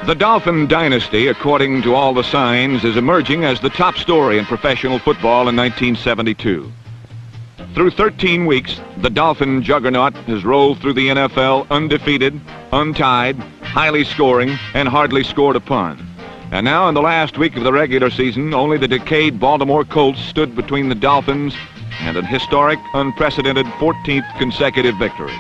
The Dolphin dynasty, according to all the signs, is emerging as the top story in professional football in 1972. Through 13 weeks, the Dolphin juggernaut has rolled through the NFL undefeated, untied, highly scoring, and hardly scored upon. And now in the last week of the regular season, only the decayed Baltimore Colts stood between the Dolphins and an historic, unprecedented 14th consecutive victory.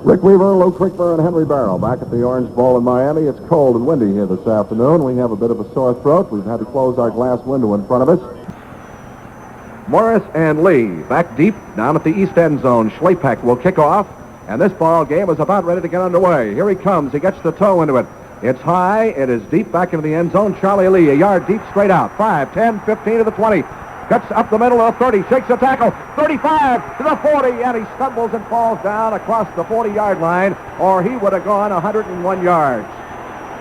Rick Weaver, Lou Crickler, and Henry Barrow back at the Orange Bowl in Miami. It's cold and windy here this afternoon. We have a bit of a sore throat. We've had to close our glass window in front of us. Morris and Lee back deep down at the east end zone. Schlapek will kick off, and this ball game is about ready to get underway. Here he comes. He gets the toe into it. It's high. It is deep back into the end zone. Charlie Lee, a yard deep, straight out. 5, 10, 15 to the 20. Cuts up the middle of the 30, shakes a tackle, 35 to the 40, and he stumbles and falls down across the 40-yard line, or he would have gone 101 yards.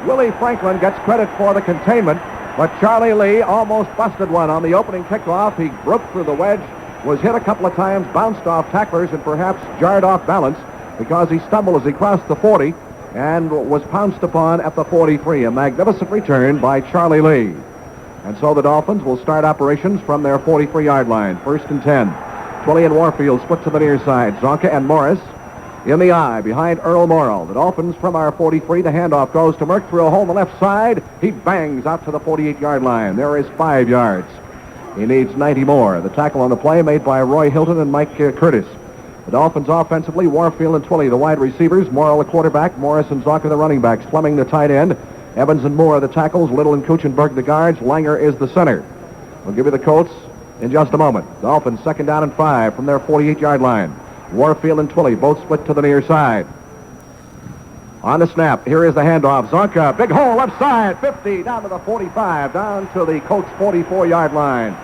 Willie Franklin gets credit for the containment, but Charlie Lee almost busted one on the opening kickoff. He broke through the wedge, was hit a couple of times, bounced off tacklers, and perhaps jarred off balance because he stumbled as he crossed the 40 and was pounced upon at the 43. A magnificent return by Charlie Lee. And so the Dolphins will start operations from their 43-yard line. 1st and 10. Twilley and Warfield split to the near side. Zonka and Morris in the eye behind Earl Morrill. The Dolphins from our 43. The handoff goes to Merck through a hole on the left side. He bangs out to the 48-yard line. There is 5 yards. He needs 90 more. The tackle on the play made by Roy Hilton and Mike Curtis. The Dolphins offensively, Warfield and Twilley, the wide receivers. Morrill, the quarterback. Morris and Zonka, the running backs. Fleming, the tight end. Evans and Moore, the tackles. Little and Kuchenberg, the guards. Langer is the center. We'll give you the Colts in just a moment. Dolphins 2nd down and 5 from their 48-yard line. Warfield and Twilley both split to the near side. On the snap, here is the handoff. Zonka, big hole left side, 50, down to the 45, down to the Colts 44-yard line.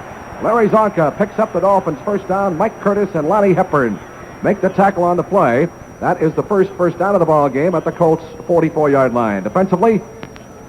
Larry Zonka picks up the Dolphins' first down. Mike Curtis and Lonnie Hepburn make the tackle on the play. That is the first down of the ball game at the Colts 44-yard line. Defensively,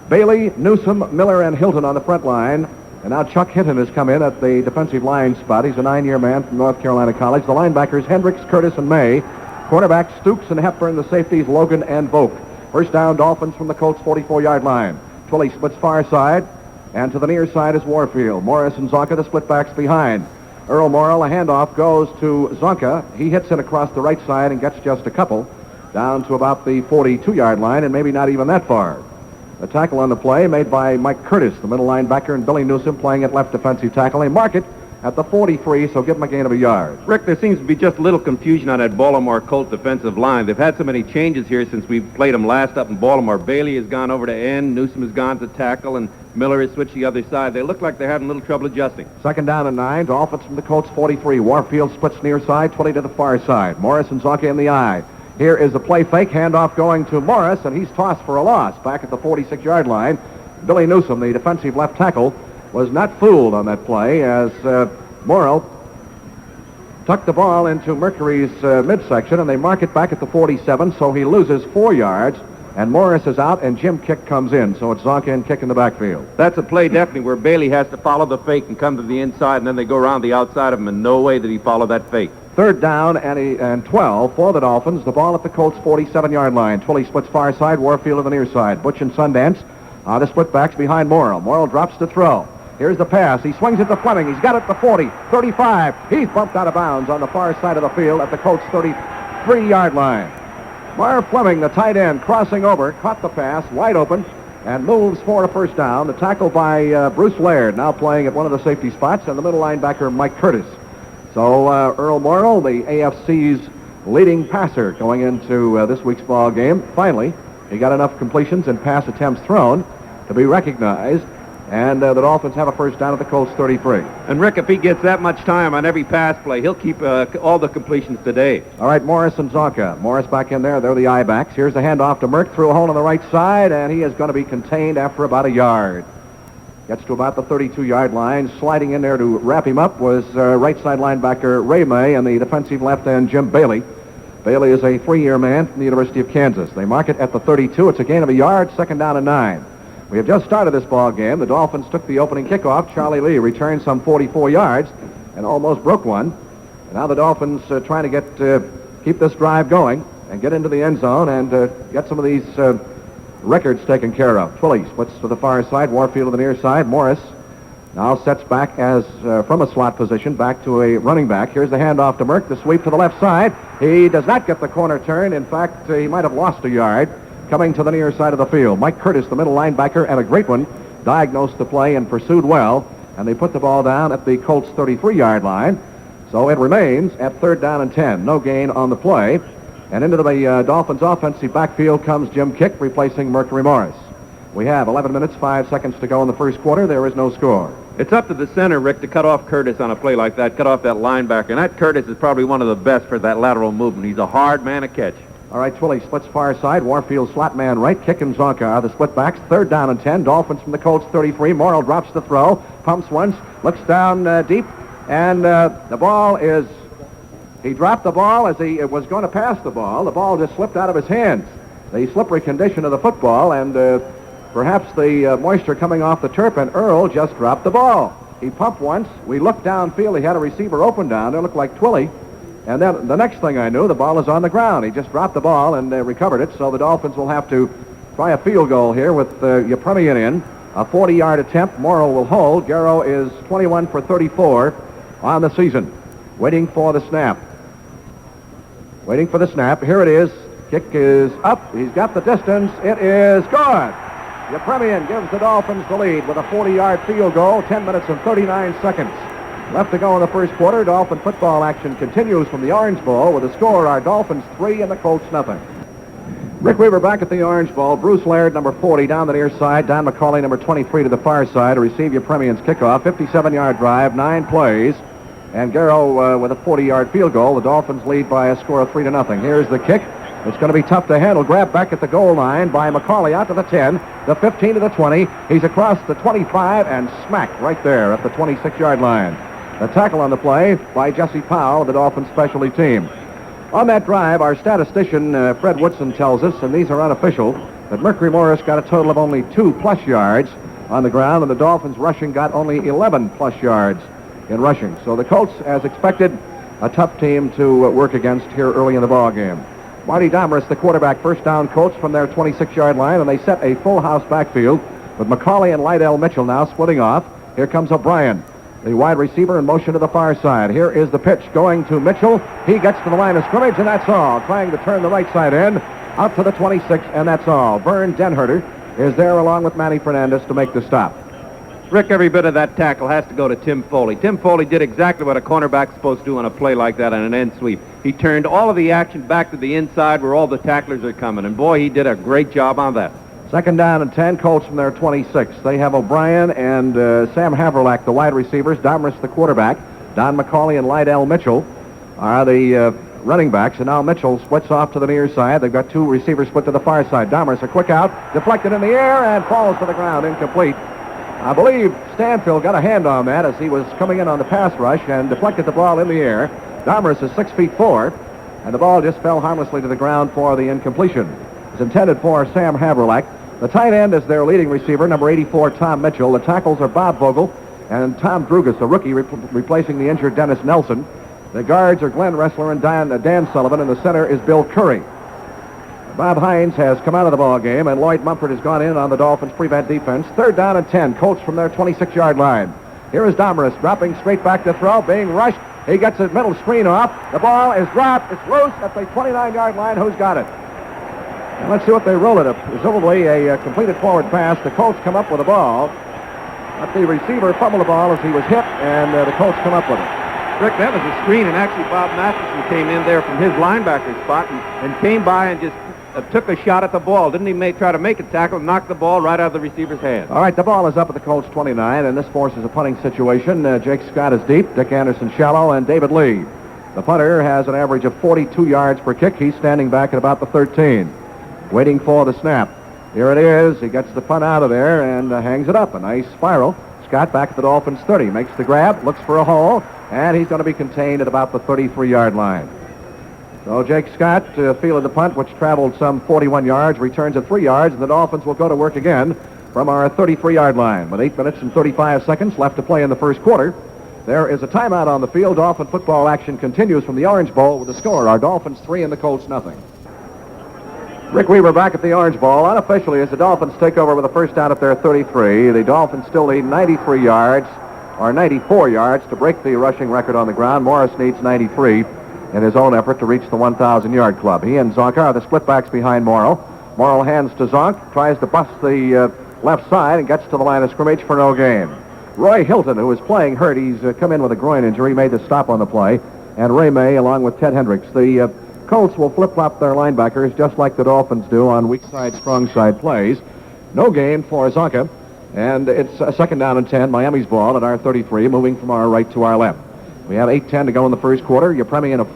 Bailey, Newsom, Miller, and Hilton on the front line. And now Chuck Hinton has come in at the defensive line spot. He's a 9-year man from North Carolina College. The linebackers, Hendricks, Curtis, and May. Cornerbacks, Stooks and Hepburn. The safeties, Logan and Volk. First down, Dolphins from the Colts 44-yard line. Twilley splits far side. And to the near side is Warfield. Morris and Zonka, the split backs behind. Earl Morrill, a handoff goes to Zonka. He hits it across the right side and gets just a couple. Down to about the 42-yard line, and maybe not even that far. The tackle on the play made by Mike Curtis, the middle linebacker, and Billy Newsom playing at left defensive tackle. They mark it at the 43, so give them a gain of a yard. Rick, there seems to be just a little confusion on that Baltimore Colts defensive line. They've had so many changes here since we played them last up in Baltimore. Bailey has gone over to end, Newsom has gone to tackle, and Miller has switched the other side. They look like they're having a little trouble adjusting. 2nd down and 9. Dolphins from the Colts 43. Warfield splits near side, Twilley to the far side. Morris and Zonka in the eye. Here is the play fake, handoff going to Morris, and he's tossed for a loss back at the 46-yard line. Billy Newsom, the defensive left tackle, was not fooled on that play as Morrill tucked the ball into Mercury's midsection, and they mark it back at the 47, so he loses 4 yards, and Morris is out, and Jim Kick comes in, so it's Zonka and Kick in the backfield. That's a play definitely where Bailey has to follow the fake and come to the inside, and then they go around the outside of him, and no way did he follow that fake. 3rd down and 12 for the Dolphins. The ball at the Colts 47-yard line. Twilley splits far side, Warfield to the near side. Butch and Sundance the split backs behind Morrill. Morrill drops to throw. Here's the pass. He swings it to Fleming. He's got it at the 40, 35. He's bumped out of bounds on the far side of the field at the Colts 33-yard line. Marv Fleming, the tight end, crossing over, caught the pass, wide open, and moves for a first down. The tackle by Bruce Laird, now playing at one of the safety spots, and the middle linebacker, Mike Curtis. So Earl Morrill, the AFC's leading passer going into this week's ball game. Finally, he got enough completions and pass attempts thrown to be recognized, and the Dolphins have a first down at the Colts 33. And Rick, if he gets that much time on every pass play, he'll keep all the completions today. All right, Morris and Zonka. Morris back in there. They're the eye backs. Here's the handoff to Merck through a hole on the right side, and he is going to be contained after about a yard. Gets to about the 32-yard line. Sliding in there to wrap him up was right side linebacker Ray May and the defensive left end Jim Bailey. Bailey is a 3-year man from the University of Kansas. They mark it at the 32. It's a gain of a yard, 2nd down and 9. We have just started this ball game. The Dolphins took the opening kickoff. Charlie Lee returned some 44 yards and almost broke one. And now the Dolphins trying to keep this drive going and get into the end zone and get some of these Rickard's taken care of. Twilley splits to the far side. Warfield to the near side. Morris now sets back as from a slot position back to a running back. Here's the handoff to Merck. The sweep to the left side. He does not get the corner turn. In fact, he might have lost a yard coming to the near side of the field. Mike Curtis, the middle linebacker, and a great one, diagnosed the play and pursued well. And they put the ball down at the Colts' 33-yard line. So it remains at 3rd down and 10. No gain on the play. And into the Dolphins' offensive backfield comes Jim Kick, replacing Mercury Morris. We have 11 minutes, 5 seconds to go in the first quarter. There is no score. It's up to the center, Rick, to cut off Curtis on a play like that, cut off that linebacker. And that Curtis is probably one of the best for that lateral movement. He's a hard man to catch. All right, Twilley splits far side. Warfield slot man right. Kick and Zonka are the split backs. 3rd down and 10. Dolphins from the Colts 33. Morrill drops the throw. Pumps once. Looks down deep. And the ball is... He dropped the ball as he was going to pass the ball. The ball just slipped out of his hands. The slippery condition of the football and perhaps the moisture coming off the turf, and Earl just dropped the ball. He pumped once. We looked downfield. He had a receiver open down. It looked like Twilley. And then the next thing I knew, the ball is on the ground. He just dropped the ball and recovered it. So the Dolphins will have to try a field goal here with Yepremian in. A 40-yard attempt. Morrill will hold. Garrow is 21 for 34 on the season. Waiting for the snap. Waiting for the snap. Here it is. Kick is up. He's got the distance. It is good. Yepremian gives the Dolphins the lead with a 40-yard field goal. 10 minutes and 39 seconds left to go in the first quarter. Dolphin football action continues from the Orange Bowl with the score, our Dolphins 3 and the Colts nothing. Rick Weaver back at the Orange Bowl. Bruce Laird, number 40, down the near side. Don McCauley, number 23, to the far side to receive Yepremian's kickoff. 57-yard drive, 9 plays. And Garrow with a 40-yard field goal. The Dolphins lead by a score of 3-0. Here's the kick. It's going to be tough to handle. Grab back at the goal line by McCauley out to the 10, the 15 to the 20. He's across the 25 and smacked right there at the 26-yard line. The tackle on the play by Jesse Powell of the Dolphins specialty team. On that drive, our statistician, Fred Woodson, tells us, and these are unofficial, that Mercury Morris got a total of only 2+ yards on the ground, and the Dolphins rushing got only 11+ yards in rushing. So the Colts, as expected, a tough team to work against here early in the ball game. Marty Domrus, the quarterback, first down Colts from their 26-yard line, and they set a full house backfield with McCauley and Lydell Mitchell now splitting off. Here comes O'Brien, the wide receiver, in motion to the far side. Here is the pitch going to Mitchell. He gets to the line of scrimmage, and that's all. Trying to turn the right side in, out to the 26, and that's all. Vern Denherter is there along with Manny Fernandez to make the stop. Rick, every bit of that tackle has to go to Tim Foley. Tim Foley did exactly what a cornerback's supposed to do on a play like that on an end sweep. He turned all of the action back to the inside where all the tacklers are coming, and boy, he did a great job on that. 2nd down and 10, Colts from their 26. They have O'Brien and Sam Haverlack, the wide receivers. Domrus, the quarterback. Don McCauley and Lydell Mitchell are the running backs, and now Mitchell splits off to the near side. They've got 2 receivers split to the far side. Domrus, a quick out, deflected in the air, and falls to the ground, incomplete. I believe Stanfield got a hand on that as he was coming in on the pass rush and deflected the ball in the air. Domrus is 6'4", and the ball just fell harmlessly to the ground for the incompletion. It's intended for Sam Haverlack. The tight end is their leading receiver, number 84, Tom Mitchell. The tackles are Bob Vogel and Tom Drugas, a rookie replacing the injured Dennis Nelson. The guards are Glenn Ressler and Dan Sullivan, and the center is Bill Curry. Bob Hines has come out of the ball game, and Lloyd Mumford has gone in on the Dolphins' prevent defense. 3rd down and 10, Colts from their 26-yard line. Here is Domrus dropping straight back to throw, being rushed. He gets his middle screen off. The ball is dropped. It's loose at the 29-yard line. Who's got it? And let's see what they roll it. Presumably a completed forward pass. The Colts come up with the ball. But the receiver fumbled the ball as he was hit, and the Colts come up with it. Rick, that was a screen, and actually Bob Matheson came in there from his linebacker spot and came by and just took a shot at the ball. Didn't even try to make a tackle, knocked the ball right out of the receiver's hand. All right, the ball is up at the Colts 29, and this forces a punting situation. Jake Scott is deep, Dick Anderson shallow, and David Lee. The punter has an average of 42 yards per kick. He's standing back at about the 13, waiting for the snap. Here it is. He gets the punt out of there and hangs it up. A nice spiral. Scott back at the Dolphins 30, makes the grab, looks for a hole, and he's going to be contained at about the 33-yard line. So Jake Scott fielded the punt, which traveled some 41 yards, returns at 3 yards, and the Dolphins will go to work again from our 33-yard line. With 8 minutes and 35 seconds left to play in the first quarter, there is a timeout on the field. Dolphin football action continues from the Orange Bowl with the score. Our Dolphins 3 and the Colts nothing. Rick Weaver back at the Orange Bowl. Unofficially, as the Dolphins take over with a first down at their 33, the Dolphins still need 93 yards, or 94 yards, to break the rushing record on the ground. Morris needs 93 in his own effort to reach the 1,000-yard club. He and Zonka are the split-backs behind Morrill. Morrill hands to Zonk, tries to bust the left side, and gets to the line of scrimmage for no gain. Roy Hilton, who is playing hurt, he's come in with a groin injury, made the stop on the play, and Ray May along with Ted Hendricks. The Colts will flip-flop their linebackers just like the Dolphins do on weak side, strong side plays. No gain for Zonka, and it's a second down and 10, Miami's ball at our 33, moving from our right to our left. We have 8:10 to go in the first quarter. Yepremi in a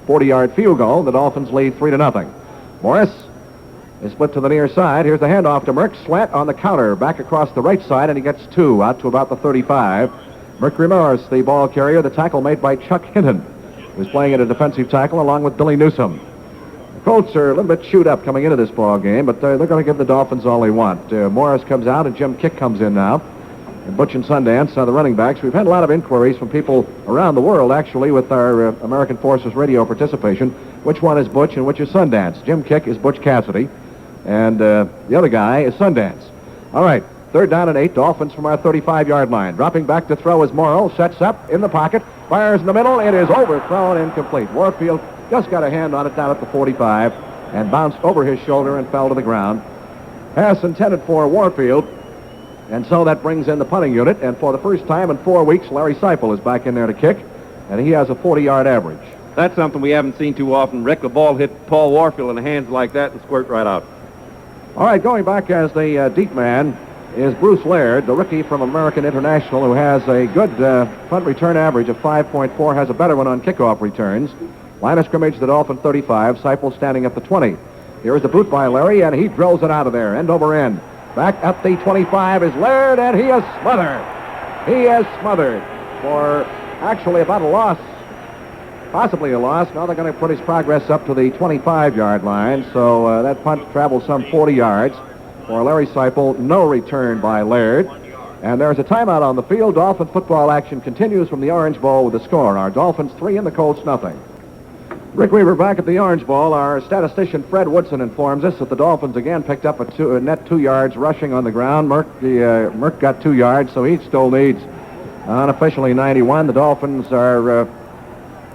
40-yard field goal. The Dolphins lead 3-0. Morris is split to the near side. Here's the handoff to Merck. Slant on the counter, back across the right side, and he gets 2 out to about the 35. Mercury Morris, the ball carrier, the tackle made by Chuck Hinton, who's playing at a defensive tackle along with Billy Newsome. The Colts are a little bit chewed up coming into this ball game, but they're going to give the Dolphins all they want. Morris comes out, and Jim Kick comes in now. And Butch and Sundance are the running backs. We've had a lot of inquiries from people around the world, actually, with our American Forces radio participation. Which one is Butch and which is Sundance? Jim Kick is Butch Cassidy, and the other guy is Sundance. All right, third down and 8, Dolphins from our 35-yard line. Dropping back to throw is Morrill, sets up in the pocket, fires in the middle. It is overthrown, incomplete. Warfield just got a hand on it down at the 45 and bounced over his shoulder and fell to the ground. Pass intended for Warfield. And so that brings in the punting unit, and for the first time in 4 weeks, Larry Seipel is back in there to kick, and he has a 40-yard average. That's something we haven't seen too often. Rick, the ball hit Paul Warfield in the hands like that and squirt right out. All right, going back as the deep man is Bruce Laird, the rookie from American International, who has a good punt return average of 5.4, has a better one on kickoff returns. Line of scrimmage, the Dolphin 35, Seipel standing at the 20. Here is the boot by Larry, and he drills it out of there, end over end. Back at the 25 is Laird, and he is smothered. He is smothered for actually about a loss, possibly a loss. Now they're going to put his progress up to the 25-yard line, so that punt travels some 40 yards. For Larry Seipel, no return by Laird. And there's a timeout on the field. Dolphin football action continues from the Orange Bowl with the score. Our Dolphins 3 and the Colts nothing. Rick Weaver back at the Orange Bowl. Our statistician Fred Woodson informs us that the Dolphins again picked up a net 2 yards rushing on the ground. Merck got 2 yards, so he still needs unofficially 91. The Dolphins are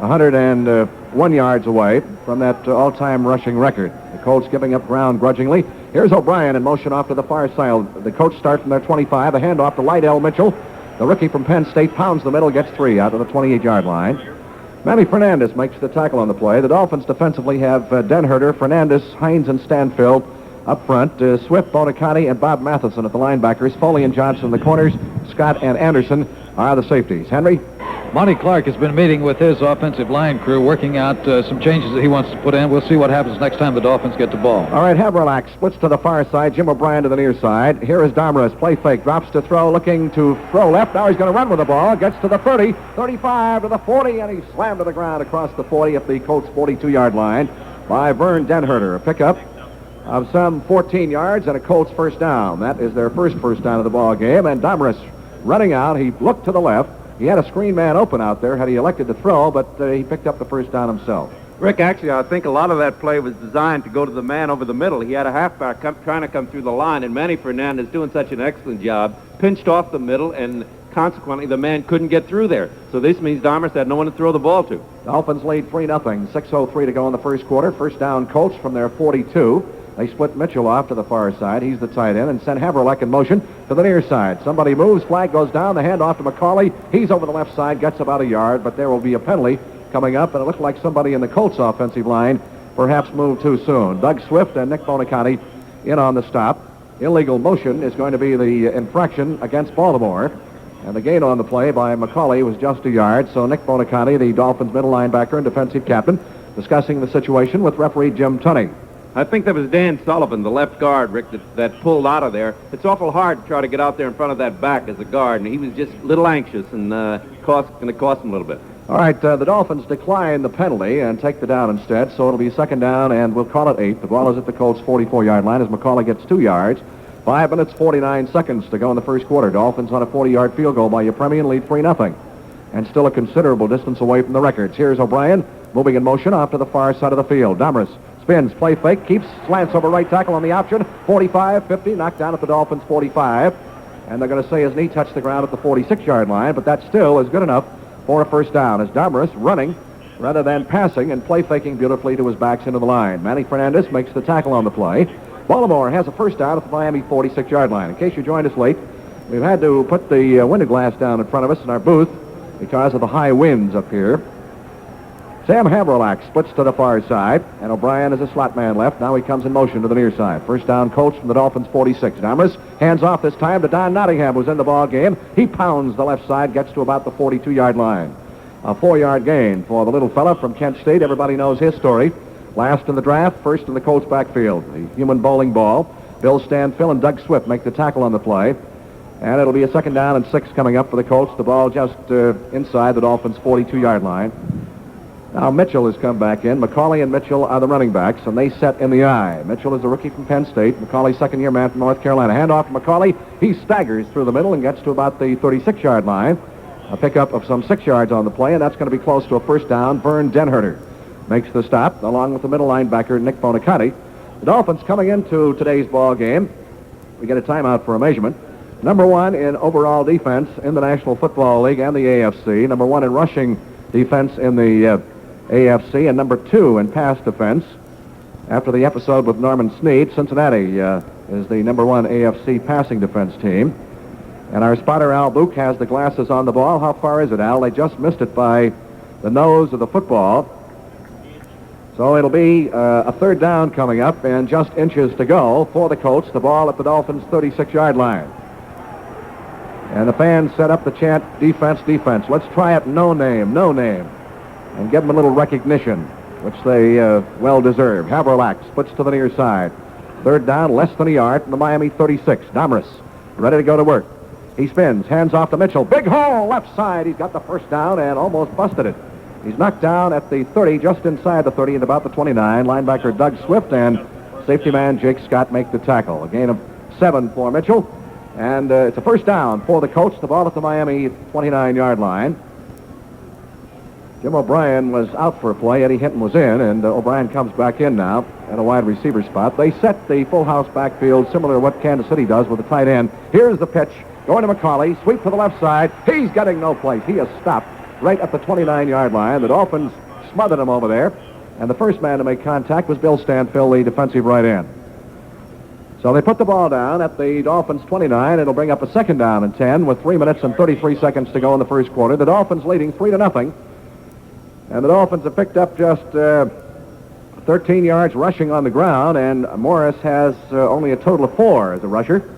101 yards away from that all-time rushing record. The Colts giving up ground grudgingly. Here's O'Brien in motion off to the far side. The Colts start from their 25. A handoff to Lydell Mitchell. The rookie from Penn State pounds the middle, gets 3 out to the 28-yard line. Manny Fernandez makes the tackle on the play. The Dolphins defensively have Denherter, Fernandez, Hines, and Stanfield up front. Swift, Bonicati, and Bob Matheson at the linebackers. Foley and Johnson in the corners. Scott and Anderson are the safeties. Henry? Monty Clark has been meeting with his offensive line crew, working out some changes that he wants to put in. We'll see what happens next time the Dolphins get the ball. All right, Haverlack splits to the far side. Jim O'Brien to the near side. Here is Domrez. Play fake. Drops to throw, looking to throw left. Now he's going to run with the ball. Gets to the 30, 35 to the 40, and he's slammed to the ground across the 40 at the Colts' 42-yard line by Vern Denherter. A pickup of some 14 yards and a Colts first down. That is their first down of the ball game. And Domrez running out. He looked to the left. He had a screen man open out there had he elected to throw, but he picked up the first down himself. Rick, actually, I think a lot of that play was designed to go to the man over the middle. He had a halfback trying to come through the line, and Manny Fernandez doing such an excellent job, pinched off the middle, and consequently the man couldn't get through there. So this means Domrez had no one to throw the ball to. Dolphins lead 3-0, 6:03 to go in the first quarter. First down Colts from their 42. They split Mitchell off to the far side. He's the tight end, and send Haverlack in motion to the near side. Somebody moves, flag goes down, the handoff to McCauley. He's over the left side, gets about a yard, but there will be a penalty coming up, and it looked like somebody in the Colts offensive line perhaps moved too soon. Doug Swift and Nick Bonicati in on the stop. Illegal motion is going to be the infraction against Baltimore, and the gain on the play by McCauley was just a yard, so Nick Bonicati, the Dolphins middle linebacker and defensive captain, discussing the situation with referee Jim Tunney. I think that was Dan Sullivan, the left guard, Rick, that pulled out of there. It's awful hard to try to get out there in front of that back as a guard, and he was just a little anxious and going to cost him a little bit. All right, the Dolphins decline the penalty and take the down instead, so it'll be second down, and we'll call it 8. The ball is at the Colts' 44-yard line as McCauley gets 2 yards. 5 minutes, 49 seconds to go in the first quarter. Dolphins on a 40-yard field goal by Yepremi and lead 3-0. And still a considerable distance away from the records. Here's O'Brien moving in motion off to the far side of the field. Domrez spins, play fake, keeps, slants over right tackle on the option. 45, 50, knocked down at the Dolphins' 45. And they're going to say his knee touched the ground at the 46-yard line, but that still is good enough for a first down as Domrus running rather than passing and play faking beautifully to his backs into the line. Manny Fernandez makes the tackle on the play. Baltimore has a first down at the Miami 46-yard line. In case you joined us late, we've had to put the window glass down in front of us in our booth because of the high winds up here. Sam Haverlack splits to the far side, and O'Brien is a slot man left. Now he comes in motion to the near side. First down, Colts from the Dolphins' 46. Domrus hands off this time to Don Nottingham, who's in the ball game. He pounds the left side, gets to about the 42-yard line. A 4-yard gain for the little fella from Kent State. Everybody knows his story. Last in the draft, first in the Colts backfield. The human bowling ball. Bill Stanfill and Doug Swift make the tackle on the play. And it'll be a second down and 6 coming up for the Colts. The ball just inside the Dolphins' 42-yard line. Now Mitchell has come back in. McCauley and Mitchell are the running backs, and they set in the eye. Mitchell is a rookie from Penn State. McCauley, second-year man from North Carolina. Handoff to McCauley. He staggers through the middle and gets to about the 36-yard line. A pickup of some 6 yards on the play, and that's going to be close to a first down. Vern Denherter makes the stop, along with the middle linebacker, Nick Bonicatti. The Dolphins coming into today's ball game. We get a timeout for a measurement. Number 1 in overall defense in the National Football League and the AFC. Number 1 in rushing defense in the AFC, and number 2 in pass defense. After the episode with Norman Snead, Cincinnati is the number 1 AFC passing defense team. And our spotter, Al Book, has the glasses on the ball. How far is it, Al? They just missed it by the nose of the football. So it'll be a third down coming up and just inches to go for the Colts. The ball at the Dolphins' 36-yard line. And the fans set up the chant, defense, defense. Let's try it, no name, no name. And give them a little recognition, which they well deserve. Haverlack splits to the near side. Third down, less than a yard from the Miami 36. Domrus ready to go to work. He spins, hands off to Mitchell. Big hole, left side. He's got the first down and almost busted it. He's knocked down at the 30, just inside the 30 and about the 29. Linebacker Doug Swift and safety man Jake Scott make the tackle. A gain of 7 for Mitchell. And it's a first down for the Colts. The ball at the Miami 29-yard line. Jim O'Brien was out for a play. Eddie Hinton was in, and O'Brien comes back in now at a wide receiver spot. They set the full house backfield similar to what Kansas City does with the tight end. Here's the pitch. Going to McCauley. Sweep to the left side. He's getting no place. He is stopped right at the 29-yard line. The Dolphins smothered him over there. And the first man to make contact was Bill Stanfill, the defensive right end. So they put the ball down at the Dolphins' 29. It'll bring up a second down and 10 with 3 minutes and 33 seconds to go in the first quarter. The Dolphins leading 3-0. And the Dolphins have picked up just 13 yards rushing on the ground, and Morris has only a total of 4 as a rusher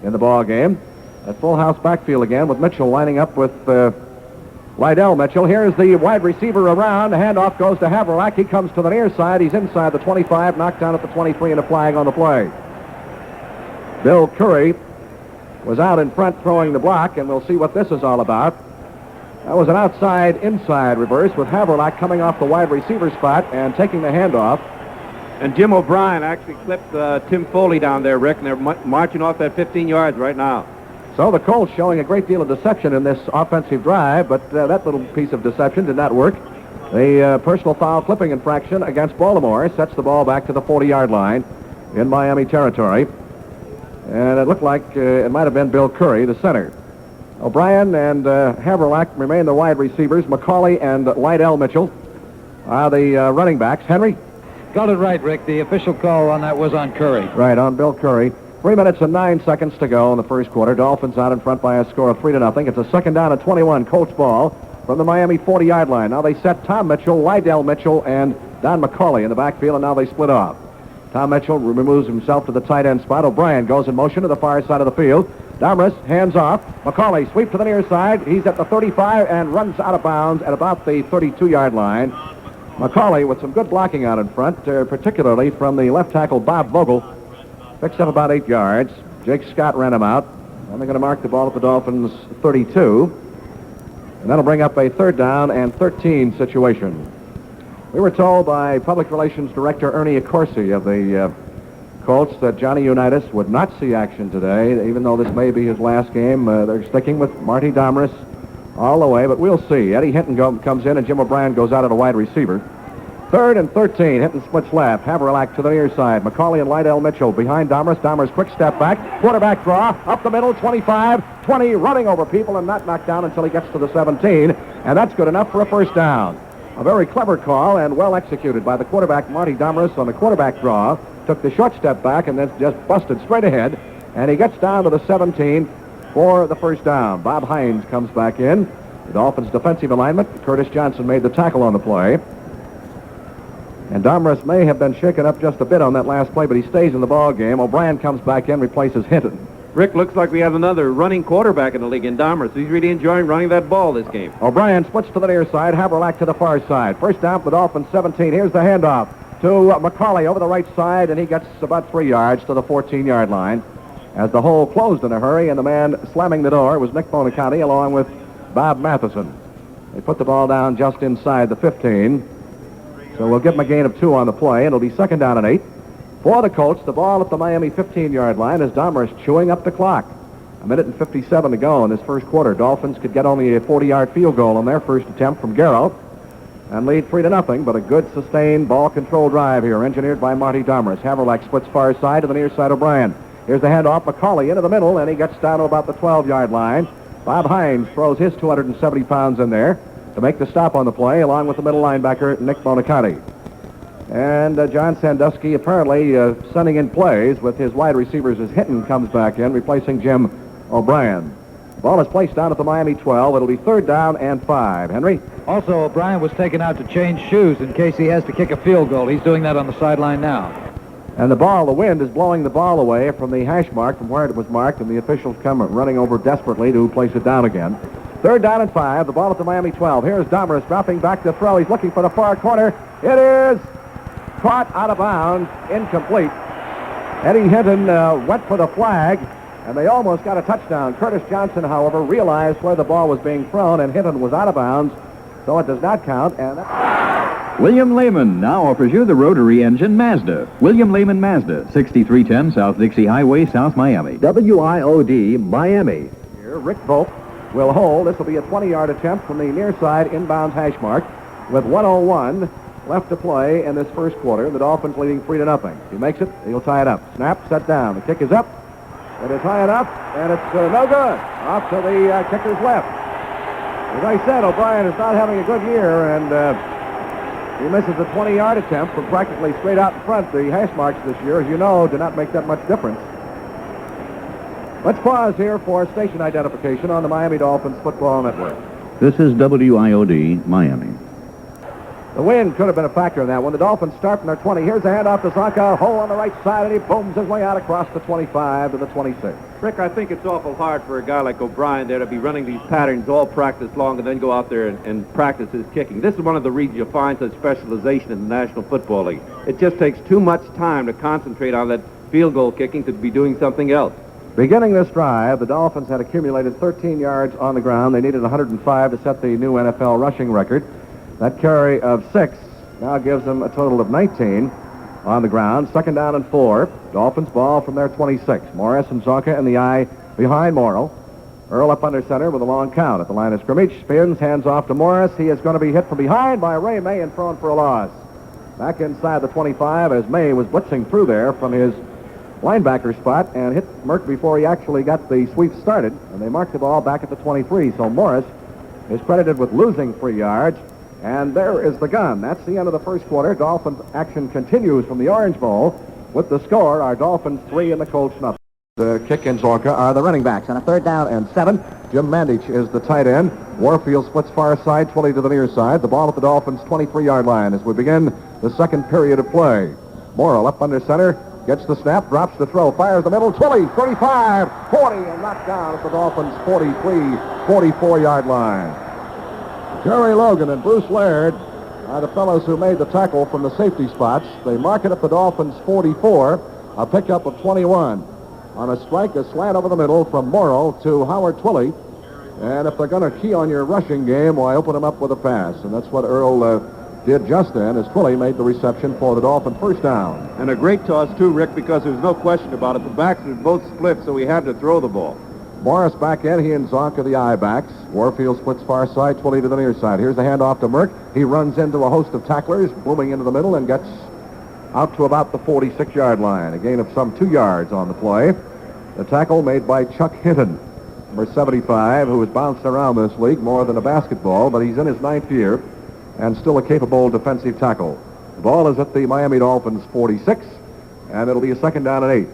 in the ball game. At full house backfield again with Mitchell lining up with Lydell Mitchell. Here's the wide receiver around. The handoff goes to Haverlack. He comes to the near side. He's inside the 25, knocked down at the 23, and a flag on the play. Bill Curry was out in front throwing the block, and we'll see what this is all about. That was an outside-inside reverse with Haverlack coming off the wide receiver spot and taking the handoff. And Jim O'Brien actually clipped Tim Foley down there, Rick, and they're marching off that 15 yards right now. So the Colts showing a great deal of deception in this offensive drive, but that little piece of deception did not work. The personal foul clipping infraction against Baltimore sets the ball back to the 40-yard line in Miami territory. And it looked like it might have been Bill Curry, the center. O'Brien and Haverlack remain the wide receivers. McCauley and Lydell Mitchell are the running backs. Henry? Got it right, Rick. The official call on that was on Curry. Right, on Bill Curry. 3 minutes and 9 seconds to go in the first quarter. Dolphins out in front by a score of 3-0. It's a second down and 21. Colts ball from the Miami 40-yard line. Now they set Tom Mitchell, Lydell Mitchell, and Don McCauley in the backfield, and now they split off. Tom Mitchell removes himself to the tight end spot. O'Brien goes in motion to the far side of the field. Domrus hands off. McCauley sweep to the near side. He's at the 35 and runs out of bounds at about the 32-yard line. McCauley with some good blocking out in front, particularly from the left tackle Bob Vogel. Picks up about 8 yards. Jake Scott ran him out. And they're going to mark the ball at the Dolphins' 32. And that'll bring up a third down and 13 situation. We were told by Public Relations Director Ernie Accorsi of the Colts that Johnny Unitas would not see action today, even though this may be his last game. They're sticking with Marty Domrus all the way, but we'll see. Eddie Hinton comes in, and Jim O'Brien goes out at a wide receiver. 3rd and 13. Hinton splits left. Haverlack to the near side. McCauley and Lydell Mitchell behind Domrus. Domrus quick step back. Quarterback draw. Up the middle. 25, 20. Running over people and not knocked down until he gets to the 17. And that's good enough for a first down. A very clever call and well executed by the quarterback, Marty Domrus, on the quarterback draw. Took the short step back and then just busted straight ahead. And he gets down to the 17 for the first down. Bob Hines comes back in. The Dolphins' defensive alignment. Curtis Johnson made the tackle on the play. And Domrus may have been shaken up just a bit on that last play, but he stays in the ball game. O'Brien comes back in, replaces Hinton. Rick, looks like we have another running quarterback in the league in Domrus. He's really enjoying running that ball this game. O'Brien splits to the near side. Haverlack to the far side. First down for the Dolphins, 17. Here's the handoff to McCauley over the right side, and he gets about 3 yards to the 14-yard line. As the hole closed in a hurry, and the man slamming the door was Nick Bonaconti along with Bob Matheson. They put the ball down just inside the 15. So we'll give him a gain of 2 on the play, and it'll be 2nd down and 8. For the Colts, the ball at the Miami 15-yard line as Domrus chewing up the clock. 1:57 to go in this first quarter. Dolphins could get only a 40-yard field goal on their first attempt from Garrow and lead 3-0, but a good sustained ball control drive here, engineered by Marty Domrus. Haverlack splits far side to the near side O'Brien. Here's the handoff, McCauley into the middle, and he gets down to about the 12-yard line. Bob Hines throws his 270 pounds in there to make the stop on the play, along with the middle linebacker, Nick Bonaconti. And John Sandusky apparently sending in plays with his wide receivers as Hinton comes back in, replacing Jim O'Brien. Ball is placed down at the Miami 12. It'll be 3rd down and 5. Henry? Also, O'Brien was taken out to change shoes in case he has to kick a field goal. He's doing that on the sideline now. And the wind is blowing the ball away from the hash mark, from where it was marked, and the officials come running over desperately to place it down again. 3rd down and 5. The ball at the Miami 12. Here's Domrus dropping back to throw. He's looking for the far corner. It is caught out of bounds, incomplete. Eddie Hinton went for the flag, and they almost got a touchdown. Curtis Johnson, however, realized where the ball was being thrown, and Hinton was out of bounds, so it does not count. And William Lehman now offers you the rotary engine Mazda. William Lehman Mazda, 6310 South Dixie Highway, South Miami. WIOD, Miami. Here, Rick Volk will hold. This will be a 20-yard attempt from the near side inbound hash mark with 1:01 left to play in this first quarter. The Dolphins leading 3-0. If he makes it, he'll tie it up. Snap, set down. The kick is up. It is high enough, and it's no good. Off to the kicker's left. As I said, O'Brien is not having a good year, and he misses a 20-yard attempt from practically straight out in front. The hash marks this year, as you know, do not make that much difference. Let's pause here for station identification on the Miami Dolphins Football Network. This is WIOD, Miami. The wind could have been a factor in that one. The Dolphins start from their 20. Here's a handoff to Zonka. Hole on the right side, and he booms his way out across the 25 to the 26. Rick, I think it's awful hard for a guy like O'Brien there to be running these patterns all practice long and then go out there and practice his kicking. This is one of the reasons you find such specialization in the National Football League. It just takes too much time to concentrate on that field goal kicking to be doing something else. Beginning this drive, the Dolphins had accumulated 13 yards on the ground. They needed 105 to set the new NFL rushing record. That carry of 6 now gives them a total of 19 on the ground. 2nd down and 4. Dolphins ball from their 26. Morris and Zonka in the eye behind Morrow. Earl up under center with a long count at the line of scrimmage. Spins, hands off to Morris. He is going to be hit from behind by Ray May and thrown for a loss. Back inside the 25 as May was blitzing through there from his linebacker spot and hit Merck before he actually got the sweep started. And they marked the ball back at the 23. So Morris is credited with losing 3 yards. And there is the gun. That's the end of the first quarter. Dolphins action continues from the Orange Bowl. With the score, our Dolphins 3 and the Colts nothing. The kick and Zorka are the running backs. On a 3rd down and 7, Jim Mandich is the tight end. Warfield splits far side, 20 to the near side. The ball at the Dolphins' 23-yard line as we begin the second period of play. Morrill up under center, gets the snap, drops the throw, fires the middle, 20, 35, 40, and knocked down at the Dolphins' 43, 44-yard line. Jerry Logan and Bruce Laird are the fellows who made the tackle from the safety spots. They mark it at the Dolphins' 44, a pickup of 21. On a strike, a slant over the middle from Morrow to Howard Twilley. And if they're going to key on your rushing game, why open them up with a pass? And that's what Earl did just then as Twilley made the reception for the Dolphin first down. And a great toss, too, Rick, because there's no question about it. The backs are both split, so he had to throw the ball. Morris back in. He and Zonka the I-backs. Warfield splits far side, Twilly to the near side. Here's the handoff to Merck. He runs into a host of tacklers, booming into the middle, and gets out to about the 46-yard line. A gain of some 2 yards on the play. The tackle made by Chuck Hinton, number 75, who has bounced around this league more than a basketball, but he's in his 9th year and still a capable defensive tackle. The ball is at the Miami Dolphins 46, and it'll be a 2nd down and 8.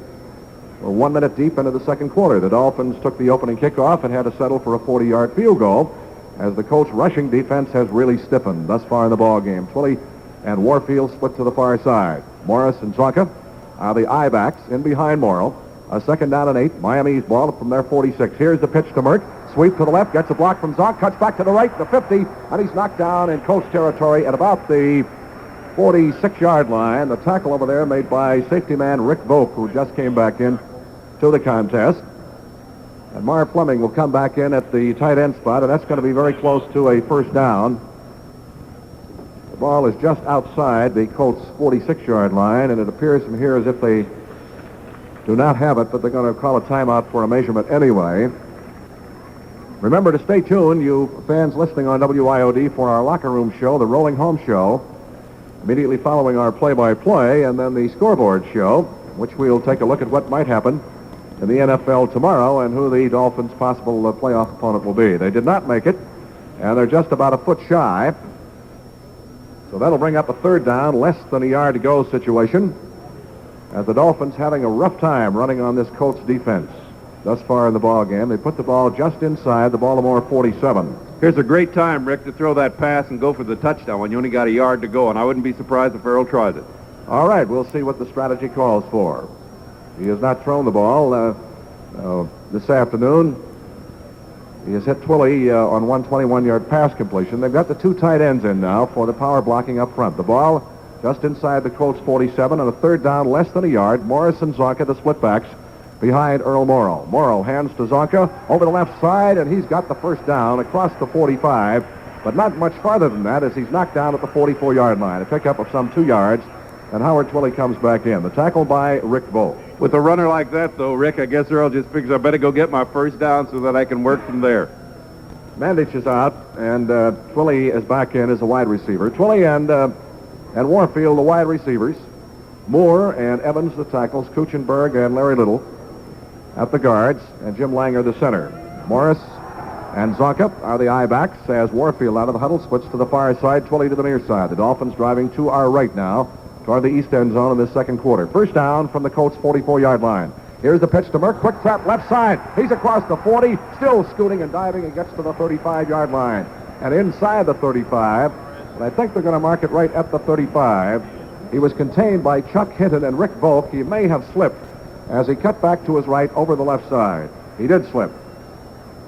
We're 1 minute deep into the second quarter. The Dolphins took the opening kickoff and had to settle for a 40-yard field goal as the Colts' rushing defense has really stiffened thus far in the ball game. Twilly and Warfield split to the far side. Morris and Zonka are the I-backs in behind Morrill. A 2nd down and 8. Miami's ball from their 46. Here's the pitch to Merck. Sweep to the left. Gets a block from Zonk. Cuts back to the right, the 50. And he's knocked down in Colts territory at about the 46-yard line. The tackle over there made by safety man Rick Volk, who just came back in to the contest. And Marv Fleming will come back in at the tight end spot, and that's going to be very close to a 1st down. The ball is just outside the Colts' 46-yard line, and it appears from here as if they do not have it, but they're going to call a timeout for a measurement anyway. Remember to stay tuned, you fans listening on WIOD, for our locker room show, the Rolling Home Show, immediately following our play-by-play, and then the scoreboard show, which we'll take a look at what might happen in the NFL tomorrow and who the Dolphins' possible playoff opponent will be. They did not make it, and they're just about a foot shy. So that'll bring up a 3rd down, less than a yard to go situation, as the Dolphins having a rough time running on this Colts defense thus far in the ball game. They put the ball just inside the Baltimore 47. Here's a great time, Rick, to throw that pass and go for the touchdown when you only got a yard to go, and I wouldn't be surprised if Earl tries it. All right, we'll see what the strategy calls for. He has not thrown the ball this afternoon. He has hit Twilly on one 21-yard pass completion. They've got the 2 tight ends in now for the power blocking up front. The ball just inside the Colts 47 on a 3rd down, less than a yard. Morris and Zonka, the splitbacks, behind Earl Morrill. Morrill hands to Zonka over the left side, and he's got the 1st down across the 45, but not much farther than that as he's knocked down at the 44-yard line. A pickup of some 2 yards, and Howard Twilly comes back in. The tackle by Rick Volk. With a runner like that, though, Rick, I guess Earl just figures I better go get my 1st down so that I can work from there. Mandich is out, and Twilly is back in as a wide receiver. Twilly and Warfield, the wide receivers. Moore and Evans, the tackles. Kuchenberg and Larry Little at the guards, and Jim Langer, the center. Morris and Zonka are the I-backs as Warfield out of the huddle splits to the far side, Twilly to the near side. The Dolphins driving to our right now toward the east end zone in this second quarter. 1st down from the Colts' 44-yard line. Here's the pitch to Merck. Quick trap left side. He's across the 40, still scooting and diving, and gets to the 35-yard line. And inside the 35, and I think they're going to mark it right at the 35. He was contained by Chuck Hinton and Rick Volk. He may have slipped as he cut back to his right over the left side. He did slip,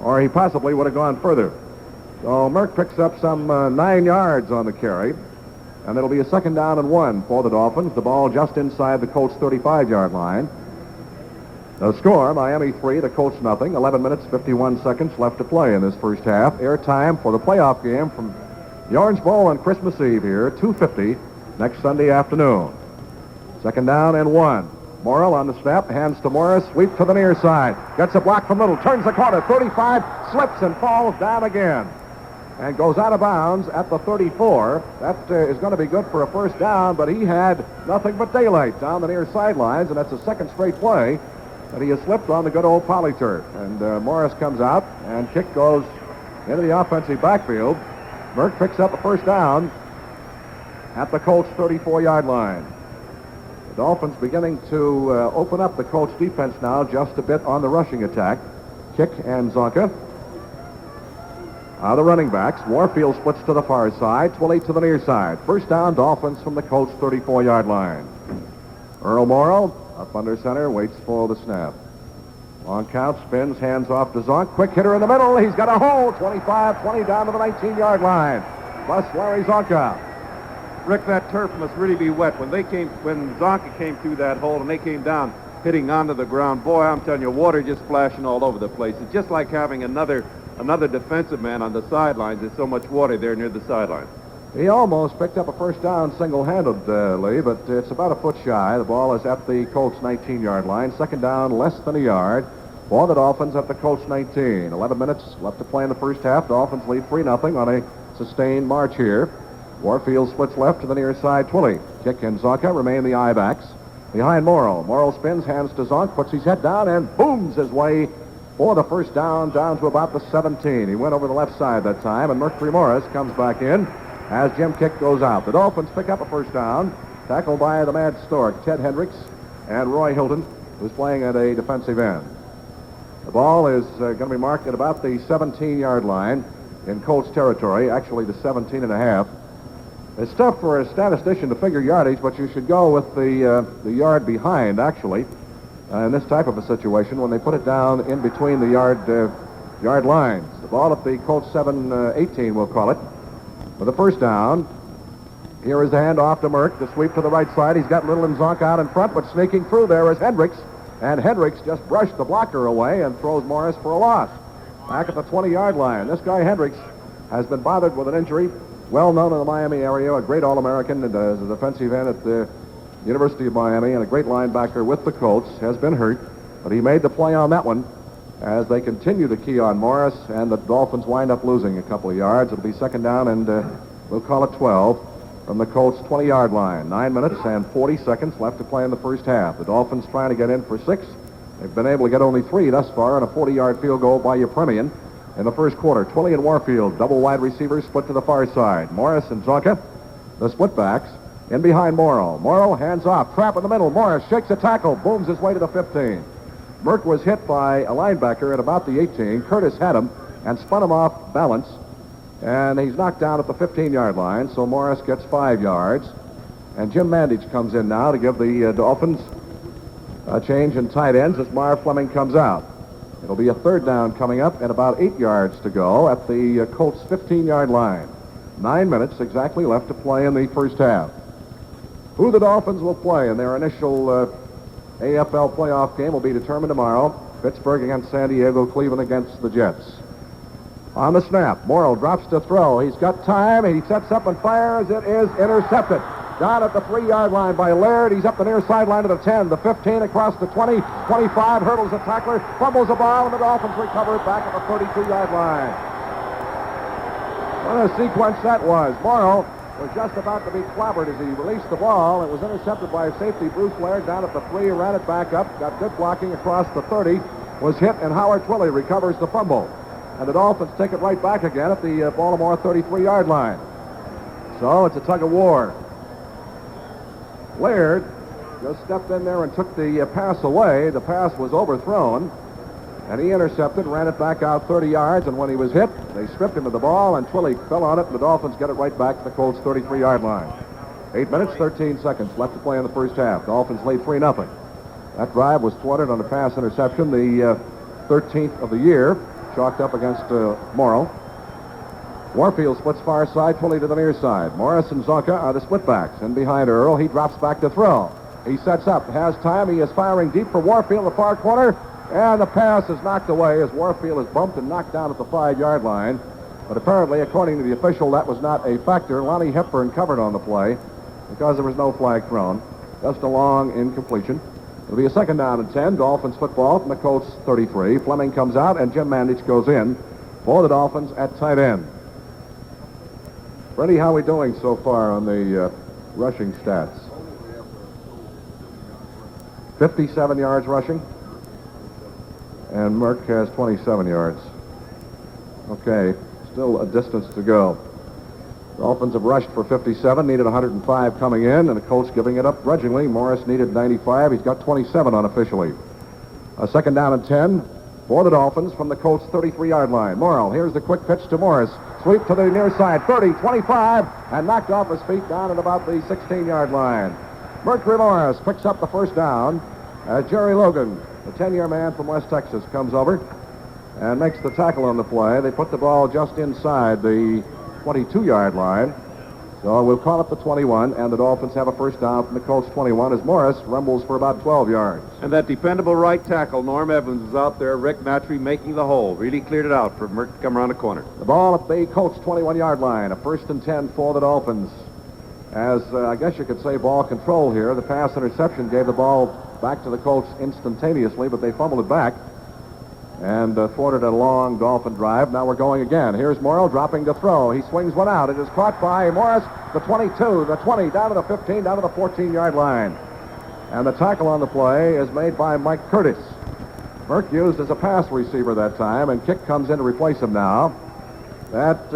or he possibly would have gone further. So Merck picks up some 9 yards on the carry, and it'll be a 2nd down and 1 for the Dolphins. The ball just inside the Colts' 35-yard line. The score, Miami 3, the Colts nothing. 11 minutes, 51 seconds left to play in this first half. Airtime for the playoff game from the Orange Bowl on Christmas Eve here, 2:50 next Sunday afternoon. 2nd down and 1. Morrill on the snap, hands to Morris, sweep to the near side. Gets a block from Little, turns the corner, 35, slips and falls down again. And goes out of bounds at the 34. That is going to be good for a 1st down, but he had nothing but daylight down the near sidelines, and that's a 2nd straight play that he has slipped on the good old polyturf. And Morris comes out, and kick goes into the offensive backfield. Merck picks up a 1st down at the Colts' 34-yard line. The Dolphins beginning to open up the Colts defense now just a bit on the rushing attack. Kick and Zonka are the running backs. Warfield splits to the far side, Twilly to the near side. 1st down, Dolphins from the Colts' 34-yard line. Earl Morrill up under center, waits for the snap. Long count, spins, hands off to Zonk. Quick hitter in the middle. He's got a hole. 25-20 down to the 19-yard line. Plus Larry Zonka. Rick, that turf must really be wet. When Zonka came through that hole and they came down hitting onto the ground, boy, I'm telling you, water just splashing all over the place. It's just like having another defensive man on the sidelines. There's so much water there near the sideline. He almost picked up a 1st down single-handedly, but it's about a foot shy. The ball is at the Colts' 19-yard line. 2nd down, less than a yard. for the Dolphins at the Colts 19. 11 minutes left to play in the first half. Dolphins lead 3-0 on a sustained march here. Warfield splits left to the near side. Twilley, Kick, and Zonka remain the I-backs. Behind Morrow. Morrow spins, hands to Zonk, puts his head down, and booms his way for the first down to about the 17. He went over the left side that time, and Mercury Morris comes back in as Jim Kick goes out. The Dolphins pick up a first down, tackled by the Mad Stork, Ted Hendricks, and Roy Hilton, who's playing at a defensive end. The ball is going to be marked at about the 17-yard line in Colts territory, actually the 17 and a half. It's tough for a statistician to figure yardage, but you should go with the yard behind, actually, in this type of a situation when they put it down in between the yard lines. The ball at the Colts 7-18, we'll call it, for the first down. Here is the handoff to Merck. The sweep to the right side. He's got Little and Zonk out in front, but sneaking through there is Hendricks. And Hendricks just brushed the blocker away and throws Morris for a loss. Back at the 20-yard line. This guy, Hendricks, has been bothered with an injury. Well known in the Miami area, a great All-American and as a defensive end at the University of Miami and a great linebacker with the Colts, has been hurt. But he made the play on that one as they continue to key on Morris, and the Dolphins wind up losing a couple of yards. It'll be second down, and we'll call it 12 from the Colts' 20-yard line. 9 minutes and 40 seconds left to play in the first half. The Dolphins trying to get in for 6. They've been able to get only 3 thus far on a 40-yard field goal by Yepremian in the first quarter. Twilley and Warfield, double wide receivers, split to the far side. Morris and Zonka, the split backs, in behind Morrow. Morrow hands off, trap in the middle. Morris shakes a tackle, booms his way to the 15. Merck was hit by a linebacker at about the 18. Curtis had him and spun him off balance, and he's knocked down at the 15-yard line, so Morris gets 5 yards. And Jim Mandich comes in now to give the Dolphins a change in tight ends as Marv Fleming comes out. It'll be a third down coming up and about 8 yards to go at the Colts' 15-yard line. 9 minutes exactly left to play in the first half. Who the Dolphins will play in their initial AFL playoff game will be determined tomorrow. Pittsburgh against San Diego, Cleveland against the Jets. On the snap, Morrow drops to throw. He's got time. He sets up and fires. It is intercepted. Down at the 3-yard line by Laird. He's up the near sideline to the 10, the 15, across the 20, 25, hurdles the tackler, fumbles the ball, and the Dolphins recover it back at the 32-yard line. What a sequence that was. Morrow was just about to be clobbered as he released the ball. It was intercepted by safety Bruce Laird down at the 3, ran it back up, got good blocking across the 30, was hit, and Howard Twilley recovers the fumble. And the Dolphins take it right back again at the Baltimore 33-yard line. So it's a tug of war. Laird just stepped in there and took the pass away. The pass was overthrown, and he intercepted, ran it back out 30 yards, and when he was hit, they stripped him of the ball, and Twilley fell on it, and the Dolphins get it right back to the Colts' 33-yard line. 8 minutes, 13 seconds left to play in the first half. Dolphins lead 3-0. That drive was thwarted on a pass interception, the 13th of the year, chalked up against Morrow. Warfield splits far side, Twilley to the near side. Morris and Zonka are the split backs. And behind Earl, he drops back to throw. He sets up, has time. He is firing deep for Warfield in the far corner. And the pass is knocked away as Warfield is bumped and knocked down at the 5-yard line. But apparently, according to the official, that was not a factor. Lonnie Hepburn covered on the play because there was no flag thrown. Just a long incompletion. It'll be a second down and 10. Dolphins football from the Colts 33. Fleming comes out and Jim Mandich goes in for the Dolphins at tight end. Freddie, how are we doing so far on the rushing stats? 57 yards rushing. And Merck has 27 yards. Okay, still a distance to go. Dolphins have rushed for 57, needed 105 coming in, and the Colts giving it up grudgingly. Morris needed 95. He's got 27 unofficially. A second down and 10 for the Dolphins from the Colts' 33-yard line. Morrow, here's the quick pitch to Morris. Sweep to the near side, 30, 25, and knocked off his feet down at about the 16-yard line. Mercury Morris picks up the first down as Jerry Logan, the 10-year man from West Texas, comes over and makes the tackle on the play. They put the ball just inside the 22-yard line. So we'll call up the 21, and the Dolphins have a first down from the Colts 21 as Morris rumbles for about 12 yards. And that dependable right tackle, Norm Evans, is out there. Rick Matry making the hole. Really cleared it out for Merck to come around the corner. The ball at the Colts 21-yard line. A first and 10 for the Dolphins. As I guess you could say ball control here. The pass interception gave the ball back to the Colts instantaneously, but they fumbled it back. and thwarted a long Dolphin drive. Now we're going again. Here's Morrill dropping to throw. He swings one out. It is caught by Morris, the 22, the 20, down to the 15, down to the 14-yard line. And the tackle on the play is made by Mike Curtis. Merck used as a pass receiver that time, and Kick comes in to replace him now. That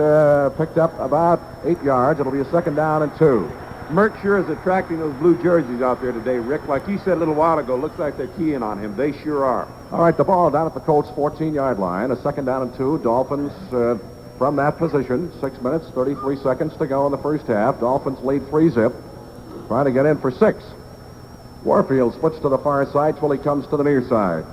picked up about 8 yards. It'll be a second down and 2. Merck sure is attracting those blue jerseys out there today, Rick. Like you said a little while ago, looks like they're keying on him. They sure are. All right, the ball down at the Colts' 14-yard line. A second down and 2. Dolphins from that position. 6 minutes, 33 seconds to go in the first half. Dolphins lead 3-zip. Trying to get in for 6. Warfield splits to the far side. Twilly comes to the near side.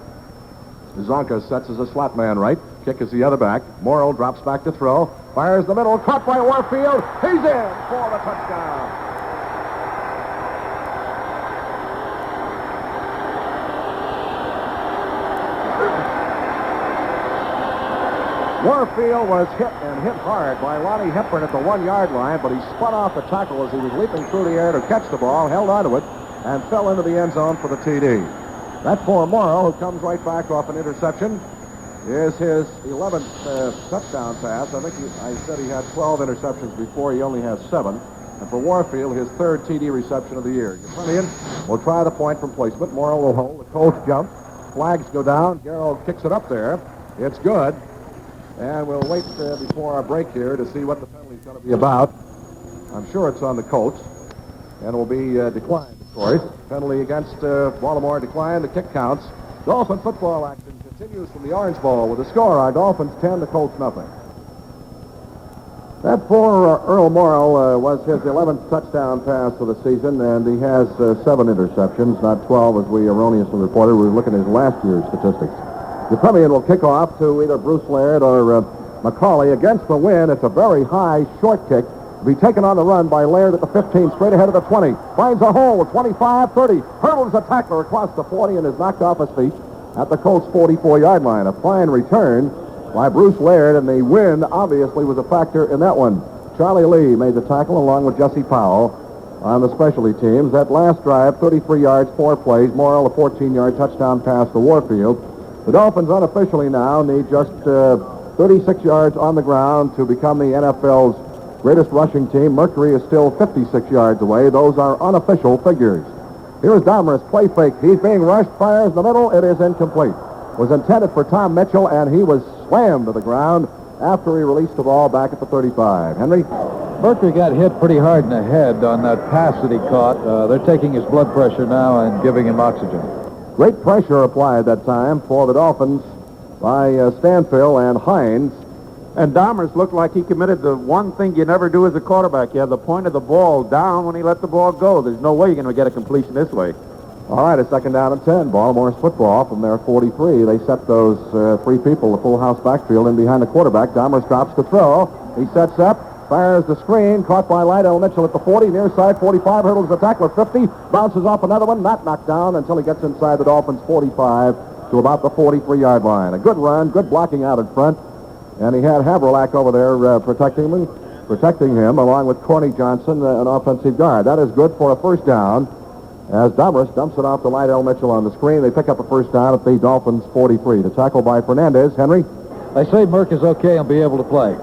Zonka sets as a slot man right. Kick is the other back. Morrill drops back to throw. Fires the middle. Caught by Warfield. He's in for the touchdown. Warfield was hit and hit hard by Lonnie Hepburn at the 1-yard line, but he spun off the tackle as he was leaping through the air to catch the ball, held onto it, and fell into the end zone for the TD. That for Morrill, who comes right back off an interception, is his 11th touchdown pass. I think I said he had 12 interceptions before. He only has 7. And for Warfield, his 3rd TD reception of the year. Ukrainian will try the point from placement. Morrill will hold. The Colts jump. Flags go down. Garrow kicks it up there. It's good. And we'll wait before our break here to see what the penalty is going to be about. I'm sure it's on the Colts. And it will be declined, of course. Penalty against Baltimore declined. The kick counts. Dolphin football action continues from the Orange Bowl with the score. Our Dolphins 10, the Colts nothing. That for Earl Morrill was his 11th touchdown pass of the season, and he has 7 interceptions, not 12 as we erroneously reported. We were looking at his last year's statistics. The Premier will kick off to either Bruce Laird or McCauley. Against the wind, it's a very high short kick. To be taken on the run by Laird at the 15, straight ahead of the 20. Finds a hole with 25, 30. Hurdles a tackler across the 40 and is knocked off his feet at the Colts' 44-yard line. A fine return by Bruce Laird, and the wind obviously was a factor in that one. Charlie Lee made the tackle along with Jesse Powell on the specialty teams. That last drive, 33 yards, 4 plays. Morrill, a 14-yard touchdown pass to Warfield. The Dolphins unofficially now need just 36 yards on the ground to become the NFL's greatest rushing team. Mercury is still 56 yards away. Those are unofficial figures. Here's Domrus, play fake. He's being rushed, fires in the middle. It is incomplete. Was intended for Tom Mitchell, and he was slammed to the ground after he released the ball back at the 35. Henry? Mercury got hit pretty hard in the head on that pass that he caught. They're taking his blood pressure now and giving him oxygen. Great pressure applied that time for the Dolphins by Stanfill and Hines. And Domrus looked like he committed the one thing you never do as a quarterback. You have the point of the ball down when he let the ball go. There's no way you're going to get a completion this way. All right, a second down and 10. Baltimore's football from their 43. They set those 3 people, the full house backfield, in behind the quarterback. Domrus drops to throw. He sets up, fires the screen, caught by Lydell Mitchell at the 40, near side 45, hurdles the tackler 50, bounces off another one, not knocked down until he gets inside the Dolphins' 45 to about the 43-yard line. A good run, good blocking out in front, and he had Haverlack over there protecting him, along with Corny Johnson, an offensive guard. That is good for a first down, as Domrus dumps it off to Lydell Mitchell on the screen. They pick up a first down at the Dolphins' 43. The tackle by Fernandez. Henry? They say Merck is okay and be able to play.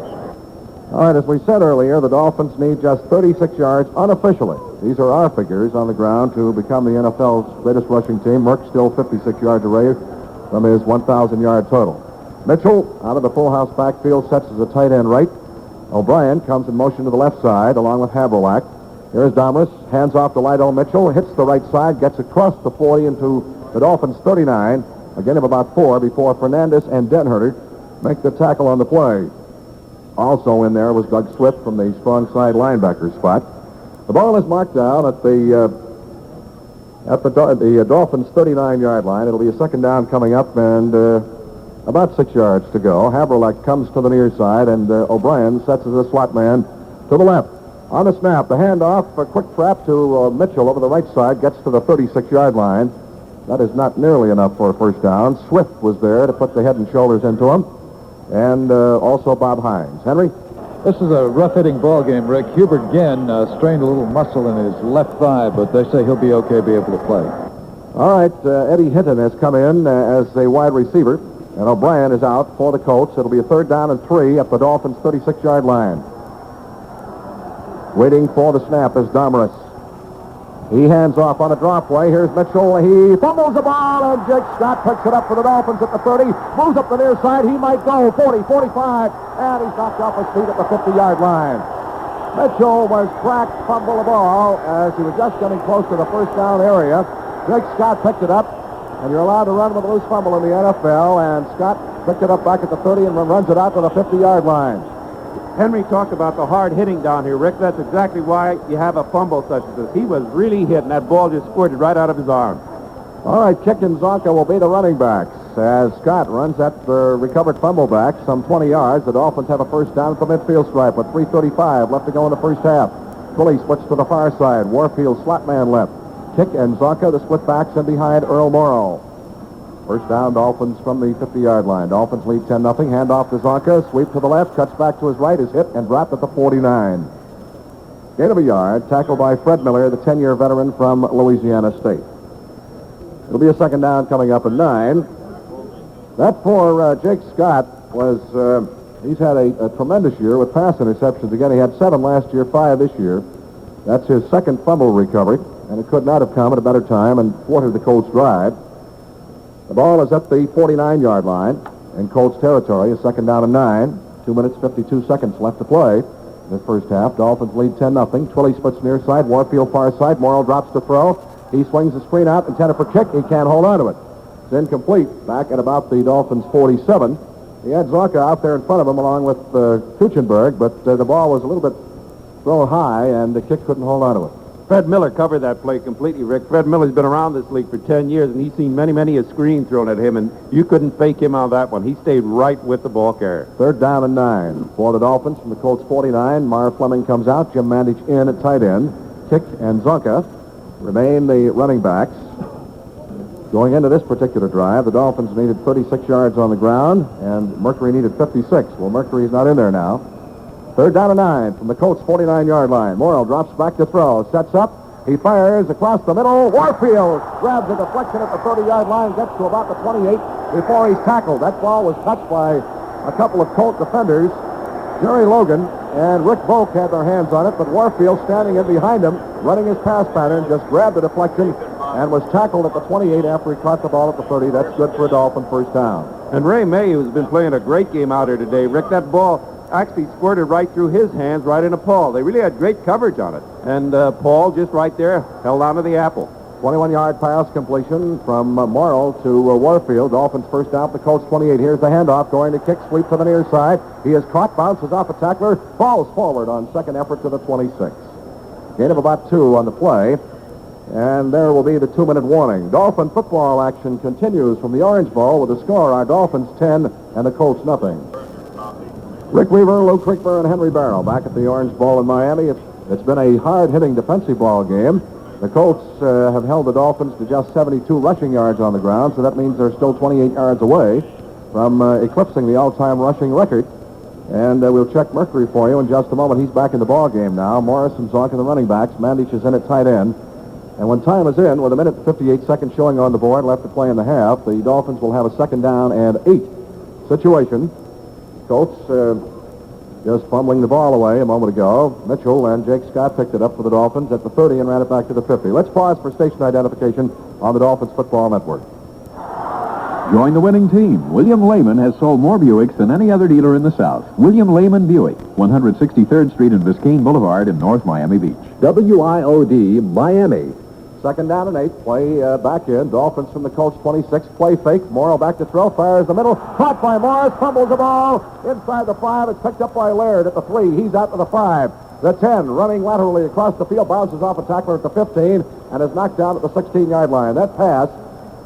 All right, as we said earlier, the Dolphins need just 36 yards unofficially. These are our figures on the ground to become the NFL's greatest rushing team. Merck still 56 yards away from his 1,000-yard total. Mitchell, out of the full house backfield, sets as a tight end right. O'Brien comes in motion to the left side, along with Haverlack. Here's Domrus, hands off to Lydell Mitchell, hits the right side, gets across the 40 into the Dolphins' 39. A gain of about 4 before Fernandez and Denherter make the tackle on the play. Also in there was Doug Swift from the strong side linebacker spot. The ball is marked down at the Dolphins' 39-yard line. It'll be a second down coming up, and about 6 yards to go. Haverlack comes to the near side, and O'Brien sets as a slot man to the left. On the snap, the handoff, a quick trap to Mitchell over the right side, gets to the 36-yard line. That is not nearly enough for a first down. Swift was there to put the head and shoulders into him, and also Bob Hines. Henry? This is a rough-hitting ball game, Rick. Hubert Ginn strained a little muscle in his left thigh, but they say he'll be okay, be able to play. All right, Eddie Hinton has come in as a wide receiver. And O'Brien is out for the Colts. It'll be a 3rd down and 3 at the Dolphins' 36-yard line. Waiting for the snap is Darmaris. He hands off on a drop play. Here's Mitchell. He fumbles the ball, and Jake Scott picks it up for the Dolphins at the 30. Moves up the near side. He might go 40, 45, and he's knocked off his feet at the 50-yard line. Mitchell was cracked, fumbled the ball as he was just getting close to the first down area. Jake Scott picked it up, and you're allowed to run with a loose fumble in the NFL, and Scott picked it up back at the 30 and runs it out to the 50-yard line. Henry talked about the hard hitting down here, Rick. That's exactly why you have a fumble such as this. He was really hit, and that ball just squirted right out of his arm. All right, Kick and Zonka will be the running backs as Scott runs at the recovered fumble back some 20 yards. The Dolphins have a first down at the midfield stripe with 3:35 left to go in the first half. Twilley switched to the far side. Warfield slot man left. Kick and Zonka, the split backs, and behind Earl Morrow. First down, Dolphins from the 50-yard line. Dolphins lead 10-0. Hand off to Zonka. Sweep to the left. Cuts back to his right. Is hit and dropped at the 49. Gain of a yard. Tackled by Fred Miller, the 10-year veteran from Louisiana State. It'll be a second down coming up at 9. That for Jake Scott was, he's had a tremendous year with pass interceptions. Again, he had 7 last year, 5 this year. That's his second fumble recovery, and it could not have come at a better time and thwarted the Colts' drive. The ball is at the 49-yard line in Colts territory. A second down and 9. 2 minutes, 52 seconds left to play in the first half. Dolphins lead 10-0. Twilley splits near side. Warfield far side. Morrow drops to throw. He swings the screen out, intended for Kick. He can't hold on to it. It's incomplete. Back at about the Dolphins' 47. He had Zonka out there in front of him along with Kuchenberg, but the ball was a little bit thrown high, and the Kick couldn't hold on to it. Fred Miller covered that play completely, Rick. Fred Miller's been around this league for 10 years, and he's seen many a screen thrown at him, and you couldn't fake him on that one. He stayed right with the ball carrier. Third down and 9 for the Dolphins from the Colts 49. Mar Fleming comes out. Jim Mandich in at tight end. Kick and Zonka remain the running backs. Going into this particular drive, the Dolphins needed 36 yards on the ground, and Mercury needed 56. Well, Mercury's not in there now. Third down and 9 from the Colts' 49-yard line. Morrill drops back to throw. Sets up. He fires across the middle. Warfield grabs a deflection at the 30-yard line. Gets to about the 28 before he's tackled. That ball was touched by a couple of Colt defenders. Jerry Logan and Rick Volk had their hands on it, but Warfield, standing in behind him, running his pass pattern, just grabbed the deflection and was tackled at the 28 after he caught the ball at the 30. That's good for a Dolphin first down. And Ray May, who's been playing a great game out here today, Rick, that ball actually squirted right through his hands, right into Paul. They really had great coverage on it. And Paul, just right there, held on to the apple. 21-yard pass completion from Morrill to Warfield. Dolphins first down, the Colts 28. Here's the handoff, going to Kick, sweep to the near side. He is caught, bounces off a tackler, falls forward on second effort to the 26. Gain of about 2 on the play. And there will be the 2-minute warning. Dolphin football action continues from the Orange Bowl with the score, our Dolphins 10 and the Colts nothing. Rick Weaver, Lou Kriegler, and Henry Barrow back at the Orange Bowl in Miami. It's been a hard-hitting defensive ball game. The Colts have held the Dolphins to just 72 rushing yards on the ground, so that means they're still 28 yards away from eclipsing the all-time rushing record. And we'll check Mercury for you in just a moment. He's back in the ball game now. Morris and Zonk are the running backs. Mandich is in at tight end. And when time is in, with 1 minute and 58 seconds showing on the board, left to play in the half, the Dolphins will have a second down and 8 situation. Colts just fumbling the ball away a moment ago. Mitchell and Jake Scott picked it up for the Dolphins at the 30 and ran it back to the 50. Let's pause for station identification on the Dolphins Football Network. Join the winning team. William Lehman has sold more Buicks than any other dealer in the South. William Lehman Buick, 163rd Street and Biscayne Boulevard in North Miami Beach. WIOD, Miami. Second down and 8. Play back in. Dolphins from the Colts 26. Play fake. Morrow back to throw. Fires the middle. Caught by Morris. Fumbles the ball. Inside the 5. It's picked up by Laird at the 3. He's out to the 5. The 10. Running laterally across the field. Bounces off a tackler at the 15. And is knocked down at the 16-yard line. That pass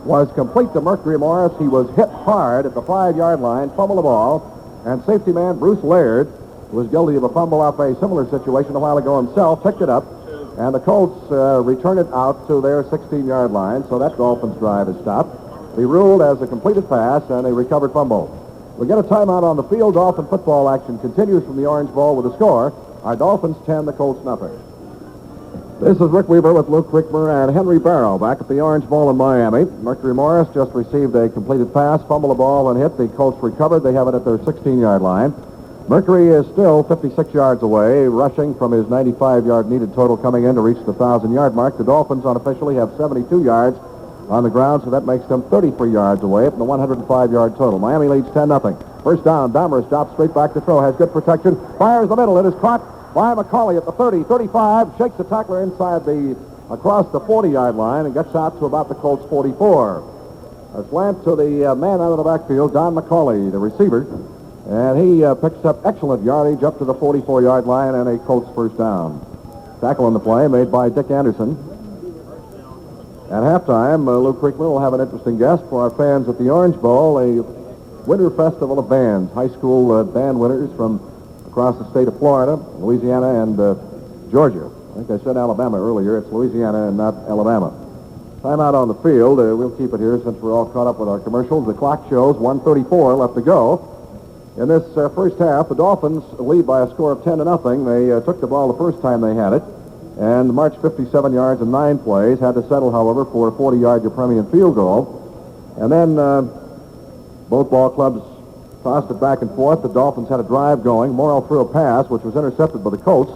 was complete to Mercury Morris. He was hit hard at the 5-yard line. Fumbled the ball. And safety man Bruce Laird, who was guilty of a fumble off a similar situation a while ago himself, picked it up. And the Colts return it out to their 16-yard line, so that Dolphins drive is stopped. Be ruled as a completed pass and a recovered fumble. We get a timeout on the field. Dolphin football action continues from the Orange Bowl with a score. Our Dolphins 10, the Colts nothing. This is Rick Weaver with Luke Rickmer and Henry Barrow back at the Orange Bowl in Miami. Mercury Morris just received a completed pass, fumbled the ball and hit. The Colts recovered. They have it at their 16-yard line. Mercury is still 56 yards away, rushing from his 95-yard needed total coming in to reach the 1,000-yard mark. The Dolphins unofficially have 72 yards on the ground, so that makes them 33 yards away from the 105-yard total. Miami leads 10-0. First down, Dahmer stops straight back to throw, has good protection, fires the middle. It is caught by McCauley at the 30, 35, shakes the tackler inside across the 40-yard line and gets out to about the Colts 44. A slant to the man out of the backfield, Don McCauley, the receiver, and he picks up excellent yardage up to the 44-yard line and a Colts first down. Tackle on the play made by Dick Anderson. At halftime, Luke Rickman will have an interesting guest for our fans at the Orange Bowl, a winter festival of bands, high school band winners from across the state of Florida, Louisiana, and Georgia. I think I said Alabama earlier. It's Louisiana and not Alabama. Timeout on the field. We'll keep it here since we're all caught up with our commercials. The clock shows 1:34 left to go. In this first half, the Dolphins lead by a score of 10-0. They took the ball the first time they had it and marched 57 yards in 9 plays. Had to settle, however, for a 40-yard Ukrainian field goal. And then both ball clubs tossed it back and forth. The Dolphins had a drive going. Morrow threw a pass, which was intercepted by the Colts.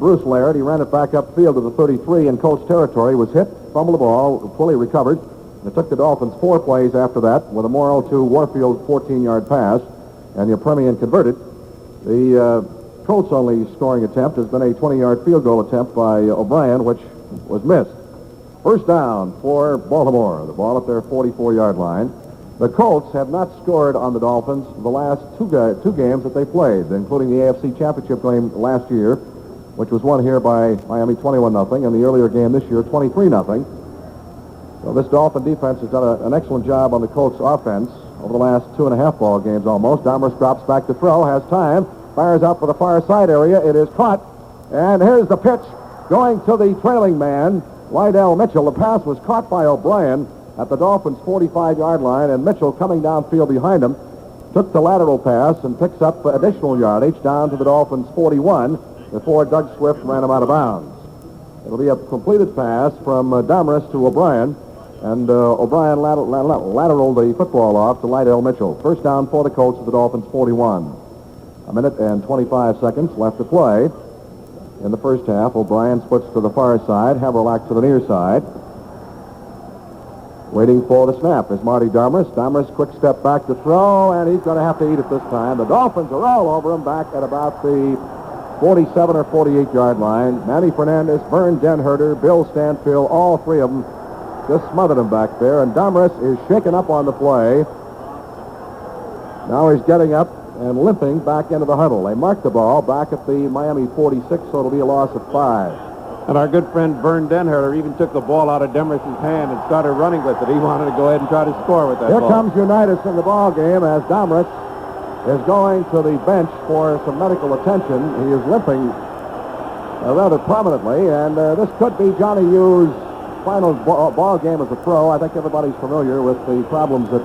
Bruce Laird, he ran it back upfield to the 33 in Colts territory, was hit, fumbled the ball, fully recovered. It took the Dolphins 4 plays after that with a Morrow to Warfield 14-yard pass, and the Premian converted. The Colts' only scoring attempt has been a 20-yard field goal attempt by O'Brien, which was missed. First down for Baltimore. The ball at their 44-yard line. The Colts have not scored on the Dolphins the last two games that they played, including the AFC Championship game last year, which was won here by Miami 21-0, and the earlier game this year 23-0. So this Dolphin defense has done an excellent job on the Colts offense over the last 2.5 ball games almost. Dahmer drops back to throw, has time, fires out for the far side area. It is caught, and here's the pitch going to the trailing man, Lydell Mitchell. The pass was caught by O'Brien at the Dolphins' 45-yard line, and Mitchell, coming downfield behind him, took the lateral pass and picks up additional yardage down to the Dolphins' 41 before Doug Swift ran him out of bounds. It'll be a completed pass from Dahmer to O'Brien, and O'Brien lateraled the football off to Lydell Mitchell. First down for the Colts at the Dolphins' 41. 1 minute and 25 seconds left to play. In the first half, O'Brien splits to the far side, Haverlack to the near side. Waiting for the snap is Marty Dahmer. Dahmer's quick step back to throw, and he's going to have to eat it this time. The Dolphins are all over him back at about the 47 or 48-yard line. Manny Fernandez, Vern Denherter, Bill Stanfield, all three of them just smothered him back there, and Dahmer is shaken up on the play. Now he's getting up and limping back into the huddle. They mark the ball back at the Miami 46, so it'll be a loss of 5. And our good friend Vern Denherter even took the ball out of Demarest's hand and started running with it. He wanted to go ahead and try to score with that ball. Here comes Unitas in the ball game as Demarest is going to the bench for some medical attention. He is limping rather prominently, and this could be Johnny U's final ball game as a pro. I think everybody's familiar with the problems that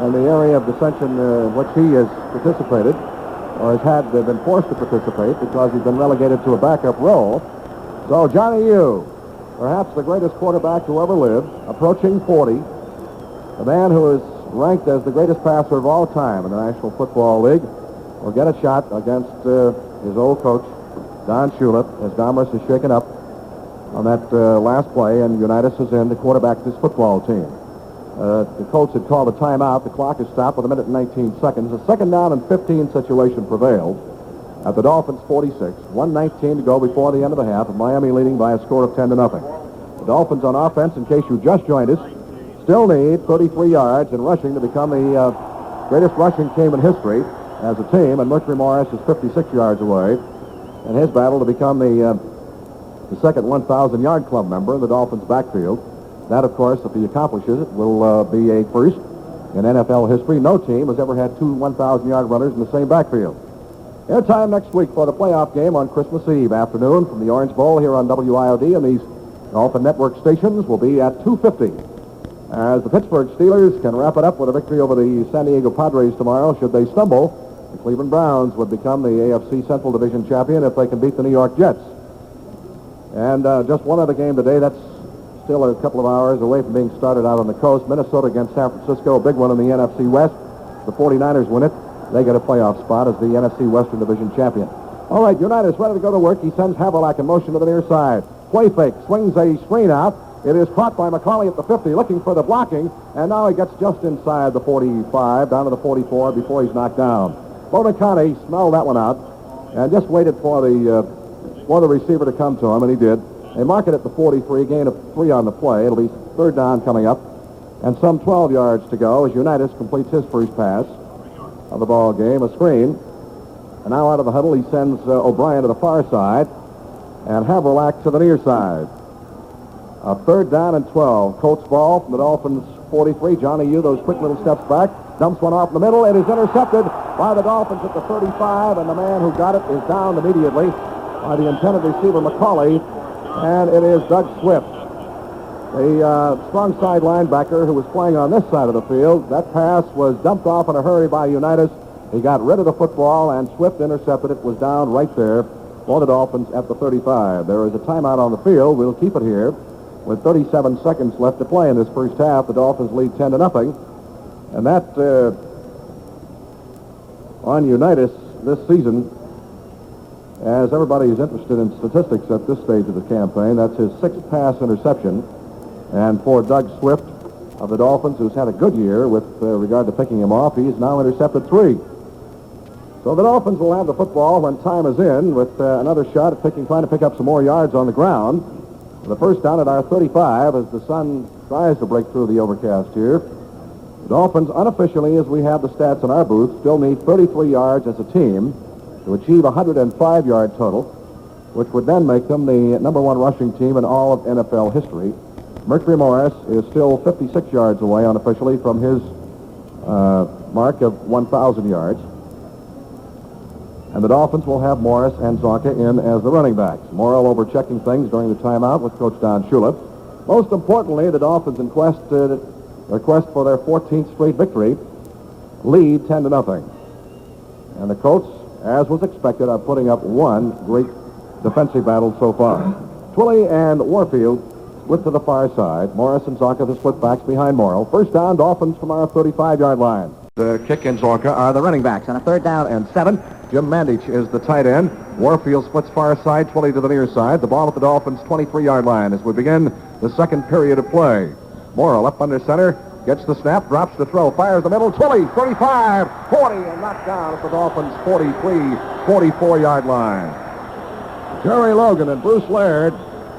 in the area of dissension in which he has participated or has had been forced to participate because he's been relegated to a backup role. So Johnny U, perhaps the greatest quarterback to ever live, approaching 40, the man who is ranked as the greatest passer of all time in the National Football League, will get a shot against his old coach, Don Shula, as Dahmer is shaken up on that last play, and Unitas is in to quarterback this football team. The Colts had called a timeout. The clock is stopped with 1 minute and 19 seconds. A second down and 15 situation prevailed at the Dolphins' 46. 1:19 to go before the end of the half, and Miami leading by a score of 10-0. The Dolphins on offense, in case you just joined us, still need 33 yards in rushing to become the greatest rushing team in history as a team, and Mercury Morris is 56 yards away in his battle to become the second 1,000-yard club member in the Dolphins' backfield. That, of course, if he accomplishes it, will be a first in NFL history. No team has ever had 2 1,000-yard runners in the same backfield. Airtime next week for the playoff game on Christmas Eve afternoon from the Orange Bowl here on WIOD, and these Dolphin Network stations will be at 2:50. As the Pittsburgh Steelers can wrap it up with a victory over the San Diego Padres tomorrow. Should they stumble, the Cleveland Browns would become the AFC Central Division champion if they can beat the New York Jets. And just one other game today. That's still a couple of hours away from being started out on the coast. Minnesota against San Francisco, a big one in the NFC West. The 49ers win it. They get a playoff spot as the NFC Western Division champion. All right, Unitas ready to go to work. He sends Haverlack in motion to the near side. Play fake, swings a screen out. It is caught by McCauley at the 50, looking for the blocking, and now he gets just inside the 45, down to the 44 before he's knocked down. Bonacane smelled that one out and just waited for the receiver to come to him, and he did. They mark it at the 43, gain of 3 on the play. It'll be third down coming up, and some 12 yards to go as Unitas completes his first pass of the ball game, a screen. And now out of the huddle, he sends O'Brien to the far side and Haverlack to the near side. A third down and 12. Colts ball from the Dolphins 43. Johnny Yu, those quick little steps back, dumps one off in the middle. It is intercepted by the Dolphins at the 35, and the man who got it is downed immediately by the intended receiver, McCauley, and it is Doug Swift, the strong side linebacker who was playing on this side of the field. That pass was dumped off in a hurry by Unitas. He got rid of the football, and Swift intercepted it. Was down right there for the Dolphins at the 35. There is a timeout on the field. We'll keep it here with 37 seconds left to play in this first half. The Dolphins lead 10-0. And that, on Unitas this season, as everybody is interested in statistics at this stage of the campaign, that's his 6th pass interception. And for Doug Swift of the Dolphins, who's had a good year with regard to picking him off, he's now intercepted 3. So the Dolphins will have the football when time is in with another shot at trying to pick up some more yards on the ground. The first down at our 35 as the sun tries to break through the overcast here. The Dolphins, unofficially, as we have the stats in our booth, still need 33 yards as a team to achieve a 105-yard total, which would then make them the #1 rushing team in all of NFL history. Mercury Morris is still 56 yards away unofficially from his mark of 1,000 yards. And the Dolphins will have Morris and Zonka in as the running backs. Morrill over checking things during the timeout with Coach Don Shula. Most importantly, the Dolphins in quest for their 14th straight victory lead 10-0. And the Colts, as was expected, are putting up one great defensive battle so far. Twilley and Warfield split to the far side. Morris and Zonka, the split backs behind Morrill. First down, Dolphins from our 35-yard line. The kick and Zonka are the running backs. On a third down and 7, Jim Mandich is the tight end. Warfield splits far side, Twilley to the near side. The ball at the Dolphins' 23-yard line as we begin the second period of play. Morrill up under center, gets the snap, drops the throw, fires the middle. Twilley, 35, 40, and knocked down at the Dolphins' 43, 44-yard line. Jerry Logan and Bruce Laird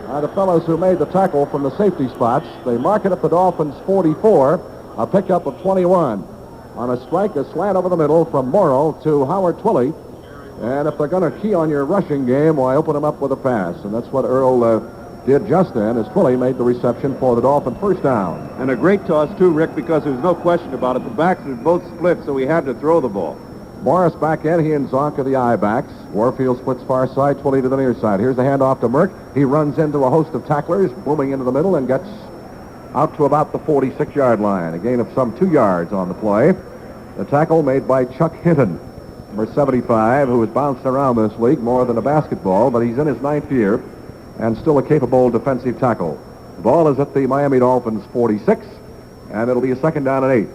are the fellows who made the tackle from the safety spots. They mark it at the Dolphins' 44, a pickup of 21. On a strike, a slant over the middle from Morrill to Howard Twilley. And if they're going to key on your rushing game, why open them up with a pass? And that's what Earl did just then as Twilley made the reception for the Dolphin first down. And a great toss, too, Rick, because there's no question about it. The backs were both split, so he had to throw the ball. Morris back in. He and Zonka the eye backs. Warfield splits far side, Twilley to the near side. Here's the handoff to Merck. He runs into a host of tacklers, booming into the middle, and gets out to about the 46-yard line. A gain of some 2 yards on the play. The tackle made by Chuck Hinton, number 75, who has bounced around this league more than a basketball, but he's in his 9th year and still a capable defensive tackle. The ball is at the Miami Dolphins' 46, and it'll be a second down and 8.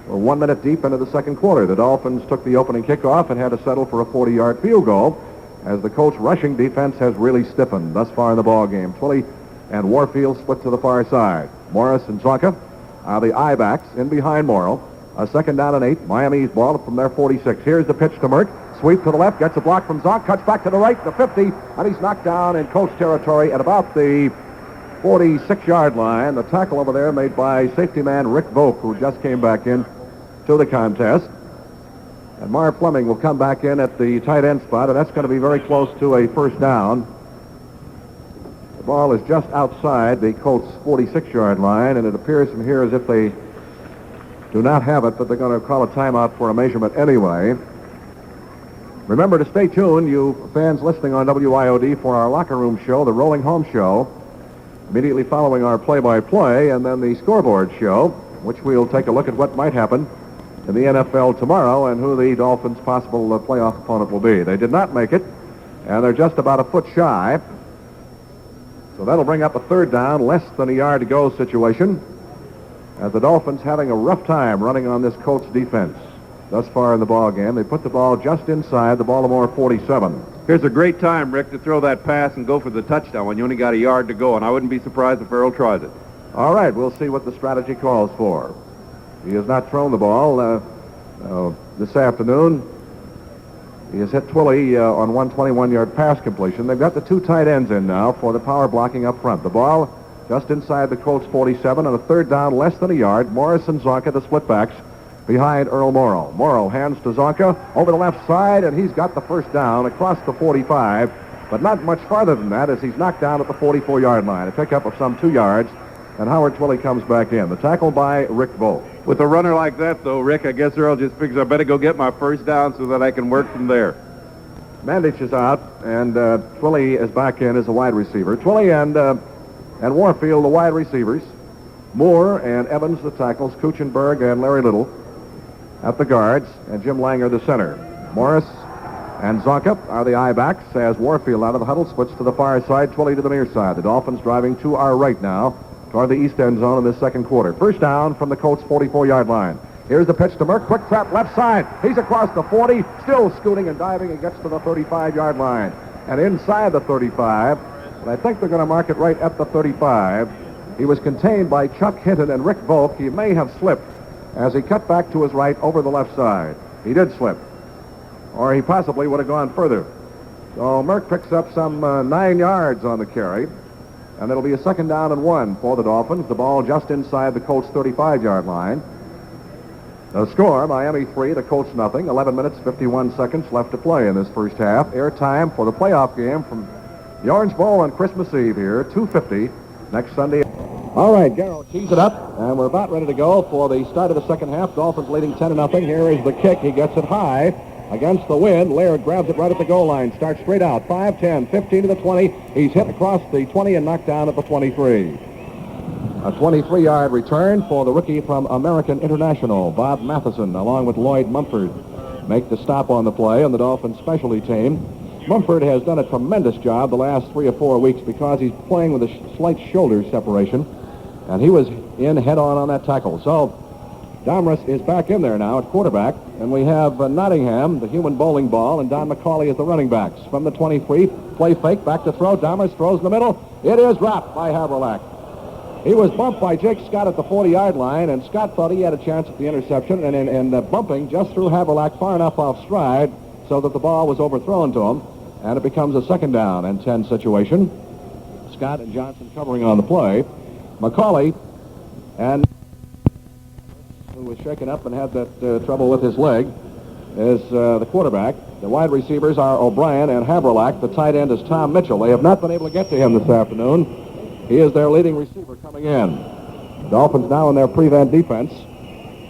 We're 1 minute deep into the second quarter. The Dolphins took the opening kickoff and had to settle for a 40-yard field goal as the Colts' rushing defense has really stiffened thus far in the ball game. Twilley and Warfield split to the far side. Morris and Zonka are the eye backs in behind Morrill. A second down and 8. Miami's ball from their 46. Here's the pitch to Merck. Sweep to the left. Gets a block from Zonk. Cuts back to the right. The 50. And he's knocked down in Colts territory at about the 46-yard line. The tackle over there made by safety man Rick Vogt, who just came back in to the contest. And Marv Fleming will come back in at the tight end spot, and that's going to be very close to a first down. The ball is just outside the Colts' 46-yard line, and it appears from here as if they do not have it, but they're going to call a timeout for a measurement anyway. Remember to stay tuned, you fans listening on WIOD, for our locker room show, the Rolling Home Show, immediately following our play-by-play, and then the scoreboard show, which we'll take a look at what might happen in the NFL tomorrow and who the Dolphins' possible playoff opponent will be. They did not make it, and they're just about a foot shy So that'll bring up a third down, less than a yard to go situation, as the Dolphins having a rough time running on this Colts defense thus far in the ball game. They put the ball just inside the Baltimore 47. Here's a great time, Rick, to throw that pass and go for the touchdown when you only got a yard to go, and I wouldn't be surprised if Earl tries it. All right, we'll see what the strategy calls for. He has not thrown the ball this afternoon. He has hit Twilley on one 21-yard pass completion. They've got the two tight ends in now for the power blocking up front. The ball just inside the Colts 47 on a third down, less than a yard. Morris and Zonka, the splitbacks, behind Earl Morrow. Morrow hands to Zonka over the left side, and he's got the first down across the 45, but not much farther than that as he's knocked down at the 44-yard line. A pickup of some 2 yards, and Howard Twilley comes back in. The tackle by Rick Volk. With a runner like that, though, Rick, I guess Earl just figures I better go get my first down so that I can work from there. Mandich is out, and Twilley is back in as a wide receiver. Twilley and Warfield, the wide receivers. Moore and Evans, the tackles. Kuchenberg and Larry Little at the guards, and Jim Langer, the center. Morris and Zonka are the I-backs as Warfield out of the huddle splits to the far side, Twilley to the near side. The Dolphins driving to our right now toward the east end zone in this second quarter. First down from the Colts 44-yard line. Here's the pitch to Merck. Quick trap left side. He's across the 40, still scooting and diving and gets to the 35-yard line. And inside the 35, and I think they're going to mark it right at the 35. He was contained by Chuck Hinton and Rick Volk. He may have slipped as he cut back to his right over the left side. He did slip, or he possibly would have gone further. So Merck picks up some 9 yards on the carry, and it'll be a second down and 1 for the Dolphins. The ball just inside the Colts 35-yard line. The score, Miami 3, the Colts nothing. 11 minutes, 51 seconds left to play in this first half. Airtime for the playoff game from the Orange Bowl on Christmas Eve here, 2:50 next Sunday. All right, Garrow tees it up, and we're about ready to go for the start of the second half. Dolphins leading 10-0. Here is the kick. He gets it high against the wind. Laird grabs it right at the goal line. Starts straight out. 5, 10, 15 to the 20. He's hit across the 20 and knocked down at the 23. A 23-yard return for the rookie from American International, Bob Matheson, along with Lloyd Mumford, make the stop on the play on the Dolphins specialty team. Mumford has done a tremendous job the last 3 or 4 weeks because he's playing with a slight shoulder separation, and he was in head-on that tackle. So Domrus is back in there now at quarterback, and we have Nottingham, the human bowling ball, and Don McCauley as the running backs. From the 23, play fake, back to throw. Domrus throws in the middle. It is dropped by Haverlack. He was bumped by Jake Scott at the 40-yard line, and Scott thought he had a chance at the interception, and bumping just threw Haverlack far enough off stride so that the ball was overthrown to him, and it becomes a second down and 10 situation. Scott and Johnson covering on the play. McCauley, and who was shaken up and had that trouble with his leg, is the quarterback. The wide receivers are O'Brien and Haverlack. The tight end is Tom Mitchell. They have not been able to get to him this afternoon. He is their leading receiver coming in. The Dolphins now in their prevent defense.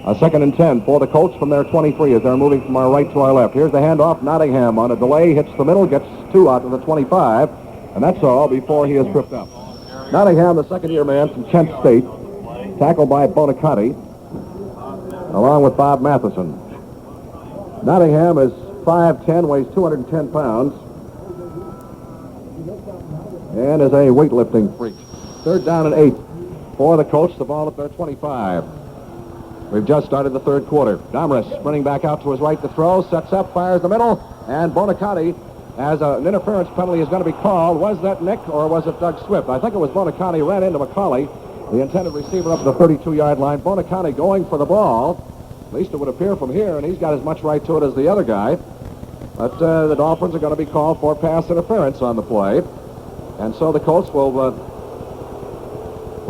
A second and 10 for the Colts from their 23 as they're moving from our right to our left. Here's the handoff. Nottingham on a delay hits the middle, gets 2 out to the 25, and that's all before he is tripped up. Nottingham, the second-year man from Kent State, tackled by Bonacotti, along with Bob Matheson. Nottingham is 5'10", weighs 210 pounds, and is a weightlifting freak. Third down and 8 for the Colts. The ball at their 25. We've just started the third quarter. Domrus sprinting back out to his right to throw, sets up, fires the middle, and Bonacotti, as an interference penalty is going to be called. Was that Nick or was it Doug Swift? I think it was Bonacotti. Ran into McCauley, the intended receiver, up to the 32-yard line. Bonacotti going for the ball. At least it would appear from here, and he's got as much right to it as the other guy. But the Dolphins are going to be called for pass interference on the play. And so the Colts will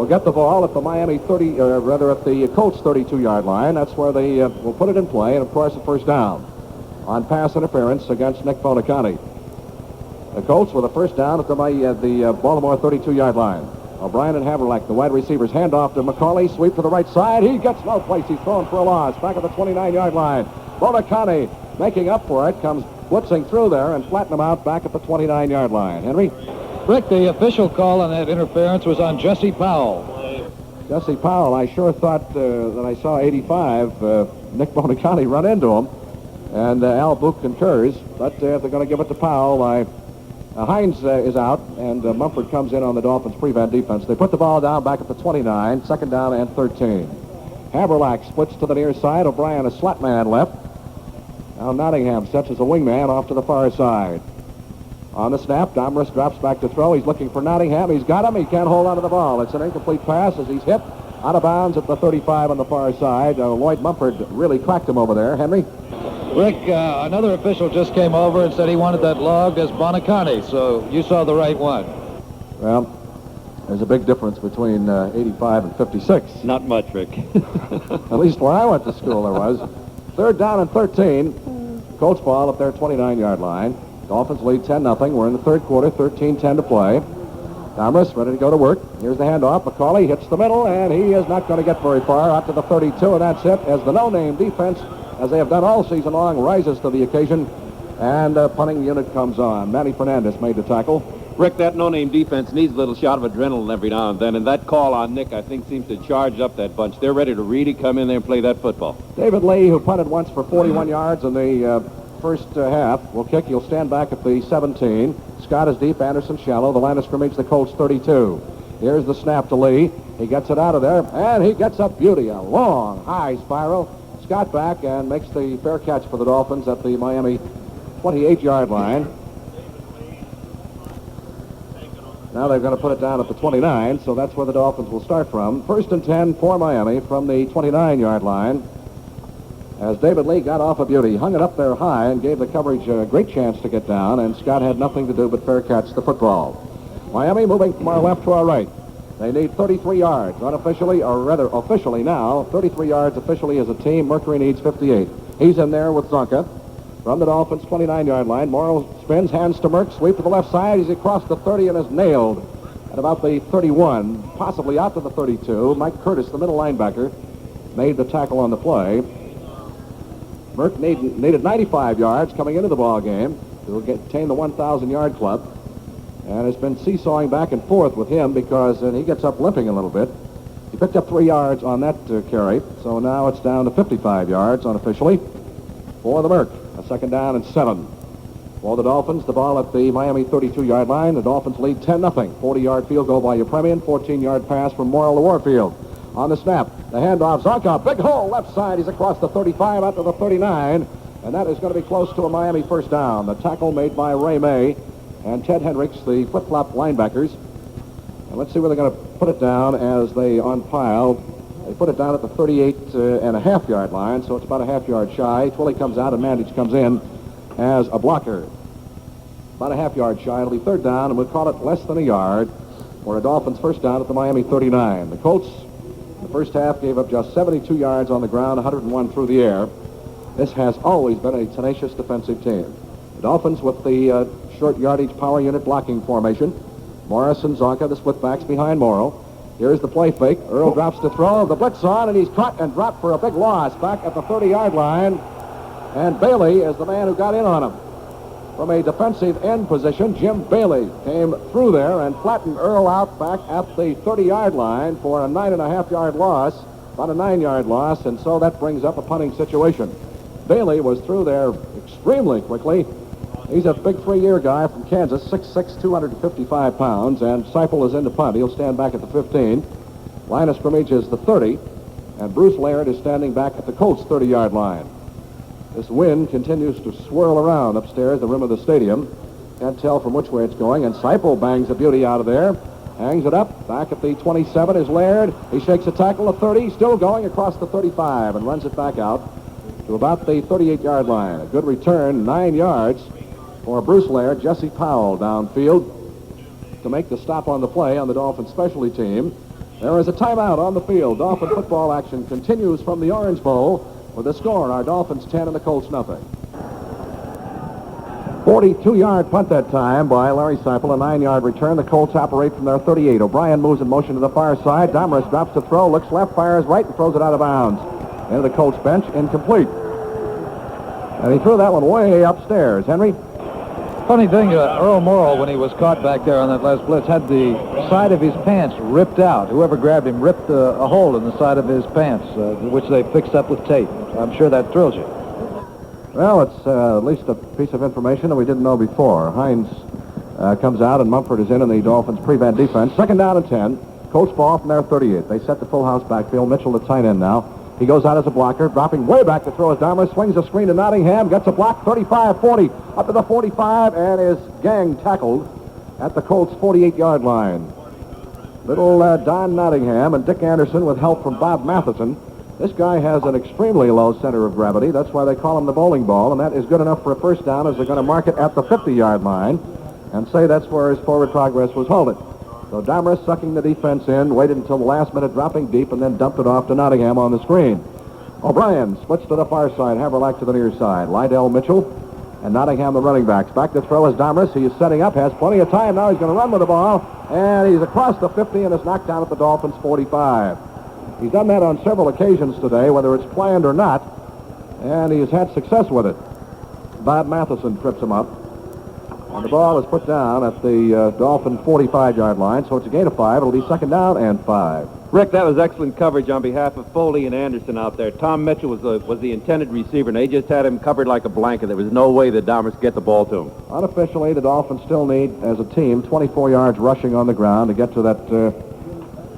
get the ball at the Miami 30, or rather at the Colts 32-yard line. That's where they will put it in play, and of course a first down on pass interference against Nick Bonacotti. The Colts with a first down at the Baltimore 32-yard line. O'Brien and Haverlack, the wide receivers, hand off to McCauley, sweep to the right side. He gets no place. He's thrown for a loss. Back at the 29-yard line. Bonacotti making up for it, comes blitzing through there and flatten him out back at the 29-yard line. Henry? Rick, the official call on that interference was on Jesse Powell. Jesse Powell, I sure thought that I saw 85, Nick Bonacotti run into him, and Al Book concurs, but if they're going to give it to Powell, Hines is out, and Mumford comes in on the Dolphins' prevent defense. They put the ball down back at the 29, second down and 13. Haverlack splits to the near side. O'Brien, a slot man left. Now Nottingham sets as a wingman off to the far side. On the snap, Domrus drops back to throw. He's looking for Nottingham. He's got him. He can't hold on to the ball. It's an incomplete pass as he's hit out of bounds at the 35 on the far side. Lloyd Mumford really cracked him over there. Henry? Rick, another official just came over and said he wanted that logged as Bonacarne, so you saw the right one. Well, there's a big difference between 85 and 56. Not much, Rick. At least where I went to school there was. Third down and 13. Colts ball at their 29-yard line. Dolphins lead 10-0. We're in the third quarter, 13-10 to play. Domrus ready to go to work. Here's the handoff. McCauley hits the middle, and he is not going to get very far. Out to the 32, and that's it, as the no-name defense, as they have done all season long, rises to the occasion, and punting unit comes on. Manny Fernandez made the tackle. Rick, that no-name defense needs a little shot of adrenaline every now and then, and that call on Nick, I think, seems to charge up that bunch. They're ready to really come in there and play that football. David Lee, who punted once for 41 yards in the first half, will kick. He'll stand back at the 17. Scott is deep, Anderson shallow. The line of scrimmage, the Colts 32. Here's the snap to Lee. He gets it out of there, and he gets a beauty, a long, high spiral. Scott back and makes the fair catch for the Dolphins at the Miami 28-yard line. Now they're going to put it down at the 29, so that's where the Dolphins will start from. First and 10 for Miami from the 29-yard line. As David Lee got off a beauty, hung it up there high and gave the coverage a great chance to get down, and Scott had nothing to do but fair catch the football. Miami moving from our left to our right. They need 33 yards unofficially, or rather officially now. 33 yards officially as a team. Mercury needs 58. He's in there with Zonka. From the Dolphins' 29-yard line, Morrow spins, hands to Merck, sweep to the left side. He's across the 30 and is nailed at about the 31, possibly out to the 32. Mike Curtis, the middle linebacker, made the tackle on the play. Merck needed 95 yards coming into the ball game to attain the 1,000-yard club, and has been seesawing back and forth with him because he gets up limping a little bit. He picked up 3 yards on that carry, so now it's down to 55 yards unofficially for the Merc. A second down and 7. For the Dolphins, the ball at the Miami 32-yard line. The Dolphins lead 10-0. 40-yard field goal by Upremian, 14-yard pass from Morrill to Warfield. On the snap, the handoff, Zonka, big hole, left side. He's across the 35 out to the 39, and that is going to be close to a Miami first down. The tackle made by Ray May and Ted Hendricks, the flip-flop linebackers. And let's see where they're going to put it down as they unpile. They put it down at the 38.5-yard line, so it's about a half-yard shy. Twilley comes out and Mandich comes in as a blocker. About a half-yard shy. It'll be third down, and we'll call it less than a yard for a Dolphins first down at the Miami 39. The Colts, in the first half, gave up just 72 yards on the ground, 101 through the air. This has always been a tenacious defensive team. The Dolphins with the short yardage power unit blocking formation. Morris and Zonka, the split backs behind Morrow. Here's the play fake. Earl drops to throw. The blitz on, and he's caught and dropped for a big loss back at the 30-yard line. And Bailey is the man who got in on him. From a defensive end position, Jim Bailey came through there and flattened Earl out back at the 30-yard line for a 9.5-yard loss, about a 9-yard loss, and so that brings up a punting situation. Bailey was through there extremely quickly. He's a big 3-year guy from Kansas, 6'6", 255 pounds, and Seipel is in the punt. He'll stand back at the 15. Line of scrimmage is the 30, and Bruce Laird is standing back at the Colts' 30-yard line. This wind continues to swirl around upstairs the rim of the stadium. Can't tell from which way it's going, and Seipel bangs a beauty out of there. Hangs it up. Back at the 27 is Laird. He shakes a tackle at 30, still going across the 35, and runs it back out to about the 38-yard line. A good return, 9 yards. For Bruce Laird, Jesse Powell downfield to make the stop on the play on the Dolphins specialty team. There is a timeout on the field. Dolphin football action continues from the Orange Bowl with the score, our Dolphins 10 and the Colts nothing. 42-yard punt that time by Larry Seipel, a 9-yard return. The Colts operate from their 38. O'Brien moves in motion to the far side. Domrus drops to throw, looks left, fires right, and throws it out of bounds. Into the Colts bench, incomplete. And he threw that one way upstairs. Henry? Funny thing, Earl Morrill, when he was caught back there on that last blitz, had the side of his pants ripped out. Whoever grabbed him ripped a hole in the side of his pants, which they fixed up with tape. I'm sure that thrills you. Well, it's at least a piece of information that we didn't know before. Hines comes out, and Mumford is in the Dolphins' prevent defense. Second down and 10. Colts ball from their 38. They set the full house backfield. Mitchell, the tight end now. He goes out as a blocker, dropping way back to throw his Dahmer, swings a screen to Nottingham, gets a block, 35, 40, up to the 45, and is gang tackled at the Colts' 48-yard line. Little Don Nottingham and Dick Anderson with help from Bob Matheson. This guy has an extremely low center of gravity. That's why they call him the bowling ball, and that is good enough for a first down, as they're going to mark it at the 50-yard line and say that's where his forward progress was halted. So Dahmer sucking the defense in, waited until the last minute, dropping deep, and then dumped it off to Nottingham on the screen. O'Brien splits to the far side, Haverlack to the near side. Lydell Mitchell and Nottingham, the running backs. Back to throw is Dahmer. He is setting up, has plenty of time now. He's going to run with the ball, and he's across the 50 and is knocked down at the Dolphins' 45. He's done that on several occasions today, whether it's planned or not, and he's had success with it. Bob Matheson trips him up. And the ball is put down at the Dolphin 45-yard line, so it's a gain of 5. It'll be second down and 5. Rick, that was excellent coverage on behalf of Foley and Anderson out there. Tom Mitchell was the intended receiver, and they just had him covered like a blanket. There was no way that Dahmer could get the ball to him. Unofficially, the Dolphins still need, as a team, 24 yards rushing on the ground to get to that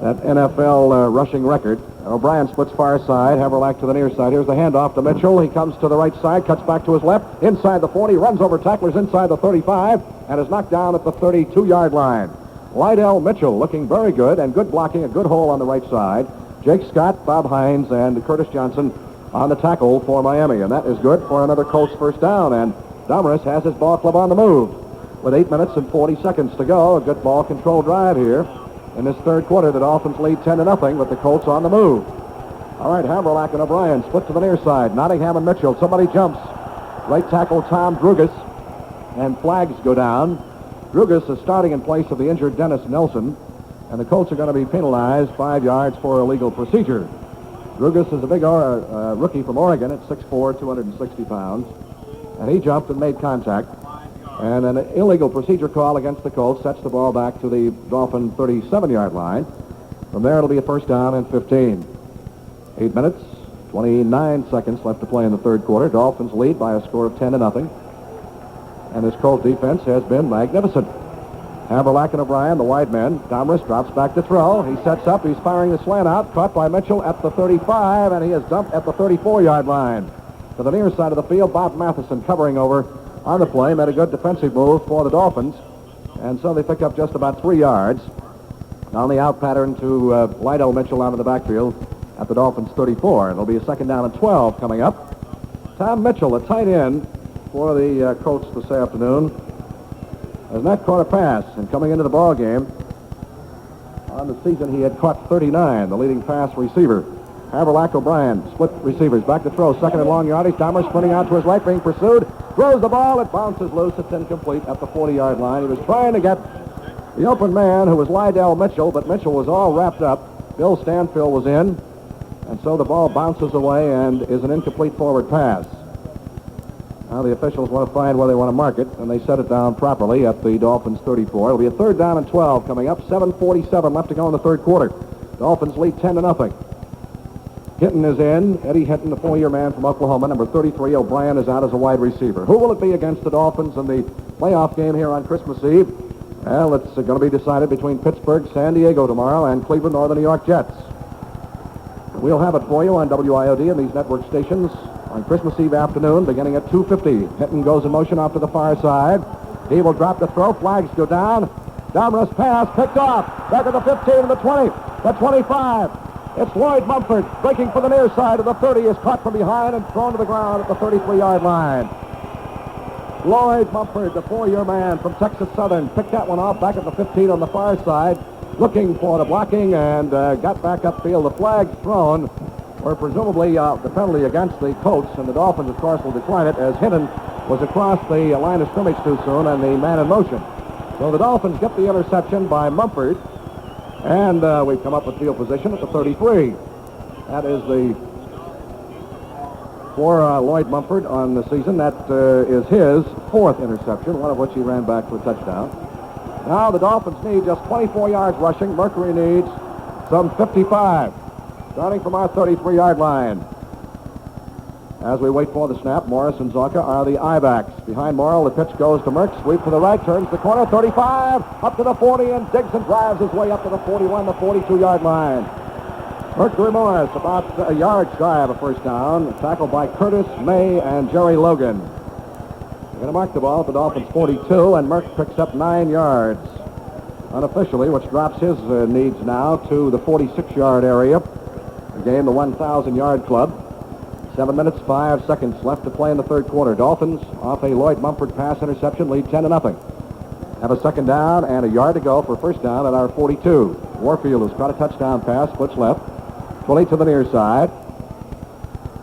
NFL rushing record. O'Brien splits far side, Haverlack to the near side. Here's the handoff to Mitchell. He comes to the right side, cuts back to his left, inside the 40, runs over tacklers inside the 35, and is knocked down at the 32-yard line. Lydell Mitchell looking very good, and good blocking, a good hole on the right side. Jake Scott, Bob Hines, and Curtis Johnson on the tackle for Miami, and that is good for another Colts first down, and Dahmer has his ball club on the move. With 8 minutes and 40 seconds to go, a good ball control drive here. In this third quarter, the Dolphins lead 10-0, but the Colts on the move. All right, Haverlack and O'Brien split to the near side. Nottingham and Mitchell. Somebody jumps. Right tackle Tom Drugas, and flags go down. Drugas is starting in place of the injured Dennis Nelson, and the Colts are going to be penalized 5 yards for illegal procedure. Drugas is a big rookie from Oregon at 6'4", 260 pounds, and he jumped and made contact. And an illegal procedure call against the Colts sets the ball back to the Dolphin 37-yard line. From there, it'll be a first down and 15. 8 minutes, 29 seconds left to play in the third quarter. Dolphins lead by a score of 10-0. And this Colt defense has been magnificent. Haverlack and O'Brien, the wide men. Dahmer drops back to throw. He sets up. He's firing the slant out. Caught by Mitchell at the 35, and he is dumped at the 34-yard line. To the near side of the field, Bob Matheson covering over on the play, made a good defensive move for the Dolphins, and so they pick up just about 3 yards on the out pattern to Lydell Mitchell out of the backfield at the Dolphins' 34. It'll be a second down and 12 coming up. Tom Mitchell, the tight end for the Colts this afternoon, has not caught a pass, and coming into the ball game on the season, he had caught 39, the leading pass receiver. Haverlack, O'Brien, split receivers, back to throw, second and long yardage. Dahmer sprinting out to his right, being pursued. Throws the ball, it bounces loose, it's incomplete at the 40-yard line. He was trying to get the open man, who was Lydell Mitchell, but Mitchell was all wrapped up. Bill Stanfield was in, and so the ball bounces away and is an incomplete forward pass. Now the officials want to find where they want to mark it, and they set it down properly at the Dolphins' 34. It'll be a third down and 12 coming up. 7:47 left to go in the third quarter. Dolphins lead 10-0. Hinton is in. Eddie Hinton, the 4-year man from Oklahoma. Number 33, O'Brien, is out as a wide receiver. Who will it be against the Dolphins in the playoff game here on Christmas Eve? Well, it's going to be decided between Pittsburgh, San Diego tomorrow, and Cleveland or the New York Jets. We'll have it for you on WIOD and these network stations on Christmas Eve afternoon, beginning at 2:50. Hinton goes in motion off to the far side. He will drop the throw. Flags go down. Dahmer's pass picked off. Back at the 15 and the 20, the 25. It's Lloyd Mumford breaking for the near side of the 30, is caught from behind and thrown to the ground at the 33-yard line. Lloyd Mumford, the 4-year man from Texas Southern, picked that one off back at the 15 on the far side, looking for the blocking, and got back upfield. The flags thrown were presumably the penalty against the Colts, and the Dolphins, of course, will decline it as Hinton was across the line of scrimmage too soon and the man in motion. So the Dolphins get the interception by Mumford. And we've come up with field position at the 33. That is for Lloyd Mumford on the season. That is his 4th interception, one of which he ran back for a touchdown. Now the Dolphins need just 24 yards rushing. Mercury needs some 55, starting from our 33-yard line. As we wait for the snap, Morris and Zonka are the I-backs. Behind Morrill, the pitch goes to Merck. Sweep to the right, turns the corner, 35, up to the 40, and digs and drives his way up to the 41, the 42-yard line. Mercury Morris about a yard shy of a first down, tackled by Curtis, May, and Jerry Logan. They're going to mark the ball at the Dolphins' 42, and Merck picks up 9 yards unofficially, which drops his needs now to the 46-yard area. Again, the 1,000-yard club. 7 minutes, 5 seconds left to play in the third quarter. Dolphins, off a Lloyd Mumford pass interception, lead 10-0. Have a second down and a yard to go for first down at our 42. Warfield has caught a touchdown pass, splits left. Twilly to the near side.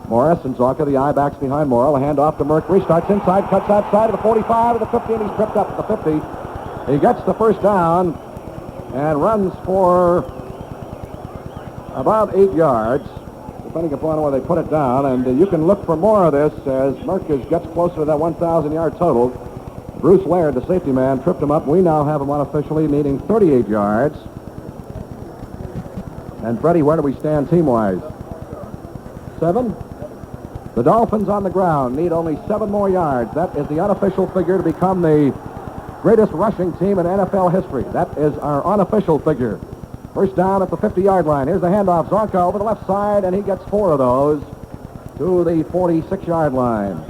Morris and Zonka, the I-backs behind Morrill. A handoff to Mercury. Starts inside, cuts outside of the 45 to the 50, and he's tripped up at the 50. He gets the first down and runs for about 8 yards, depending upon where they put it down. And you can look for more of this as Mercury gets closer to that 1,000-yard total. Bruce Laird, the safety man, tripped him up. We now have him unofficially needing 38 yards. And, Freddie, where do we stand team-wise? 7? The Dolphins on the ground need only 7 more yards. That is the unofficial figure to become the greatest rushing team in NFL history. That is our unofficial figure. First down at the 50-yard line. Here's the handoff. Zonka over the left side, and he gets 4 of those to the 46-yard line.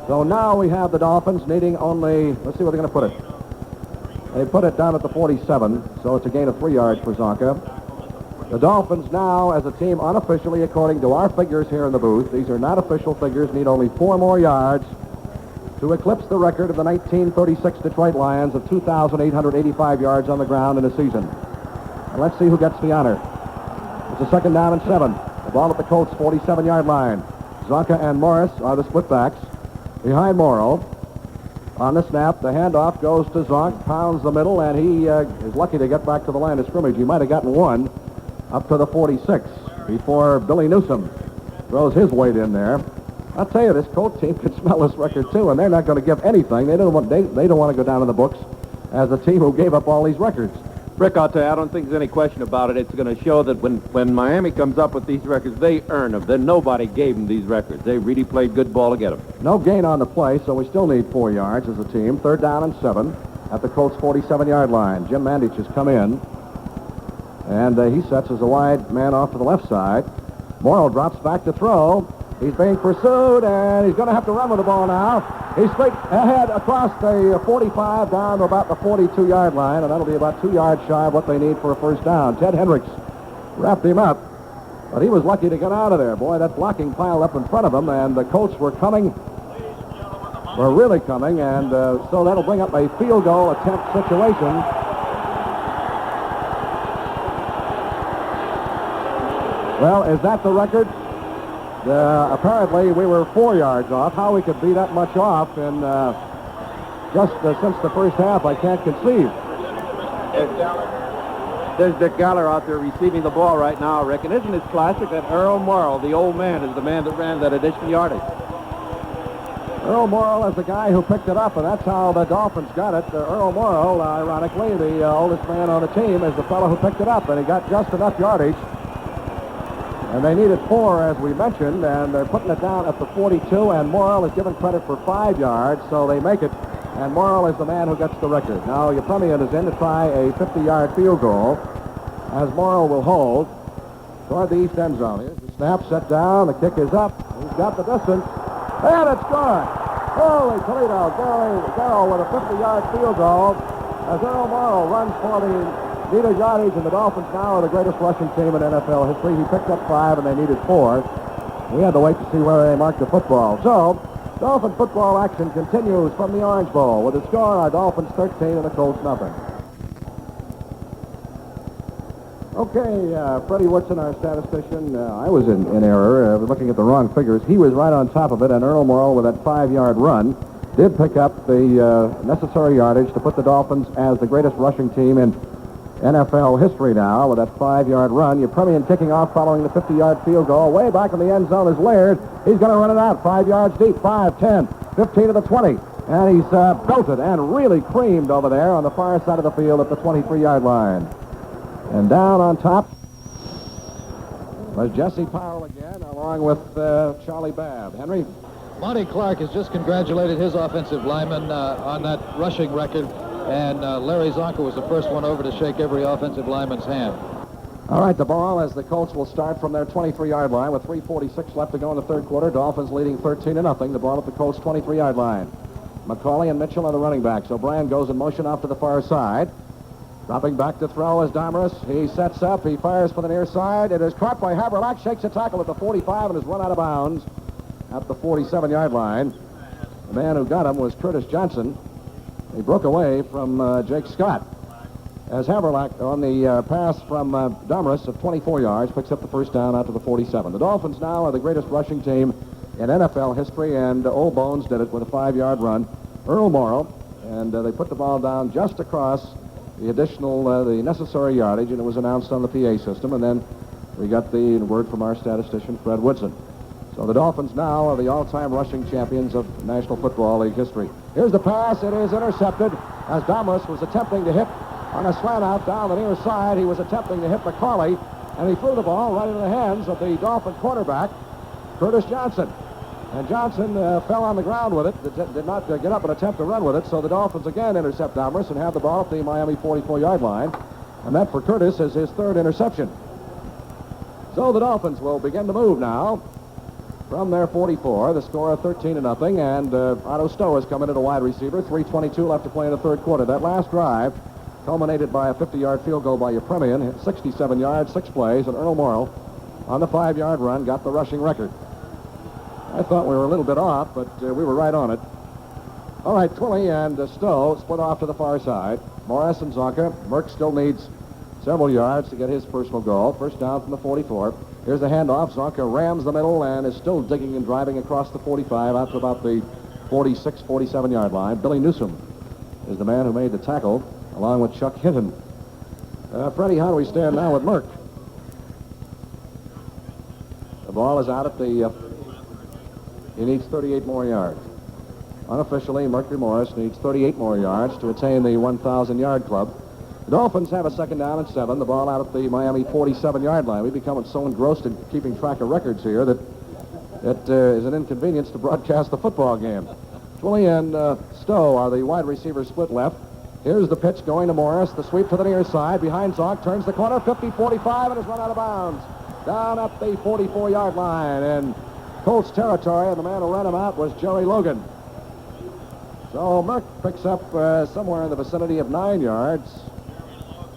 So now we have the Dolphins needing only, let's see where they're going to put it. They put it down at the 47, so it's a gain of 3 yards for Zonka. The Dolphins now, as a team, unofficially, according to our figures here in the booth, these are not official figures, need only 4 more yards to eclipse the record of the 1936 Detroit Lions of 2,885 yards on the ground in a season. And let's see who gets the honor. It's a second down and 7. The ball at the Colts' 47-yard line. Zonka and Morris are the split backs. Behind Morrill. On the snap, the handoff goes to Zonk, pounds the middle, and he is lucky to get back to the line of scrimmage. He might have gotten 1 up to the 46 before Billy Newsome throws his weight in there. I'll tell you, this Colt team could smell this record too, and they're not going to give anything. They don't want to go down in the books as the team who gave up all these records. Rick, I'll tell you, I don't think there's any question about it. It's going to show that when Miami comes up with these records, they earn them. Then nobody gave them these records. They really played good ball to get them. No gain on the play, so we still need 4 yards as a team. Third down and 7 at the Colts' 47-yard line. Jim Mandich has come in, and he sets as a wide man off to the left side. Morrill drops back to throw. He's being pursued, and he's going to have to run with the ball now. He's straight ahead across the 45 down to about the 42-yard line, and that'll be about 2 yards shy of what they need for a first down. Ted Hendricks wrapped him up, but he was lucky to get out of there. Boy, that blocking piled up in front of him, and the Colts were really coming, and so that'll bring up a field goal attempt situation. Well, is that the record? Apparently, we were 4 yards off. How we could be that much off in just since the first half, I can't conceive. There's Dick Galler out there receiving the ball right now, Rick. And isn't it classic that Earl Morrill, the old man, is the man that ran that additional yardage? Earl Morrill is the guy who picked it up, and that's how the Dolphins got it. Earl Morrill, ironically, the oldest man on the team, is the fellow who picked it up, and he got just enough yardage. And they needed 4, as we mentioned, and they're putting it down at the 42, and Morrill is given credit for 5 yards, so they make it, and Morrill is the man who gets the record. Now, Yepremian is in to try a 50-yard field goal, as Morrill will hold toward the east end zone. Here's the snap, set down, the kick is up, he's got the distance, and it's gone! Holy Toledo, Darrell with a 50-yard field goal, as Earl Morrill runs for the needed yardage, and the Dolphins now are the greatest rushing team in NFL history. He picked up 5, and they needed 4. We had to wait to see where they marked the football. So, Dolphin football action continues from the Orange Bowl with the score: our Dolphins 13 and the Colts nothing. Okay, Freddie Woodson, our statistician. I was in error, looking at the wrong figures. He was right on top of it, and Earl Morrill, with that 5-yard run, did pick up the necessary yardage to put the Dolphins as the greatest rushing team in NFL history now with that 5-yard run. Yepremian kicking off following the 50-yard field goal. Way back in the end zone is Laird. He's going to run it out 5 yards deep. 5, 10, 15 to the 20. And he's belted and really creamed over there on the far side of the field at the 23-yard line. And down on top was Jesse Powell again, along with Charlie Babb. Henry? Monty Clark has just congratulated his offensive lineman on that rushing record, and Larry Zonka was the first one over to shake every offensive lineman's hand. All right, the ball as the Colts will start from their 23-yard line with 3:46 left to go in the third quarter. Dolphins leading 13-0. The ball at the Colts' 23-yard line. McCauley and Mitchell are the running backs. O'Brien goes in motion off to the far side. Dropping back to throw is Domerus. He sets up. He fires for the near side. It is caught by Haberlack. Shakes a tackle at the 45 and is run out of bounds at the 47-yard line. The man who got him was Curtis Johnson. He broke away from Jake Scott. As Haberlack on the pass from Domerus of 24 yards picks up the first down out to the 47. The Dolphins now are the greatest rushing team in NFL history, and Old Bones did it with a 5-yard run. Earl Morrow, and they put the ball down just across the additional, the necessary yardage, and it was announced on the PA system, and then we got the word from our statistician, Fred Woodson. So the Dolphins now are the all-time rushing champions of National Football League history. Here's the pass. It is intercepted as Domerus was attempting to hit on a slant out down the near side. He was attempting to hit McCauley, and he threw the ball right into the hands of the Dolphin quarterback, Curtis Johnson. And Johnson fell on the ground with it, did not get up and attempt to run with it, so the Dolphins again intercept Domerus and have the ball at the Miami 44-yard line. And that for Curtis is his third interception. So the Dolphins will begin to move now from their 44. The score of 13-0, and Otto Stowe has come in at a wide receiver. 3:22 left to play in the third quarter. That last drive culminated by a 50-yard field goal by Yepremian, 67 yards, 6 plays, and Earl Morrow on the 5-yard run got the rushing record. I thought we were a little bit off, but we were right on it. All right, Twilley and Stowe split off to the far side. Morris and Zonka. Merck still needs several yards to get his personal goal. First down from the 44. Here's the handoff. Zonka rams the middle and is still digging and driving across the 45 out to about the 46, 47-yard line. Billy Newsom is the man who made the tackle, along with Chuck Hinton. Freddie, how do we stand now with Merck? The ball is out at the... he needs 38 more yards. Unofficially, Mercury Morris needs 38 more yards to attain the 1,000-yard club. The Dolphins have a second down and 7. The ball out at the Miami 47-yard line. We've become so engrossed in keeping track of records here that it is an inconvenience to broadcast the football game. Twilley and Stowe are the wide receivers split left. Here's the pitch going to Morris. The sweep to the near side. Behind Zonk. Turns the corner. 50-45 and is run out of bounds. Down at the 44-yard line. And Colts territory, and the man who ran him out was Jerry Logan. So Merck picks up somewhere in the vicinity of 9 yards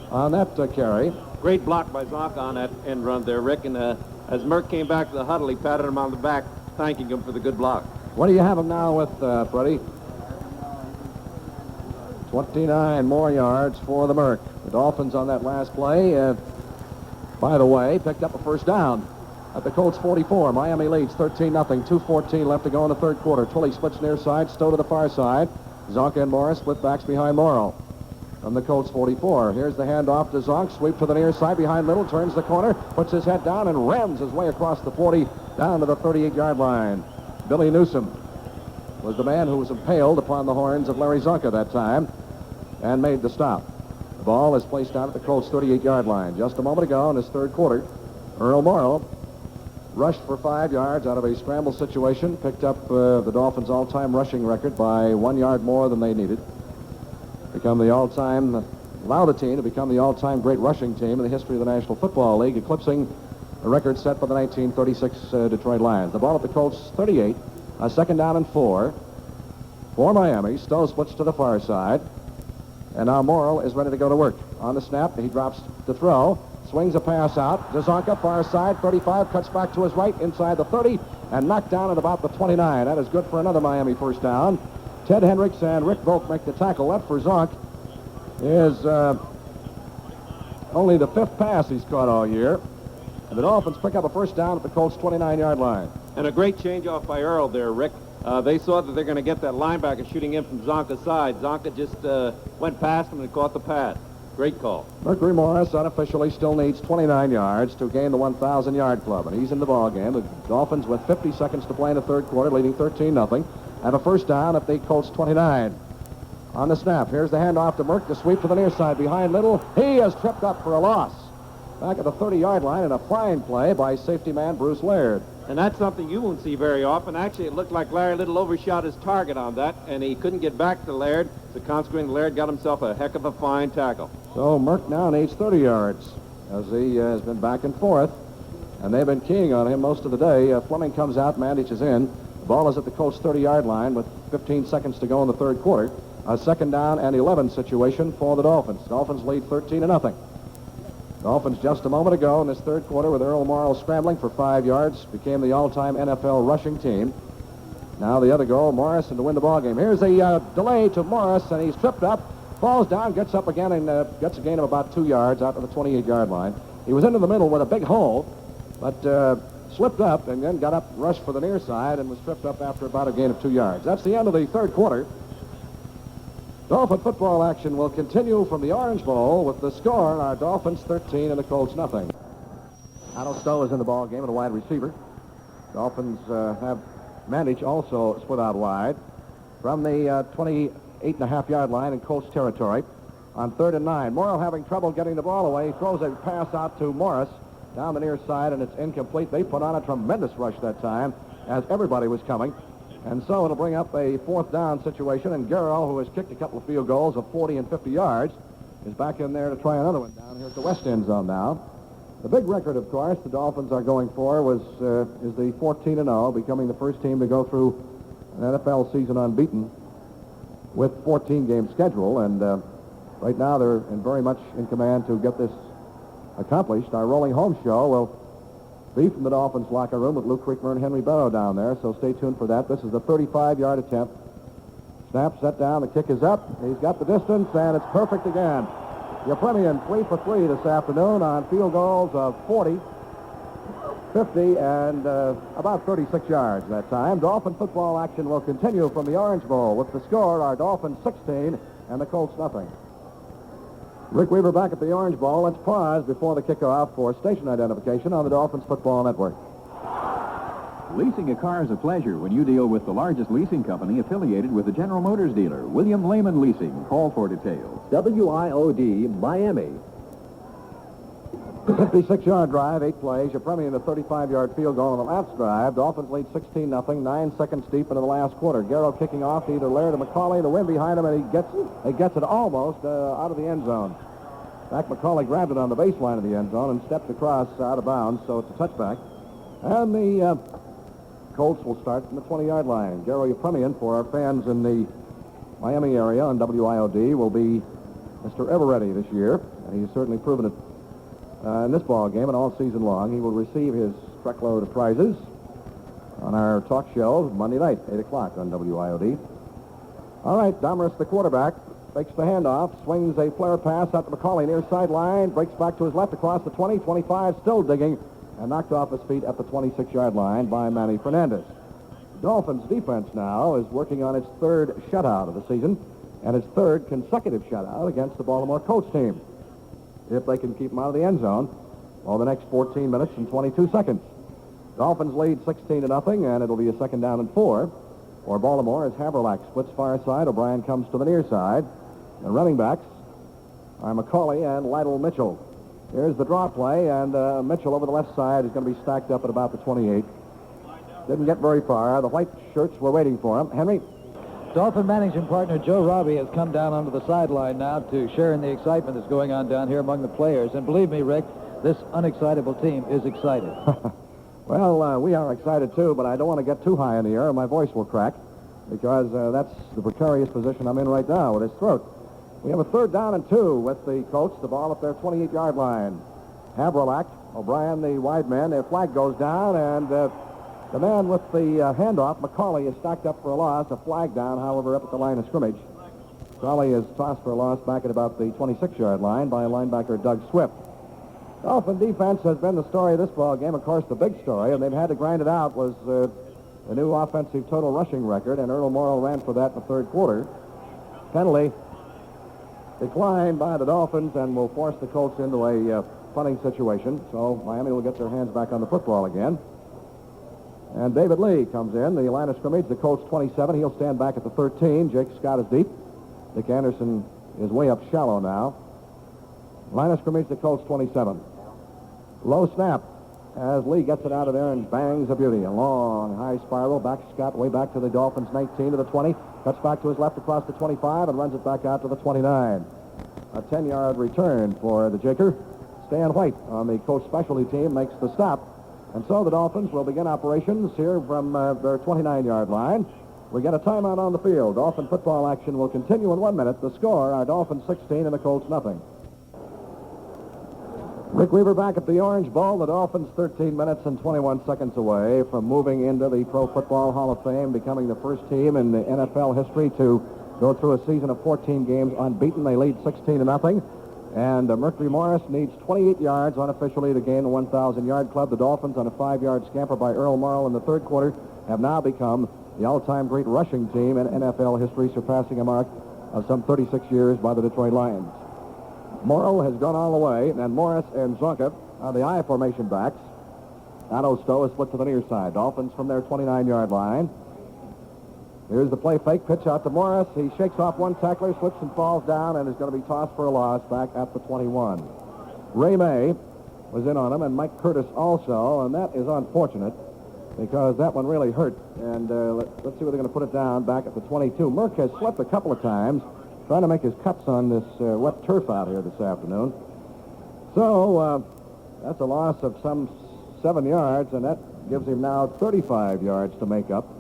on that carry. Great block by Zonka on that end run there, Rick. And as Merck came back to the huddle, he patted him on the back, thanking him for the good block. What do you have him now with, Freddie? 29 more yards for the Merck. The Dolphins on that last play, by the way, picked up a first down at the Colts 44. Miami leads 13-0. 2:14 left to go in the third quarter. Twilley splits near side. Stowe to the far side. Zonka and Morris split backs behind Morrow from the Colts 44. Here's the handoff to Zonk. Sweep to the near side behind Little. Turns the corner. Puts his head down and rams his way across the 40 down to the 38-yard line. Billy Newsom was the man who was impaled upon the horns of Larry Zonka that time and made the stop. The ball is placed out at the Colts 38-yard line. Just a moment ago in this third quarter, Earl Morrow rushed for 5 yards out of a scramble situation, picked up the Dolphins' all-time rushing record by 1 yard more than they needed. Allowed the team to become the all-time great rushing team in the history of the National Football League, eclipsing the record set by the 1936 Detroit Lions. The ball at the Colts 38, a second down and 4 for Miami. Stowe splits to the far side, and now Morrill is ready to go to work. On the snap, he drops to throw. Swings a pass out. Zonka, far side, 35, cuts back to his right, inside the 30, and knocked down at about the 29. That is good for another Miami first down. Ted Hendricks and Rick Volk make the tackle. That for Zonk is only the 5th pass he's caught all year. And the Dolphins pick up a first down at the Colts' 29-yard line. And a great change-off by Earl there, Rick. They saw that they're going to get that linebacker shooting in from Zonka's side. Zonka just went past him and caught the pass. Great call. Mercury Morris unofficially still needs 29 yards to gain the 1,000-yard club, and he's in the ball game. The Dolphins, with 50 seconds to play in the third quarter, leading 13-0, have a first down at the Colts 29. On the snap, here's the handoff to Merck. The sweep to the near side behind Little. He is tripped up for a loss. back at the 30-yard line, and a fine play by safety man Bruce Laird. And that's something you won't see very often. Actually, it looked like Larry Little overshot his target on that, and he couldn't get back to Laird. So consequently, Laird got himself a heck of a fine tackle. So Merck now needs 30 yards as he has been back and forth, and they've been keying on him most of the day. Fleming comes out, Mandich is in. The ball is at the Colts 30-yard line with 15 seconds to go in the third quarter. A second down and 11 situation for the Dolphins. Dolphins lead 13-0. Dolphins just a moment ago in this third quarter with Earl Morrow scrambling for 5 yards became the all-time NFL rushing team. Now the other goal, Morrison to win the ball game. Here's a delay to Morris, and he's tripped up, falls down, gets up again, and gets a gain of about 2 yards out to the 28-yard line. He was into the middle with a big hole, but slipped up and then got up, rushed for the near side, and was tripped up after about a gain of 2 yards. That's the end of the third quarter. Dolphin football action will continue from the Orange Bowl with the score, our Dolphins 13 and the Colts nothing. Otto Stowe is in the ball game at a wide receiver. Dolphins have Mandich also split out wide from the 28.5-yard line in Colts territory on 3rd and 9. Morrow having trouble getting the ball away. He throws a pass out to Morris down the near side, and it's incomplete. They put on a tremendous rush that time as everybody was coming. And so it'll bring up a 4th down situation, and Garrell, who has kicked a couple of field goals of 40 and 50 yards, is back in there to try another one down here at the west end zone now. The big record, of course, the Dolphins are going for is the 14-0, becoming the first team to go through an NFL season unbeaten with 14-game schedule, and right now they're very much in command to get this accomplished. Our rolling home show will be from the Dolphins locker room with Lou Creekmer and Henry Barrow down there, so stay tuned for that. This is the 35-yard attempt. Snap, set down, the kick is up. He's got the distance, and it's perfect again. Yepremian 3 for 3 this afternoon on field goals of 40, 50, and about 36 yards that time. Dolphin football action will continue from the Orange Bowl with the score, our Dolphins 16 and the Colts nothing. Rick Weaver back at the Orange Bowl. Let's pause before the kickoff for station identification on the Dolphins Football Network. Leasing a car is a pleasure when you deal with the largest leasing company affiliated with the General Motors dealer, William Lehman Leasing. Call for details. WIOD, Miami. 56-yard drive, 8 plays. Yepremian a 35-yard field goal on the last drive. Dolphins lead 16-0, 9 seconds deep into the last quarter. Garrow kicking off to either Laird or McCauley. The wind behind him, and he gets it almost out of the end zone. In fact, McCauley grabbed it on the baseline of the end zone and stepped across out of bounds, so it's a touchback. And the Colts will start from the 20-yard line. Garrow Yepremian, for our fans in the Miami area on WIOD, will be Mr. Everready this year. And he's certainly proven it in this ball game and all season long. He will receive his truckload of prizes on our talk show Monday night, 8 o'clock on WIOD. All right, Domrus, the quarterback, fakes the handoff, swings a flare pass out to McCauley near sideline, breaks back to his left across the 20, 25, still digging, and knocked off his feet at the 26-yard line by Manny Fernandez. The Dolphins' defense now is working on its 3rd shutout of the season and its 3rd consecutive shutout against the Baltimore Colts team, if they can keep them out of the end zone over the next 14 minutes and 22 seconds. Dolphins lead 16-0, and it'll be a 2nd down and 4. For Baltimore, as Haverlack splits far side, O'Brien comes to the near side. The running backs are McCauley and Lydell Mitchell. Here's the draw play, and Mitchell over the left side is going to be stacked up at about the 28. Didn't get very far. The white shirts were waiting for him. Henry? Dolphin managing partner Joe Robbie has come down onto the sideline now to share in the excitement that's going on down here among the players. And believe me, Rick, this unexcitable team is excited. Well, we are excited too, but I don't want to get too high in the air or my voice will crack, because that's the precarious position I'm in right now with his throat. We have a 3rd down and 2 with the Colts, the ball at their 28-yard line. Haverlack, O'Brien, the wide man, their flag goes down, and the man with the handoff, McCauley, is stacked up for a loss. A flag down, however, up at the line of scrimmage. McCauley is tossed for a loss back at about the 26-yard line by linebacker Doug Swift. Dolphin defense has been the story of this ball game. Of course, the big story, and they've had to grind it out, was the new offensive total rushing record, and Earl Morrow ran for that in the 3rd quarter. Penalty declined by the Dolphins and will force the Colts into a punting situation. So Miami will get their hands back on the football again. And David Lee comes in, the line of scrimmage, the Colts 27. He'll stand back at the 13. Jake Scott is deep. Dick Anderson is way up shallow now. Line of scrimmage, the Colts 27. Low snap as Lee gets it out of there and bangs a beauty. A long, high spiral. Back Scott way back to the Dolphins 19 to the 20. Cuts back to his left across the 25 and runs it back out to the 29. A 10-yard return for the Jaker. Stan White on the Colts specialty team makes the stop. And so the Dolphins will begin operations here from their 29-yard line. We get a timeout on the field. Dolphin football action will continue in 1 minute. The score, our Dolphins 16 and the Colts nothing. Rick Weaver back at the Orange Bowl. The Dolphins 13 minutes and 21 seconds away from moving into the Pro Football Hall of Fame, becoming the first team in the NFL history to go through a season of 14 games unbeaten. They lead 16-0. And Mercury Morris needs 28 yards unofficially to gain the 1,000-yard club. The Dolphins, on a 5-yard scamper by Earl Morrall in the third quarter, have now become the all-time great rushing team in NFL history, surpassing a mark of some 36 years by the Detroit Lions. Morrall has gone all the way, and Morris and Zonka are the I formation backs. Otto Stowe is split to the near side. Dolphins from their 29-yard line. Here's the play fake, pitch out to Morris. He shakes off one tackler, slips and falls down, and is going to be tossed for a loss back at the 21. Ray May was in on him, and Mike Curtis also, and that is unfortunate because that one really hurt. And let's see where they're going to put it down back at the 22. Merck has slipped a couple of times, trying to make his cuts on this wet turf out here this afternoon. So that's a loss of some 7 yards, and that gives him now 35 yards to make up.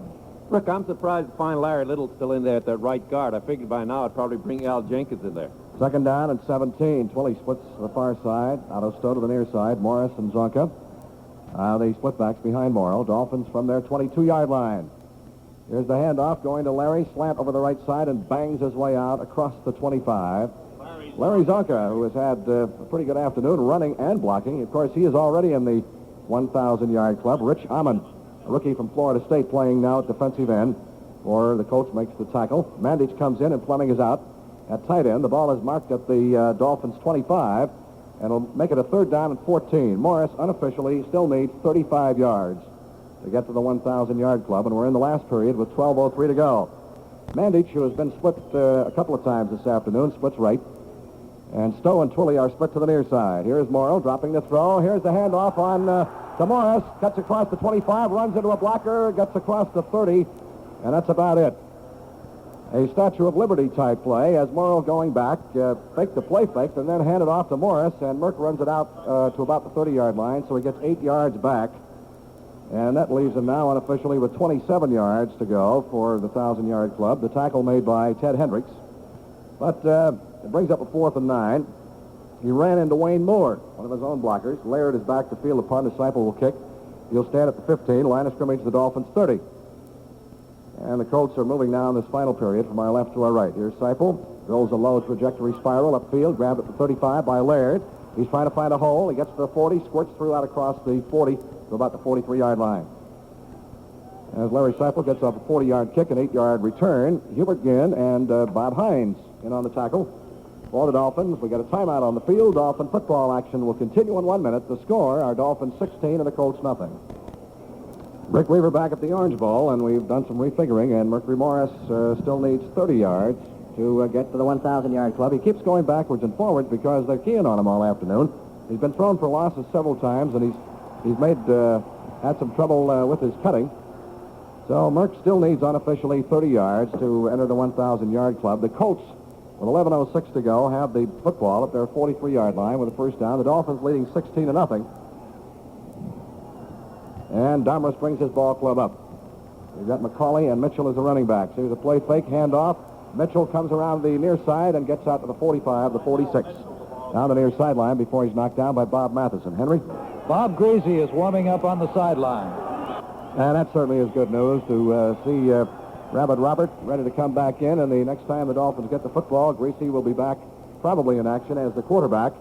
Rick, I'm surprised to find Larry Little still in there at that right guard. I figured by now I'd probably bring Al Jenkins in there. Second down and 17. Twilley splits to the far side. Otto Stowe to the near side. Morris and Zonka. The split backs behind Morrow. Dolphins from their 22-yard line. Here's the handoff going to Larry. Slant over the right side and bangs his way out across the 25. Larry Zonka, who has had a pretty good afternoon running and blocking. Of course, he is already in the 1,000-yard club. Rich Amon, a rookie from Florida State, playing now at defensive end for the Colts, makes the tackle. Mandich comes in and Fleming is out at tight end. The ball is marked at the Dolphins' 25, and will make it a third down and 14. Morris, unofficially, still needs 35 yards to get to the 1,000-yard club, and we're in the last period with 12:03 to go. Mandich, who has been split a couple of times this afternoon, splits right. And Stowe and Twilley are split to the near side. Here's Morrow dropping the throw. Here's the handoff on to Morris. Cuts across the 25, runs into a blocker, gets across the 30, and that's about it. A Statue of Liberty type play as Morrow going back, faked the play faked, and then handed off to Morris, and Merck runs it out to about the 30-yard line, so he gets 8 yards back. And that leaves him now unofficially with 27 yards to go for the 1,000-yard club. The tackle made by Ted Hendricks. But it brings up a 4th and 9. He ran into Wayne Moore, one of his own blockers. Laird is back to field upon. Disciple will kick. He'll stand at the 15. Line of scrimmage, the Dolphins 30. And the Colts are moving now in this final period from our left to our right. Here's Seipel. Goes a low trajectory spiral upfield. Grabbed at the 35 by Laird. He's trying to find a hole. He gets to the 40. Squirts through out across the 40 to about the 43-yard line. As Larry Seipel gets off a 40-yard kick, an 8-yard return, Hubert Ginn and Bob Hines in on the tackle. For the Dolphins, we got a timeout on the field. Dolphin football action will continue in 1 minute. The score, our Dolphins 16 and the Colts nothing. Rick Weaver back at the Orange Bowl, and we've done some refiguring, and Mercury Morris still needs 30 yards to get to the 1,000-yard club. He keeps going backwards and forwards because they're keying on him all afternoon. He's been thrown for losses several times, and he's had some trouble with his cutting. So Merck still needs unofficially 30 yards to enter the 1,000-yard club. The Colts, with 11:06 to go, have the football at their 43-yard line with a first down. The Dolphins leading 16-0. And Domrus brings his ball club up. We've got McCauley and Mitchell as the running backs. Here's a play fake, handoff. Mitchell comes around the near side and gets out to the 45, the 46. Down the near sideline before he's knocked down by Bob Matheson. Henry? Bob Greasy is warming up on the sideline. And that certainly is good news to see Rabbit Robert ready to come back in. And the next time the Dolphins get the football, Greasy will be back probably in action as the quarterback,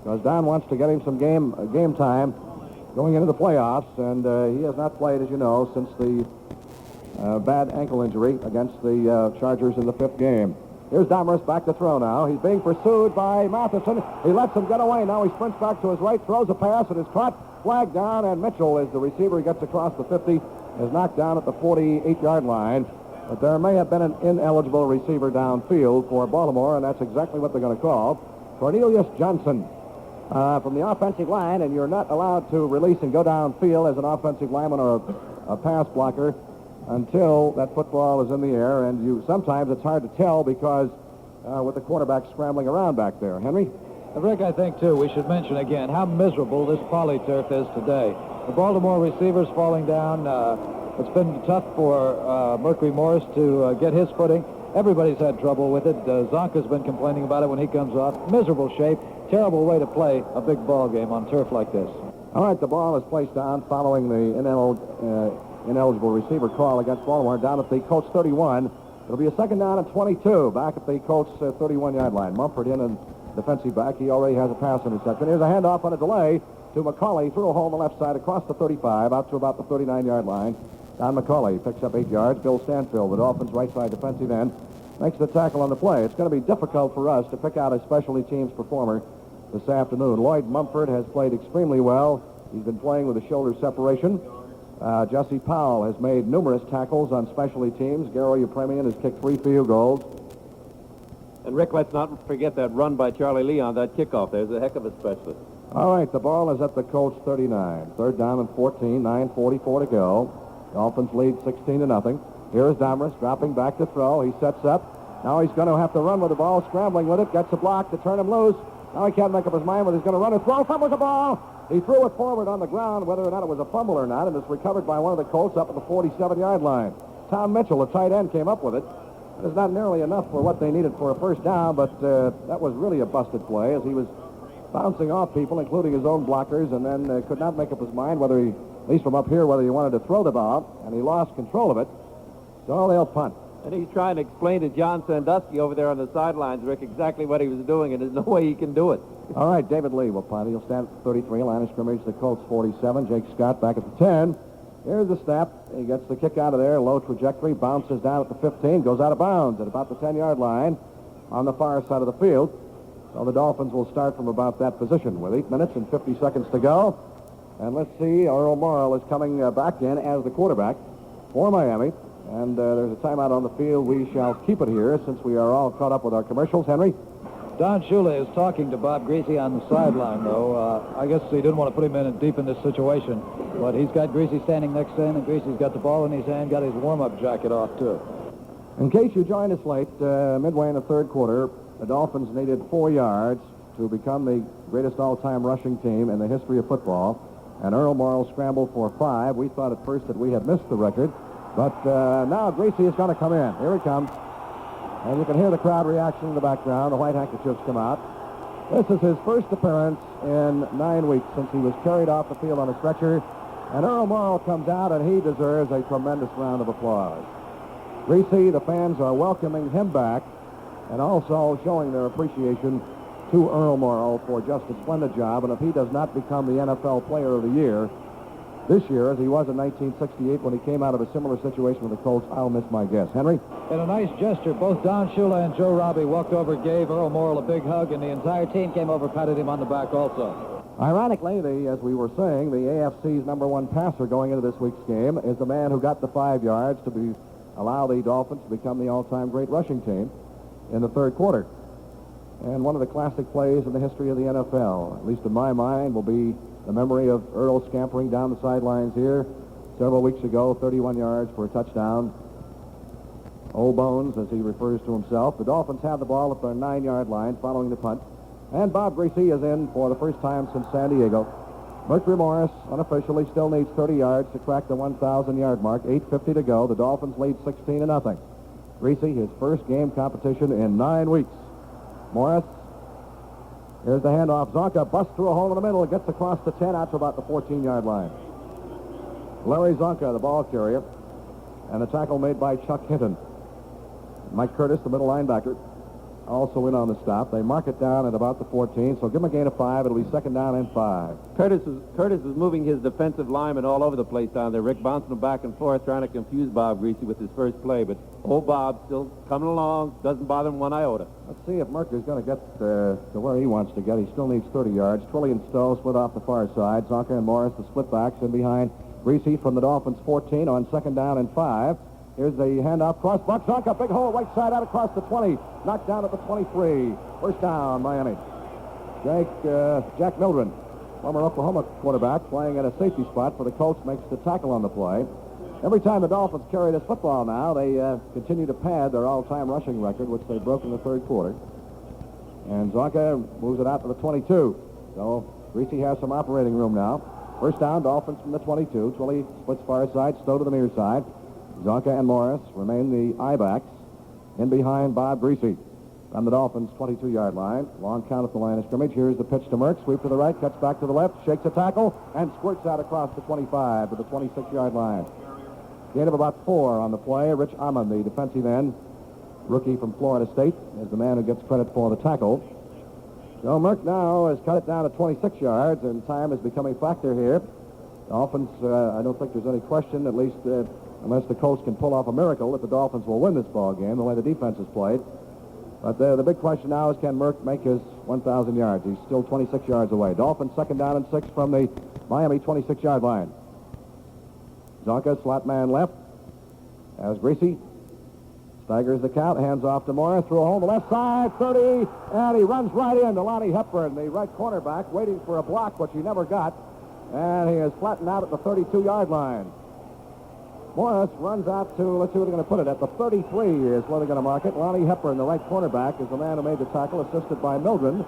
because Don wants to get him some game time going into the playoffs. And he has not played, as you know, since the bad ankle injury against the Chargers in the 5th game. Here's Domrus back to throw now. He's being pursued by Matheson. He lets him get away. Now he sprints back to his right, throws a pass, and is caught. Flag down, and Mitchell is the receiver. He gets across the 50, is knocked down at the 48-yard line. But there may have been an ineligible receiver downfield for Baltimore, and that's exactly what they're going to call. Cornelius Johnson from the offensive line, and you're not allowed to release and go downfield as an offensive lineman or a pass blocker until that football is in the air, and sometimes it's hard to tell because with the quarterback scrambling around back there. Henry? Rick, I think, too, we should mention again how miserable this polyturf is today. The Baltimore receivers falling down. It's been tough for Mercury Morris to get his footing. Everybody's had trouble with it. Zonka's been complaining about it when he comes off. Miserable shape. Terrible way to play a big ball game on turf like this. All right, the ball is placed down following the ineligible receiver call against Baltimore down at the Colts 31. It'll be a second down and 22 back at the Colts 31-yard line. Mumford in and defensive back. He already has a pass interception. Here's a handoff on a delay to McCauley through a hole on the left side across the 35 out to about the 39-yard line. Don McCauley picks up 8 yards. Bill Stanfield, the Dolphins' right side defensive end, makes the tackle on the play. It's going to be difficult for us to pick out a specialty teams performer this afternoon. Lloyd Mumford has played extremely well. He's been playing with a shoulder separation. Jesse Powell has made numerous tackles on specialty teams. Garo Yepremian has kicked 3 field goals. And Rick, let's not forget that run by Charlie Lee on that kickoff. There's a heck of a specialist. All right, the ball is at the Colts 39. Third down and 14, 9:44 to go. Dolphins lead 16-0. Here's Domrus dropping back to throw. He sets up. Now he's going to have to run with the ball, scrambling with it. Gets a block to turn him loose. Now he can't make up his mind whether he's going to run or throw. Fumbles the ball. He threw it forward on the ground, whether or not it was a fumble or not, and it's recovered by one of the Colts up at the 47-yard line. Tom Mitchell, the tight end, came up with it. It's not nearly enough for what they needed for a first down, but that was really a busted play as he was bouncing off people, including his own blockers, and then could not make up his mind whether he, at least from up here, whether he wanted to throw the ball, and he lost control of it. So they'll punt. And he's trying to explain to John Sandusky over there on the sidelines, Rick, exactly what he was doing, and there's no way he can do it. All right, David Lee will punt. He'll stand at the 33, line of scrimmage, the Colts 47. Jake Scott back at the 10. Here's the snap. He gets the kick out of there, low trajectory, bounces down at the 15, goes out of bounds at about the 10-yard line on the far side of the field. So the Dolphins will start from about that position with 8 minutes and 50 seconds to go. And let's see, Earl Morrill is coming back in as the quarterback for Miami. And there's a timeout on the field. We shall keep it here since we are all caught up with our commercials. Henry? Don Shula is talking to Bob Greasy on the sideline, though. I guess he didn't want to put him in deep in this situation. But he's got Greasy standing next to him, and Greasy's got the ball in his hand, got his warm-up jacket off, too. In case you joined us late, midway in the third quarter, the Dolphins needed 4 yards to become the greatest all-time rushing team in the history of football. And Earl Morrill scrambled for 5. We thought at first that we had missed the record. But now Greasy is going to come in. Here he comes. And you can hear the crowd reaction in the background. The white handkerchiefs come out. This is his first appearance in 9 weeks since he was carried off the field on a stretcher. And Earl Morrill comes out, and he deserves a tremendous round of applause. Greasy, the fans are welcoming him back and also showing their appreciation to Earl Morrill for just a splendid job. And if he does not become the NFL Player of the Year this year, as he was in 1968 when he came out of a similar situation with the Colts, I'll miss my guess. Henry? In a nice gesture, both Don Shula and Joe Robbie walked over, gave Earl Morrill a big hug, and the entire team came over, patted him on the back also. Ironically, as we were saying, the AFC's #1 passer going into this week's game is the man who got the 5 yards to allow the Dolphins to become the all-time great rushing team in the third quarter. And one of the classic plays in the history of the NFL, at least in my mind, will be the memory of Earl scampering down the sidelines here several weeks ago, 31 yards for a touchdown. Old Bones, as he refers to himself. The Dolphins have the ball at their 9-yard line following the punt. And Bob Greasy is in for the first time since San Diego. Mercury Morris unofficially still needs 30 yards to crack the 1,000-yard mark. 8:50 to go. The Dolphins lead 16-0. Greasy, his first game competition in 9 weeks. Morris. Here's the handoff. Zonka busts through a hole in the middle and gets across the 10 out to about the 14-yard line. Larry Zonka, the ball carrier, and a tackle made by Chuck Hinton. Mike Curtis, the middle linebacker, also in on the stop. They mark it down at about the 14, so give him a gain of 5. It'll be second down and 5. Curtis is moving his defensive linemen all over the place down there, Rick, bouncing them back and forth, trying to confuse Bob Greasy with his first play. But old Bob still coming along, doesn't bother him one iota. Let's see if Merker's going to get to where he wants to get. He still needs 30 yards. Twilley and Stowe split off the far side. Zonka and Morris, the split backs, in behind Greasy from the Dolphins 14 on second down and 5. Here's the handoff, cross buck, Zonka, big hole, right side out across the 20. Knocked down at the 23. First down, Miami. Jack Mildren, former Oklahoma quarterback, playing at a safety spot for the Colts, makes the tackle on the play. Every time the Dolphins carry this football now, they continue to pad their all-time rushing record, which they broke in the third quarter. And Zonka moves it out to the 22. So Greasy has some operating room now. First down, Dolphins from the 22. Twilly splits far side, Stowe to the near side. Zonka and Morris remain the I-backs. In behind Bob Greasy on the Dolphins' 22-yard line. Long count at the line of scrimmage. Here's the pitch to Merck. Sweep to the right, cuts back to the left, shakes a tackle, and squirts out across the 25 to the 26-yard line. Gain of about 4 on the play. Rich Amon, the defensive end, rookie from Florida State, is the man who gets credit for the tackle. So Merck now has cut it down to 26 yards, and time is becoming a factor here. Dolphins, I don't think there's any question, at least unless the Colts can pull off a miracle, that the Dolphins will win this ball game, the way the defense is played. But the big question now is, can Merck make his 1,000 yards? He's still 26 yards away. Dolphins second down and 6 from the Miami 26-yard line. Zonka, slot man left, as Greasy staggers the count, hands off to Morris, through a hole on the left side, 30, and he runs right into Lonnie Hepburn, the right cornerback, waiting for a block, which he never got, and he is flattened out at the 32-yard line. Morris runs out to, let's see where they're going to put it, at the 33 is where they're going to mark it. Lonnie Hepburn, the right cornerback, is the man who made the tackle, assisted by Mildren.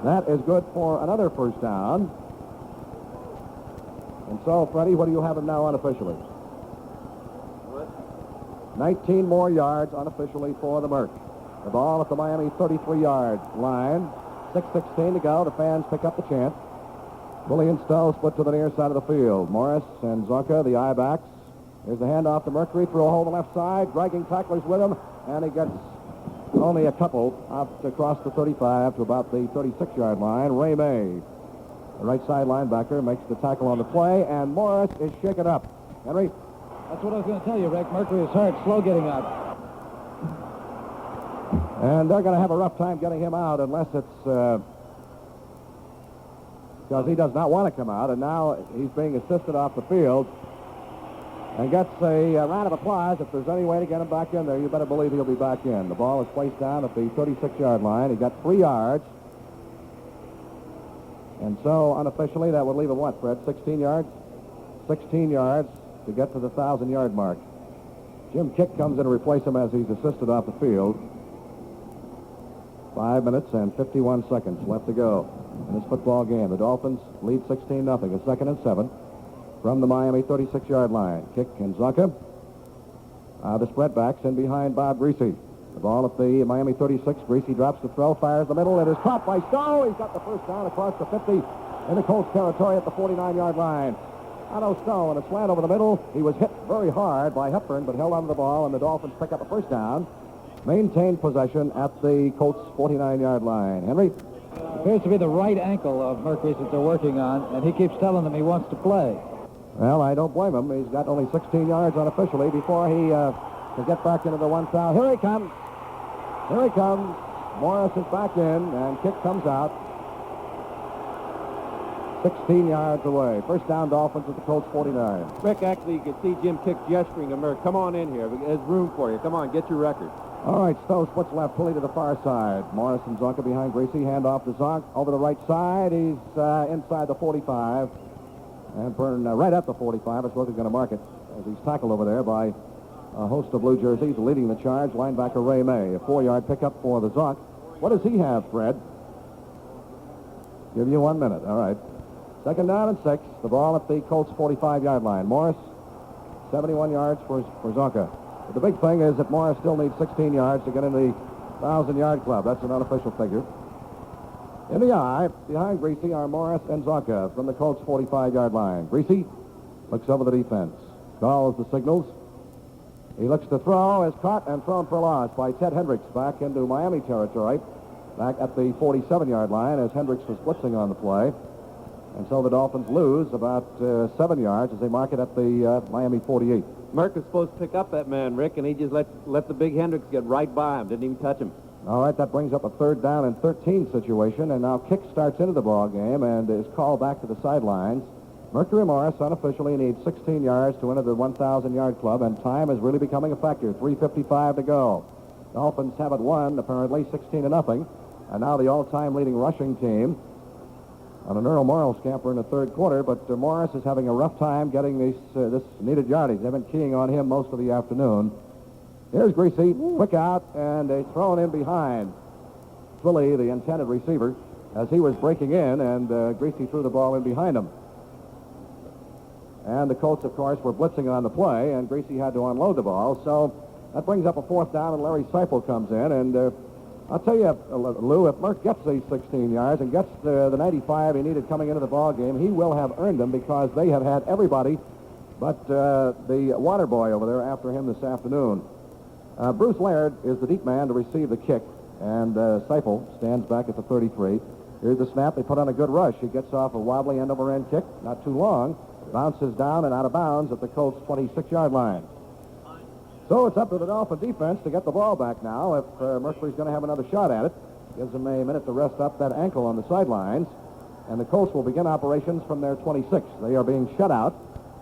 That is good for another first down. And so, Freddie, what do you have him now unofficially? 19 more yards unofficially for the Merc. The ball at the Miami 33-yard line. 6:16 to go. The fans pick up the chant. Bully and Stowe split to the near side of the field. Morris and Zonka, the I-backs. Here's the handoff to Mercury through a hole on the left side. Dragging tacklers with him. And he gets only a couple out across the 35 to about the 36-yard line. Ray May, the right side linebacker, makes the tackle on the play. And Morris is shaken up. Henry? That's what I was going to tell you, Rick. Mercury is hurt, slow getting out. And they're going to have a rough time getting him out unless it's because he does not want to come out. And now he's being assisted off the field and gets a round of applause. If there's any way to get him back in there, you better believe he'll be back in. The ball is placed down at the 36-yard line. He got 3 yards. And so unofficially that would leave him what, Fred? 16 yards? 16 yards to get to the 1,000-yard mark. Jim Kick comes in to replace him as he's assisted off the field. 5 minutes and 51 seconds left to go in this football game. The Dolphins lead 16-0. A 2nd and 7 from the Miami 36-yard line. Kick and Zonka. The spread backs in behind Bob Greasy. The ball at the Miami 36. Greasy drops the throw, fires the middle. It is caught by Stowe. He's got the first down across the 50 in the Colts territory at the 49-yard line. Otto Stowe, and a slant over the middle. He was hit very hard by Hepburn, but held onto the ball, and the Dolphins pick up a first down. Maintained possession at the Colts' 49-yard line. Henry? Appears to be the right ankle of Mercury's that they're working on, and he keeps telling them he wants to play. Well, I don't blame him. He's got only 16 yards unofficially before he can get back into the 1,000. Here he comes. Here he comes. Morris is back in, and Kick comes out. 16 yards away. First down, Dolphins at the Colts 49. Rick, actually, you can see Jim Kick gesturing to Merck. Come on in here. There's room for you. Come on, get your record. All right, Stowe splits left, Pulley to the far side. Morris and Zonka behind Greasy. Hand off to Zonk over the right side. He's inside the 45. And Byrne right at the 45. That's what they're going to mark it as he's tackled over there by a host of blue jerseys. Leading the charge, linebacker Ray May. A 4-yard pickup for the Zonk. What does he have, Fred? Give you 1 minute. All right. Second down and 6. The ball at the Colts 45-yard line. Morris, 71 yards for Zonka. But the big thing is that Morris still needs 16 yards to get in the 1,000-yard club. That's an unofficial figure. In the eye, behind Greasy are Morris and Zonka from the Colts 45-yard line. Greasy looks over the defense, calls the signals. He looks to throw, is caught and thrown for loss by Ted Hendricks back into Miami territory, back at the 47-yard line as Hendricks was blitzing on the play. And so the Dolphins lose about 7 yards as they mark it at the Miami 48. Merck was supposed to pick up that man, Rick, and he just let the big Hendricks get right by him. Didn't even touch him. All right, that brings up a 3rd down and 13 situation, and now Kick starts into the ball game and is called back to the sidelines. Mercury Morris unofficially needs 16 yards to enter the 1,000-yard club, and time is really becoming a factor. 3:55 to go. Dolphins have it won, apparently 16-0, and now the all-time leading rushing team on an Earl Morrow scamper in the third quarter, but Morris is having a rough time getting this needed yardage. They've been keying on him most of the afternoon. Here's Greasy, quick out, and a thrown in behind Twilly, the intended receiver, as he was breaking in, and Greasy threw the ball in behind him. And the Colts, of course, were blitzing on the play, and Greasy had to unload the ball. So that brings up a fourth down, and Larry Seipel comes in. And I'll tell you, Lou, if Merck gets these 16 yards and gets the 95 he needed coming into the ball game, he will have earned them because they have had everybody but the water boy over there after him this afternoon. Bruce Laird is the deep man to receive the kick, and Seipel stands back at the 33. Here's the snap. They put on a good rush. He gets off a wobbly end-over-end kick, not too long, bounces down and out of bounds at the Colts' 26-yard line. So it's up to the Dolphin defense to get the ball back now if Mercury's going to have another shot at it. Gives them a minute to rest up that ankle on the sidelines. And the Colts will begin operations from their 26. They are being shut out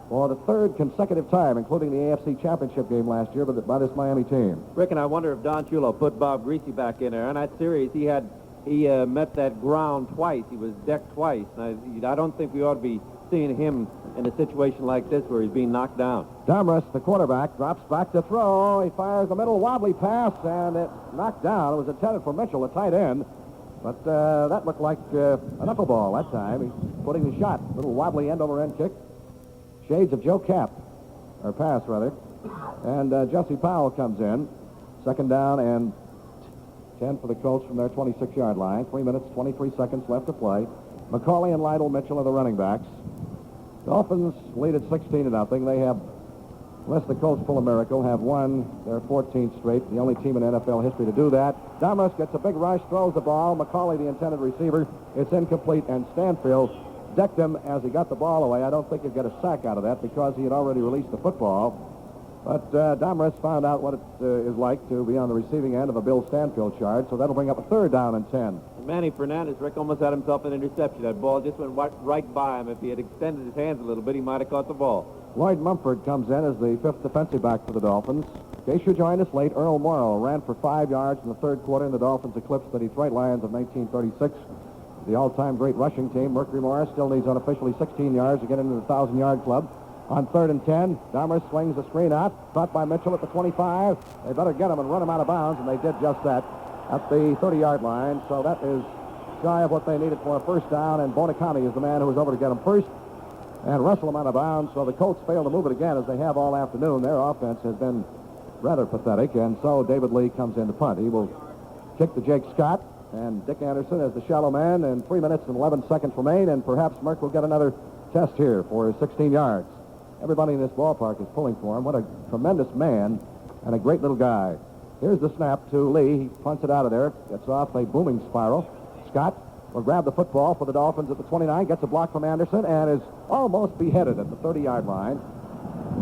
for the third consecutive time, including the AFC Championship game last year by this Miami team. Rick, and I wonder if Don Chulo put Bob Greasy back in there. In that series, he met that ground twice. He was decked twice. And I don't think we ought to be seeing him in a situation like this where he's being knocked down. Damrus, the quarterback, drops back to throw. He fires the middle wobbly pass, and it's knocked down. It was intended for Mitchell, the tight end. But that looked like a knuckleball that time. He's putting the shot. Little wobbly end-over-end kick. Shades of Joe Cap, or pass, rather. And Jesse Powell comes in. Second down and 10 for the Colts from their 26-yard line. 3 minutes, 23 seconds left to play. McCauley and Lytle Mitchell are the running backs. Dolphins lead at 16-0. They have, unless the Colts pull a miracle, have won their 14th straight, the only team in NFL history to do that. Damrus gets a big rush, throws the ball. McCauley, the intended receiver, it's incomplete, and Stanfield decked him as he got the ball away. I don't think he'd get a sack out of that because he had already released the football. But Damrus found out what it is like to be on the receiving end of a Bill Stanfield charge, so that'll bring up a third down and 10. Manny Fernandez, Rick, almost had himself an interception. That ball just went right by him. If he had extended his hands a little bit, he might have caught the ball. Lloyd Mumford comes in as the fifth defensive back for the Dolphins. In case you joined us late, Earl Morrow ran for 5 yards in the third quarter, and the Dolphins eclipsed the Detroit Lions of 1936. The all-time great rushing team, Mercury Morris, still needs unofficially 16 yards to get into the 1,000-yard club. On 3rd and 10, Damrus swings the screen out, caught by Mitchell at the 25. They better get him and run him out of bounds, and they did just that at the 30-yard line. So that is shy of what they needed for a first down, and Bonacani is the man who was over to get him first and wrestle him out of bounds. So the Colts fail to move it again, as they have all afternoon. Their offense has been rather pathetic, and so David Lee comes in to punt. He will kick to Jake Scott, and Dick Anderson as the shallow man, and 3 minutes and 11 seconds remain, and perhaps Merck will get another test here for 16 yards. Everybody in this ballpark is pulling for him. What a tremendous man and a great little guy. Here's the snap to Lee. He punts it out of there, gets off a booming spiral. Scott will grab the football for the Dolphins at the 29, gets a block from Anderson, and is almost beheaded at the 30-yard line.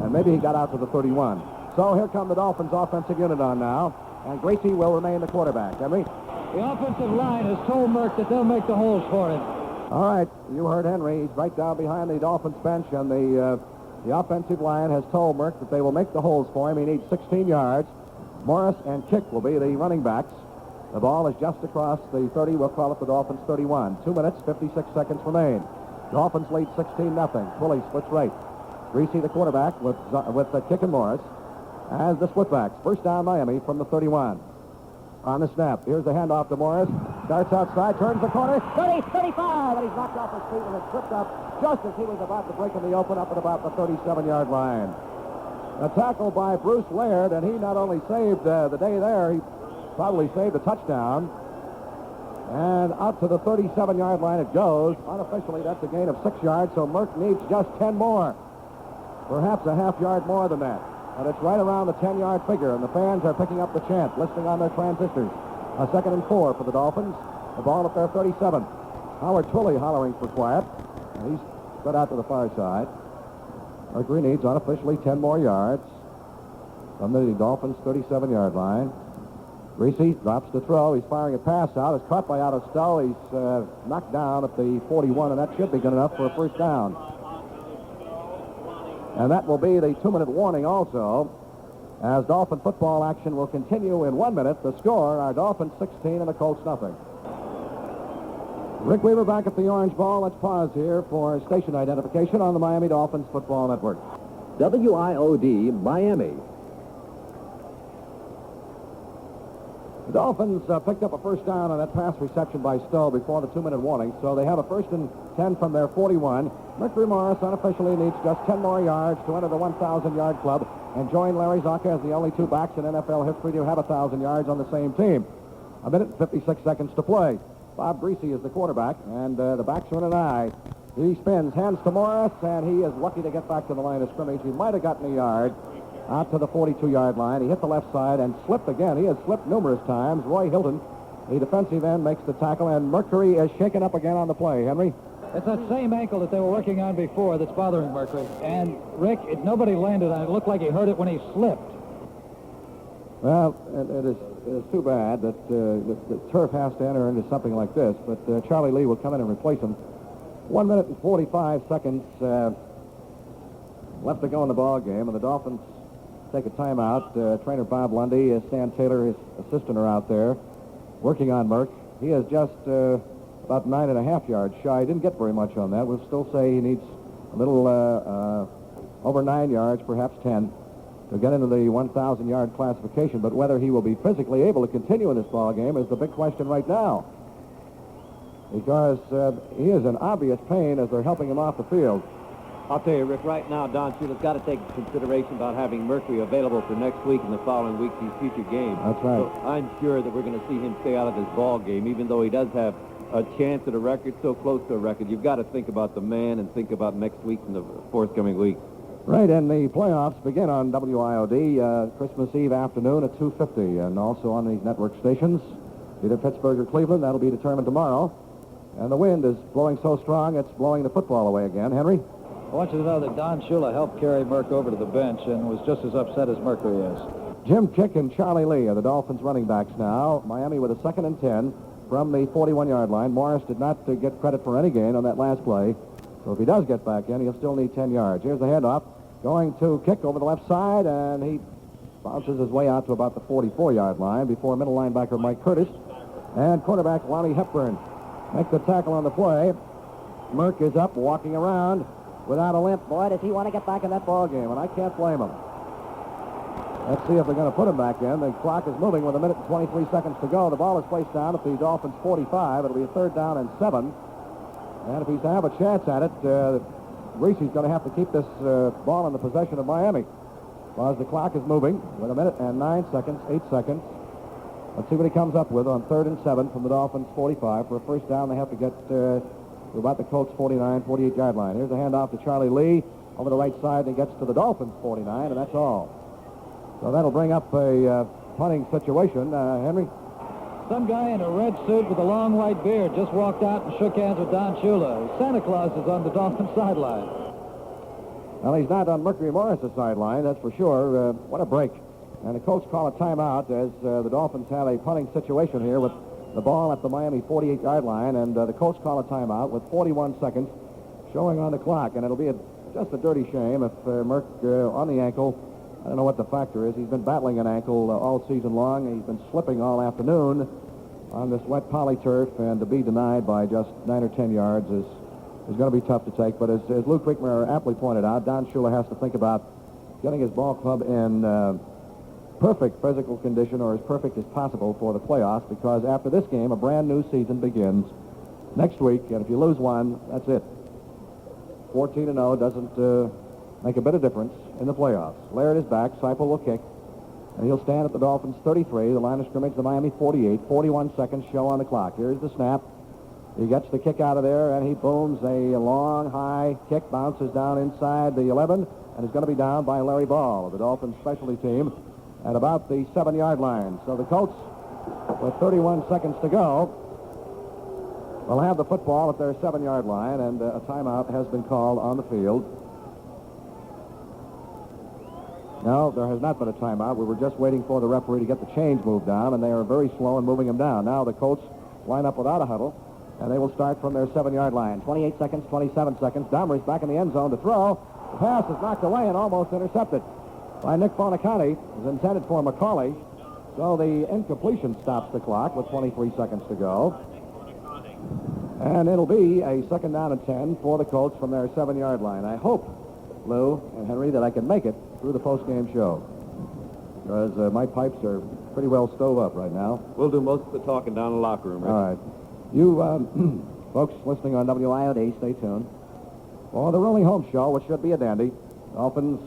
And maybe he got out to the 31. So here come the Dolphins' offensive unit on now, and Gracie will remain the quarterback. Henry? The offensive line has told Merck that they'll make the holes for him. All right, you heard Henry. He's right down behind the Dolphins bench, and the offensive line has told Merck that they will make the holes for him. He needs 16 yards. Morris and Kick will be the running backs. The ball is just across the 30. We'll call it the Dolphins 31. 2 minutes, 56 seconds remain. Dolphins lead 16-0. Twilly splits right. Greasy, the quarterback, with Kick and Morris as the splitbacks. First down Miami from the 31. On the snap, here's the handoff to Morris. Starts outside, turns the corner. 30, 35, and he's knocked off his feet and it tripped up just as he was about to break in the open up at about the 37-yard line. A tackle by Bruce Laird, and he not only saved the day there, he probably saved a touchdown. And out to the 37-yard line it goes. Unofficially, that's a gain of 6 yards, so Merck needs just 10 more. Perhaps a half yard more than that. And it's right around the 10-yard figure, and the fans are picking up the chant, listening on their transistors. A 2nd and 4 for the Dolphins. The ball at their 37. Howard Twilly hollering for quiet. And he's spread out to the far side. Mercury needs unofficially 10 more yards from the Dolphins' 37-yard line. Greasy drops the throw. He's firing a pass out. It's caught by Otto Stowe. He's knocked down at the 41, and that should be good enough for a first down. And that will be the 2-minute warning also, as Dolphin football action will continue in 1 minute. The score, our Dolphins 16 and the Colts nothing. Rick Weaver back at the orange ball. Let's pause here for station identification on the Miami Dolphins Football Network. WIOD Miami. The Dolphins picked up a first down on that pass reception by Stowe before the 2-minute warning, so they have a 1st and 10 from their 41. Mercury Morris unofficially needs just 10 more yards to enter the 1,000-yard club and join Larry Zonka as the only two backs in NFL history to have 1,000 yards on the same team. A minute and 56 seconds to play. Bob Greasy is the quarterback, and the backs are in an eye. He spins, hands to Morris, and he is lucky to get back to the line of scrimmage. He might have gotten a yard out to the 42-yard line. He hit the left side and slipped again. He has slipped numerous times. Roy Hilton, the defensive end, makes the tackle, and Mercury is shaken up again on the play. Henry? It's that same ankle that they were working on before that's bothering Mercury. And, Rick, nobody landed on it. It looked like he hurt it when he slipped. Well, it is too bad that the turf has to enter into something like this, but Charlie Lee will come in and replace him. 1 minute and 45 seconds left to go in the ball game, and the Dolphins take a timeout. Trainer Bob Lundy, Stan Taylor, his assistant, are out there working on Merck. He is just about 9.5 yards shy. He didn't get very much on that. We'll still say he needs a little over 9 yards, perhaps 10, to get into the 1,000-yard classification. But whether he will be physically able to continue in this ball game is the big question right now, because he is in obvious pain as they're helping him off the field. I'll tell you, Rick, right now, Don Shula's got to take consideration about having Mercury available for next week and the following week, these future games. That's right. So I'm sure that we're going to see him stay out of this ball game, even though he does have a chance at a record, so close to a record. You've got to think about the man and think about next week and the forthcoming week. Right, and the playoffs begin on WIOD Christmas Eve afternoon at 2:50, and also on these network stations, either Pittsburgh or Cleveland. That'll be determined tomorrow. And the wind is blowing so strong, it's blowing the football away again. Henry? I want you to know that Don Shula helped carry Merck over to the bench and was just as upset as Mercury is. Jim Kick and Charlie Lee are the Dolphins running backs now. Miami with a 2nd and 10 from the 41-yard line. Morris did not get credit for any gain on that last play. So if he does get back in, he'll still need 10 yards. Here's the handoff. Going to Kick over the left side, and he bounces his way out to about the 44-yard line before middle linebacker Mike Curtis and quarterback Lonnie Hepburn make the tackle on the play. Merck is up, walking around without a limp. Boy, does he want to get back in that ball game, and I can't blame him. Let's see if they're going to put him back in. The clock is moving with a minute and 23 seconds to go. The ball is placed down at the Dolphins' 45. It'll be a 3rd down and 7. And if he's to have a chance at it, Greasy's going to have to keep this ball in the possession of Miami. Because the clock is moving with a minute and 9 seconds, 8 seconds. Let's see what he comes up with on 3rd and 7 from the Dolphins' 45. For a first down, they have to get to about the Colts' 49, 48-yard line. Here's a handoff to Charlie Lee over the right side, and he gets to the Dolphins' 49, and that's all. So that'll bring up a punting situation. Henry? Some guy in a red suit with a long white beard just walked out and shook hands with Don Shula. Santa Claus is on the Dolphins' sideline. Well, he's not on Mercury Morris' sideline, that's for sure. What a break. And the Colts call a timeout as the Dolphins have a punting situation here with the ball at the Miami 48-yard line, and the Colts call a timeout with 41 seconds showing on the clock. And it'll be just a dirty shame if Merck on the ankle, I don't know what the factor is. He's been battling an ankle all season long. He's been slipping all afternoon on this wet poly turf, and to be denied by just 9 or 10 yards is going to be tough to take. But as Lou Quickmer aptly pointed out, Don Shula has to think about getting his ball club in perfect physical condition, or as perfect as possible, for the playoffs, because after this game, a brand new season begins next week, and if you lose one, that's it. 14-0 doesn't make a bit of difference in the playoffs. Laird is back. Seipel will kick, and he'll stand at the Dolphins' 33, the line of scrimmage, the Miami 48. 41 seconds show on the clock. Here's the snap. He gets the kick out of there, and he booms a long, high kick, bounces down inside the 11, and is going to be down by Larry Ball of the Dolphins' specialty team at about the 7-yard line. So the Colts, with 31 seconds to go, will have the football at their 7-yard line, and a timeout has been called on the field. No, there has not been a timeout. We were just waiting for the referee to get the chains moved down, and they are very slow in moving them down. Now the Colts line up without a huddle, and they will start from their 7-yard line. 28 seconds, 27 seconds. Dahmer's back in the end zone to throw. The pass is knocked away and almost intercepted by Nick Bonaconte. It was intended for McCauley. So the incompletion stops the clock with 23 seconds to go. And it'll be a 2nd down and 10 for the Colts from their 7-yard line. I hope, Lou and Henry, that I can make it through the post-game show, because my pipes are pretty well stove up right now. We'll do most of the talking down in the locker room, Rich. All right. You folks listening on WIOD, stay tuned for the Rolling Home Show, which should be a dandy. Dolphins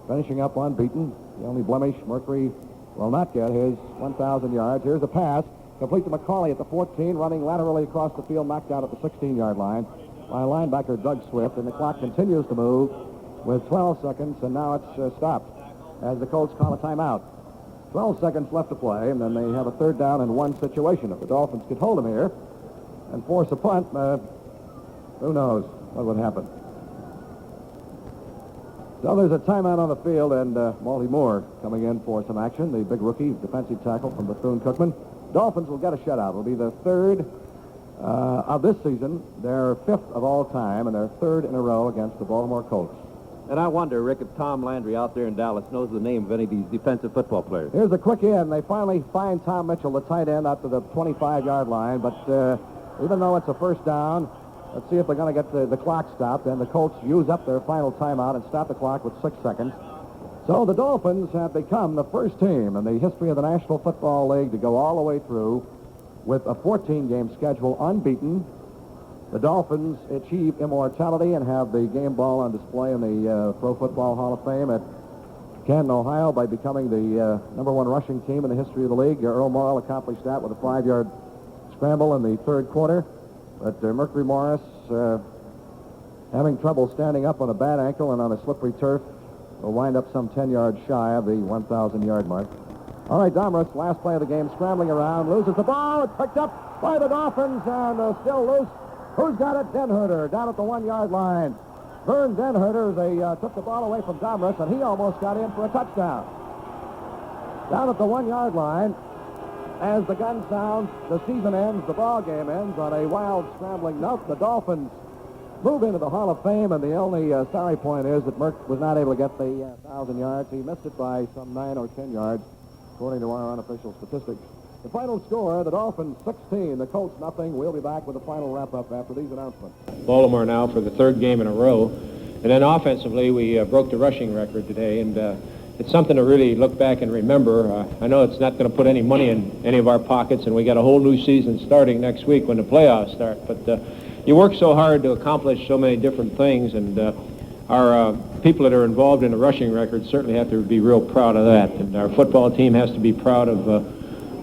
finishing up unbeaten. The only blemish, Mercury will not get his 1,000 yards. Here's a pass, complete to McCauley at the 14, running laterally across the field, knocked out at the 16-yard line by linebacker Doug Swift, and the clock continues to move with 12 seconds, and now it's stopped as the Colts call a timeout. 12 seconds left to play, and then they have a 3rd down and 1 situation. If the Dolphins could hold him here and force a punt, who knows what would happen. So there's a timeout on the field, and Malty Moore coming in for some action, the big rookie defensive tackle from Bethune-Cookman. Dolphins will get a shutout. It'll be their 3rd of this season, their 5th of all time, and their 3rd in a row against the Baltimore Colts. And I wonder, Rick, if Tom Landry out there in Dallas knows the name of any of these defensive football players. Here's a quick in. They finally find Tom Mitchell, the tight end, out to the 25-yard line, but even though it's a 1st down, let's see if they're going to get the clock stopped, and the Colts use up their final timeout and stop the clock with 6 seconds. So the Dolphins have become the first team in the history of the National Football League to go all the way through with a 14-game schedule unbeaten. The Dolphins achieve immortality and have the game ball on display in the Pro Football Hall of Fame at Canton, Ohio, by becoming the #1 rushing team in the history of the league. Earl Morrall accomplished that with a 5-yard scramble in the 3rd quarter. But Mercury Morris, having trouble standing up on a bad ankle and on a slippery turf, will wind up some 10 yards shy of the 1,000-yard mark. All right, Domrus, last play of the game, scrambling around, loses the ball. It's picked up by the Dolphins and still loose. Who's got it? Denherter down at the 1-yard line. Vern Denherter, they took the ball away from Domrus, and he almost got in for a touchdown. Down at the 1-yard line, as the gun sounds, the season ends, the ball game ends on a wild, scrambling note. The Dolphins move into the Hall of Fame, and the only sorry point is that Merck was not able to get the 1,000 yards. He missed it by some 9 or 10 yards, according to our unofficial statistics. The final score, the Dolphins 16, the Colts nothing. We'll be back with the final wrap-up after these announcements. Baltimore now for the 3rd game in a row. And then offensively, we broke the rushing record today, and it's something to really look back and remember. I know it's not going to put any money in any of our pockets, and we got a whole new season starting next week when the playoffs start. But you work so hard to accomplish so many different things, and our people that are involved in the rushing record certainly have to be real proud of that. And our football team has to be proud of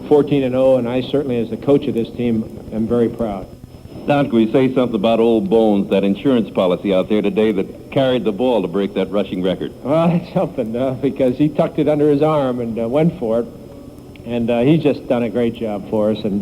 14-0, and I certainly, as the coach of this team, am very proud. Don, can we say something about old Bones, that insurance policy out there today that carried the ball to break that rushing record? Well, it's something, because he tucked it under his arm and went for it, and he's just done a great job for us, and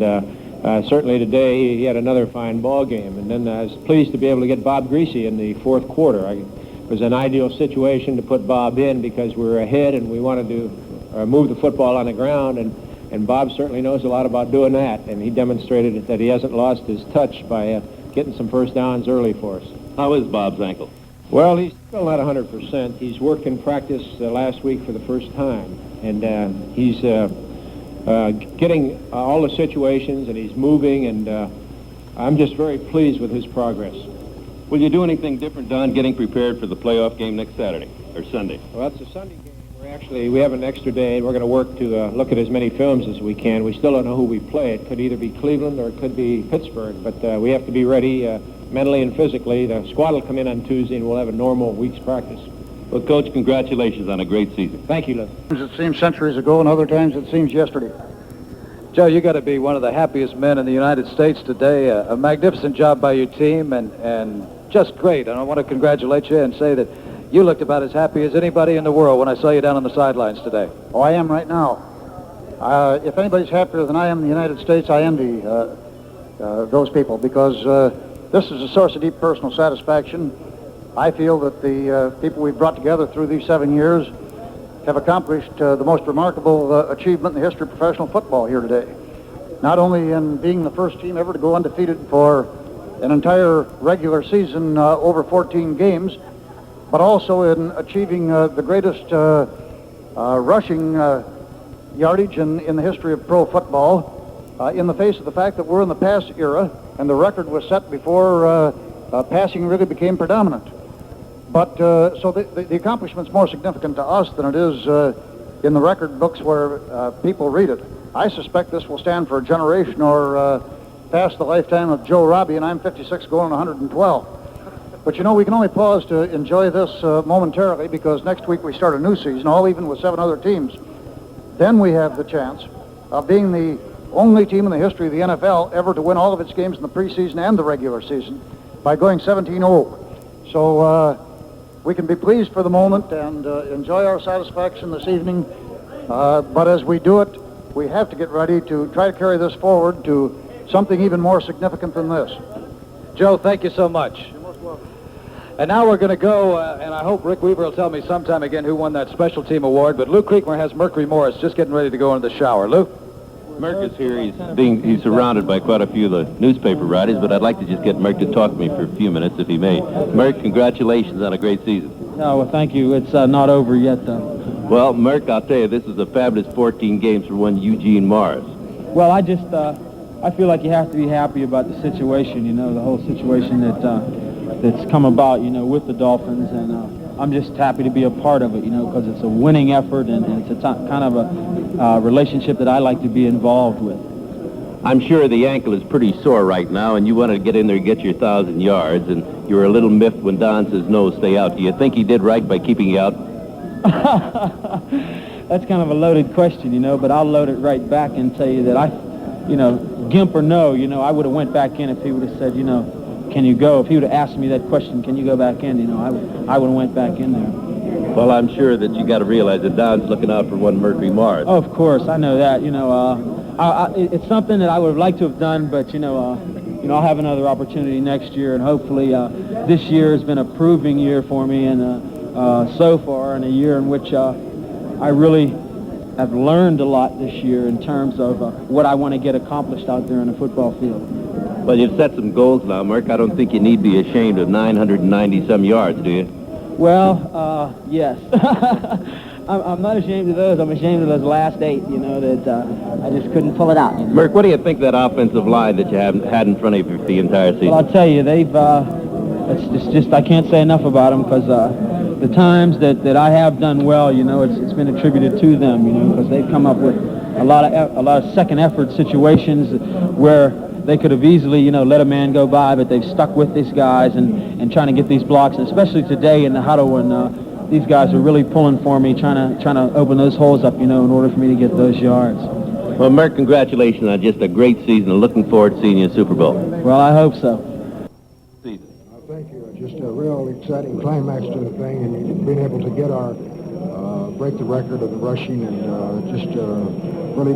certainly today he had another fine ball game. And then I was pleased to be able to get Bob Greasy in the 4th quarter. It was an ideal situation to put Bob in because we were ahead and we wanted to move the football on the ground, and Bob certainly knows a lot about doing that, and he demonstrated that he hasn't lost his touch by getting some 1st downs early for us. How is Bob's ankle? Well, he's still not 100%. He's worked in practice last week for the first time, and he's getting all the situations, and he's moving, and I'm just very pleased with his progress. Will you do anything different, Don, getting prepared for the playoff game next Saturday or Sunday? Well, it's a Sunday game. We have an extra day, and we're going to work to look at as many films as we can. We still don't know who we play. It could either be Cleveland or it could be Pittsburgh, but we have to be ready mentally and physically. The squad will come in on Tuesday, and we'll have a normal week's practice. Well, Coach, congratulations on a great season. Thank you, Liv. It seems centuries ago, and other times it seems yesterday. Joe, you got to be one of the happiest men in the United States today. A magnificent job by your team, and just great. And I want to congratulate you and say that you looked about as happy as anybody in the world when I saw you down on the sidelines today. Oh, I am right now. If anybody's happier than I am in the United States, I envy those people, because this is a source of deep personal satisfaction. I feel that the people we've brought together through these 7 years have accomplished the most remarkable achievement in the history of professional football here today. Not only in being the first team ever to go undefeated for an entire regular season over 14 games, but also in achieving the greatest rushing yardage in the history of pro football. in the face of the fact that we're in the pass era, and the record was set before passing really became predominant. But so the accomplishment's more significant to us than it is in the record books where people read it. I suspect this will stand for a generation or past the lifetime of Joe Robbie, and I'm 56 going 112. But you know, we can only pause to enjoy this momentarily, because next week we start a new season, all even with 7 other teams. Then we have the chance of being the only team in the history of the NFL ever to win all of its games in the preseason and the regular season by going 17-0. So we can be pleased for the moment and enjoy our satisfaction this evening. But as we do it, we have to get ready to try to carry this forward to something even more significant than this. Joe, thank you so much. And now we're going to go, and I hope Rick Weaver will tell me sometime again who won that special team award, but Lou Creekmore has Mercury Morris just getting ready to go into the shower. Lou? Merc is here. He's surrounded by quite a few of the newspaper writers, but I'd like to just get Merc to talk to me for a few minutes, if he may. Merc, congratulations on a great season. No, well, thank you. It's not over yet, though. Well, Merc, I'll tell you, this is a fabulous 14 games for one Eugene Morris. Well, I just, I feel like you have to be happy about the situation, you know, the whole situation that's come about, you know, with the Dolphins, and I'm just happy to be a part of it, you know, because it's a winning effort, and it's a kind of a relationship that I like to be involved with. I'm sure the ankle is pretty sore right now, and you want to get in there and get your 1,000 yards, and you were a little miffed when Don says, no, stay out. Do you think he did right by keeping you out? That's kind of a loaded question, you know, but I'll load it right back and tell you that you know, Gimp or no, you know, I would have went back in if he would have said, you know, can you go? If he would have asked me that question, can you go back in, you know, I would have went back in there. Well, I'm sure that you got to realize that Don's looking out for one Mercury Morris. Oh, of course, I know that. You know, it's something that I would have liked to have done, but you know, I'll have another opportunity next year, and hopefully, this year has been a proving year for me, and so far, and a year in which I really have learned a lot this year in terms of what I want to get accomplished out there on the football field. Well, you've set some goals now, Merc. I don't think you need to be ashamed of 990-some yards, do you? Well, yes. I'm not ashamed of those. I'm ashamed of those last 8, you know, that I just couldn't pull it out. You know? Merc, what do you think of that offensive line that you haven't had in front of you for the entire season? Well, I'll tell you, they've, it's just I can't say enough about them, because the times that I have done well, you know, it's been attributed to them, you know, because they've come up with a lot of second effort situations where they could have easily, you know, let a man go by, but they've stuck with these guys and trying to get these blocks, and especially today in the huddle when these guys are really pulling for me, trying to open those holes up, you know, in order for me to get those yards. Well, Merc, congratulations on just a great season, and looking forward to seeing you in Super Bowl. Well, I hope so. Thank you. Just a real exciting climax to the thing, and being able to get our break the record of the rushing, and just really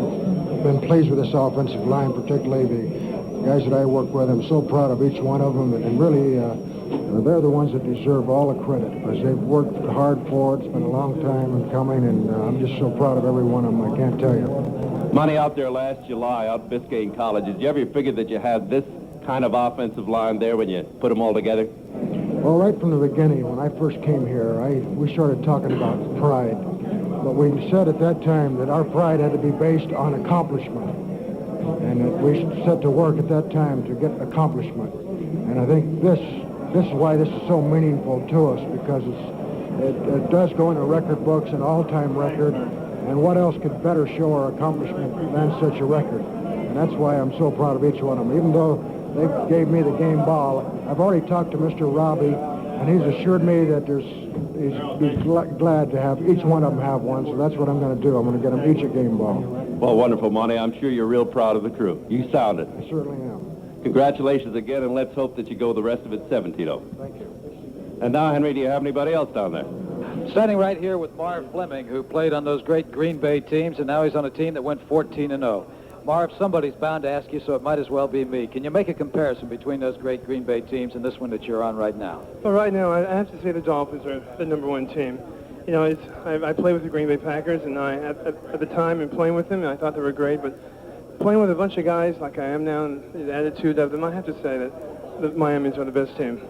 been pleased with this offensive line, particularly the guys that I work with. I'm so proud of each one of them, and really they're the ones that deserve all the credit, because they've worked hard for it. It's been a long time in coming, and I'm just so proud of every one of them. I can't tell you. Money out there last July out at Biscayne College. Did you ever figure that you had this kind of offensive line there when you put them all together? Well, right from the beginning, when I first came here, we started talking about pride. But we said at that time that our pride had to be based on accomplishment, and that we set to work at that time to get accomplishment. And I think this is why this is so meaningful to us, because it does go into record books, an all-time record, and what else could better show our accomplishment than such a record? And that's why I'm so proud of each one of them. Even though they gave me the game ball, I've already talked to Mr. Robbie, and he's assured me that he's glad to have each one of them have one, so that's what I'm going to do. I'm going to get them each a game ball. Well, wonderful, Monty. I'm sure you're real proud of the crew. You sound it. I certainly am. Congratulations again, and let's hope that you go the rest of it 17-0. Thank you. And now, Henry, do you have anybody else down there? Standing right here with Marv Fleming, who played on those great Green Bay teams, and now he's on a team that went 14-0. Marv, somebody's bound to ask you, so it might as well be me. Can you make a comparison between those great Green Bay teams and this one that you're on right now? Well, right now, I have to say the Dolphins are the #1 team. You know, I played with the Green Bay Packers, and at the time and playing with them, I thought they were great, but playing with a bunch of guys like I am now and the attitude of them, I have to say that the Miamis are the best team.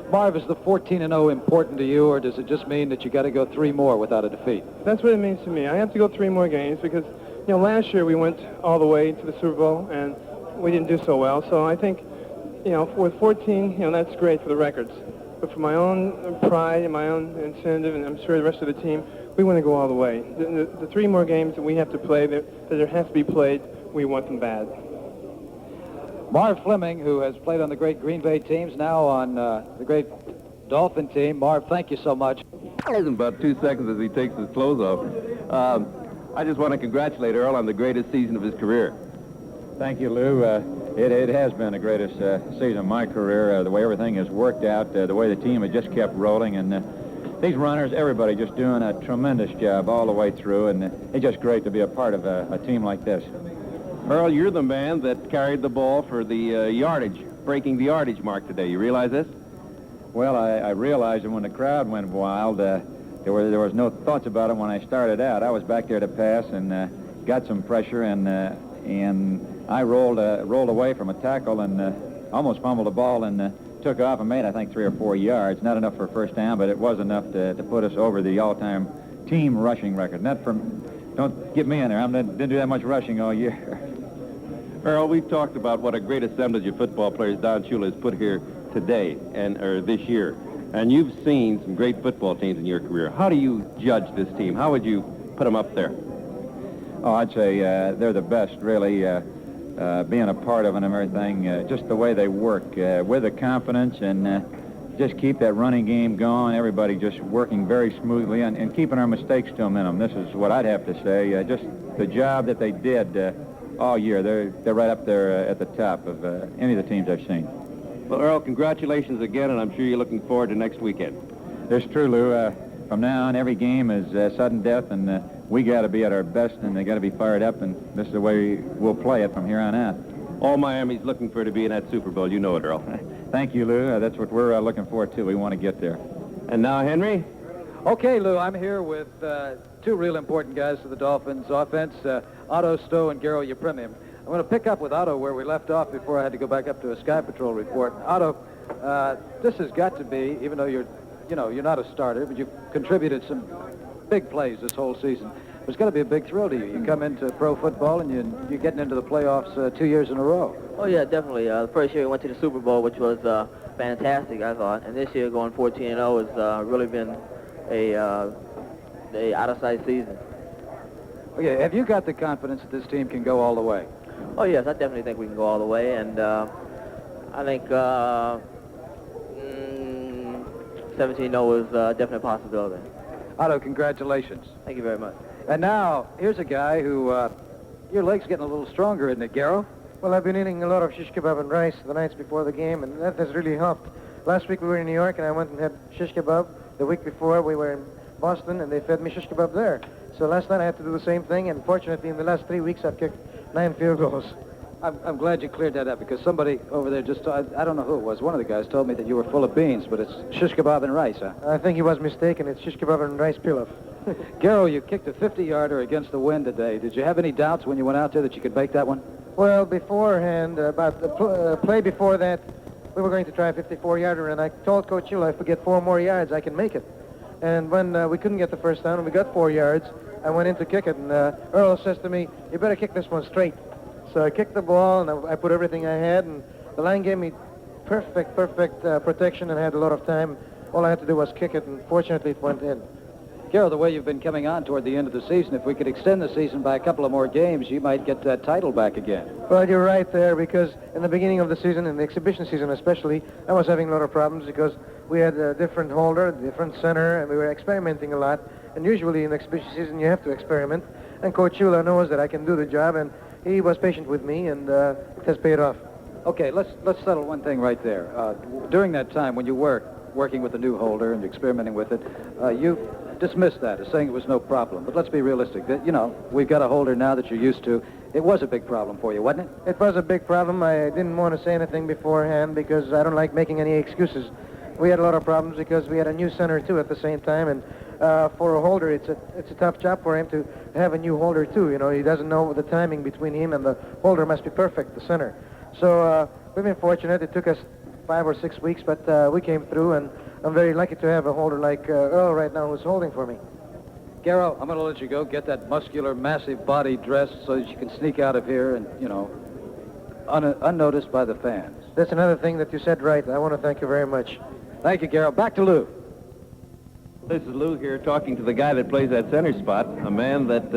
Marv, is the 14-0 important to you, or does it just mean that you got to go 3 more without a defeat? That's what it means to me. I have to go 3 more games because last year we went all the way to the Super Bowl, and we didn't do so well. So I think, with 14, that's great for the records. But for my own pride and my own incentive, and I'm sure the rest of the team, we want to go all the way. The 3 more games that we have to play, that there have to be played, we want them bad. Marv Fleming, who has played on the great Green Bay teams, now on the great Dolphin team. Marv, thank you so much. In about 2 seconds as he takes his clothes off. I just want to congratulate Earl on the greatest season of his career. Thank you, Lou. It has been the greatest season of my career. The way everything has worked out, the way the team has just kept rolling, and these runners, everybody just doing a tremendous job all the way through, and it's just great to be a part of a team like this. Earl, you're the man that carried the ball for the yardage, breaking the yardage mark today. You realize this? Well, I realized that when the crowd went wild, there was no thoughts about it when I started out. I was back there to pass and got some pressure, and I rolled away from a tackle and almost fumbled the ball and took off and made, I think, 3 or 4 yards. Not enough for a first down, but it was enough to put us over the all-time team rushing record. Don't get me in there. I didn't do that much rushing all year. Earl, we've talked about what a great assemblage of football players Don Shula has put here today or this year. And you've seen some great football teams in your career. How do you judge this team? How would you put them up there? Oh, I'd say they're the best, really, being a part of them and everything. Just the way they work with the confidence and just keep that running game going. Everybody just working very smoothly and keeping our mistakes to a minimum. This is what I'd have to say. Just the job that they did all year. They're right up there at the top of any of the teams I've seen. Well, Earl, congratulations again, and I'm sure you're looking forward to next weekend. It's true, Lou. From now on, every game is sudden death, and we got to be at our best, and they got to be fired up, and this is the way we'll play it from here on out. All Miami's looking for to be in that Super Bowl. You know it, Earl. Thank you, Lou. That's what we're looking for, too. We want to get there. And now, Henry? Okay, Lou, I'm here with 2 real important guys for the Dolphins offense, Otto Stowe and Garo Yepremian. I'm going to pick up with Otto where we left off before I had to go back up to a Sky Patrol report. Otto, this has got to be, even though you're not a starter, but you've contributed some big plays this whole season. It's got to be a big thrill to you. You come into pro football and you're getting into the playoffs 2 years in a row. Oh yeah, definitely. The first year we went to the Super Bowl, which was fantastic, I thought, and this year going 14-0 has really been a out-of-sight season. Okay, have you got the confidence that this team can go all the way? Oh, yes, I definitely think we can go all the way, and I think 17-0 is definitely a possibility. Otto, congratulations. Thank you very much. And now, here's a guy who, your leg's getting a little stronger, isn't it, Garo? Well, I've been eating a lot of shish kebab and rice the nights before the game, and that has really helped. Last week we were in New York, and I went and had shish kebab. The week before we were in Boston, and they fed me shish kebab there. So last night I had to do the same thing, and fortunately in the last 3 weeks I've kicked 9 field goals. I'm glad you cleared that up, because somebody over there just, I don't know who it was, one of the guys told me that you were full of beans, but it's shish kebab and rice, huh? I think he was mistaken. It's shish kebab and rice pilaf. Garo, you kicked a 50-yarder against the wind today. Did you have any doubts when you went out there that you could make that one? Well, beforehand, about the play before that, we were going to try a 54-yarder, and I told Coach Shula, if we get 4 more yards, I can make it. And when we couldn't get the first down and we got 4 yards, I went in to kick it, and Earl says to me, you better kick this one straight. So I kicked the ball, and I put everything I had, and the line gave me perfect protection, and I had a lot of time. All I had to do was kick it, and fortunately it went in. Garo, the way you've been coming on toward the end of the season, if we could extend the season by a couple of more games, you might get that title back again. Well, you're right there, because in the beginning of the season, in the exhibition season especially, I was having a lot of problems because we had a different holder, different center, and we were experimenting a lot. And usually in the exhibition season, you have to experiment. And Coach Shula knows that I can do the job, and he was patient with me, and it has paid off. Okay, let's settle one thing right there. During that time when you were working with the new holder and experimenting with it, you dismissed that as saying it was no problem. But let's be realistic. We've got a holder now that you're used to. It was a big problem for you, wasn't it? It was a big problem. I didn't want to say anything beforehand because I don't like making any excuses. We had a lot of problems because we had a new center, too, at the same time. And for a holder, it's a tough job for him to have a new holder, too. You know, he doesn't know the timing between him and the holder must be perfect, the center. So we've been fortunate. It took us 5 or 6 weeks, but we came through, and I'm very lucky to have a holder like Earl right now who's holding for me. Garrow, I'm going to let you go. Get that muscular, massive body dressed so that you can sneak out of here and, you know, unnoticed by the fans. That's another thing that you said right. I want to thank you very much. Thank you, Garrow. Back to Lou. This is Lou here talking to the guy that plays that center spot, a man that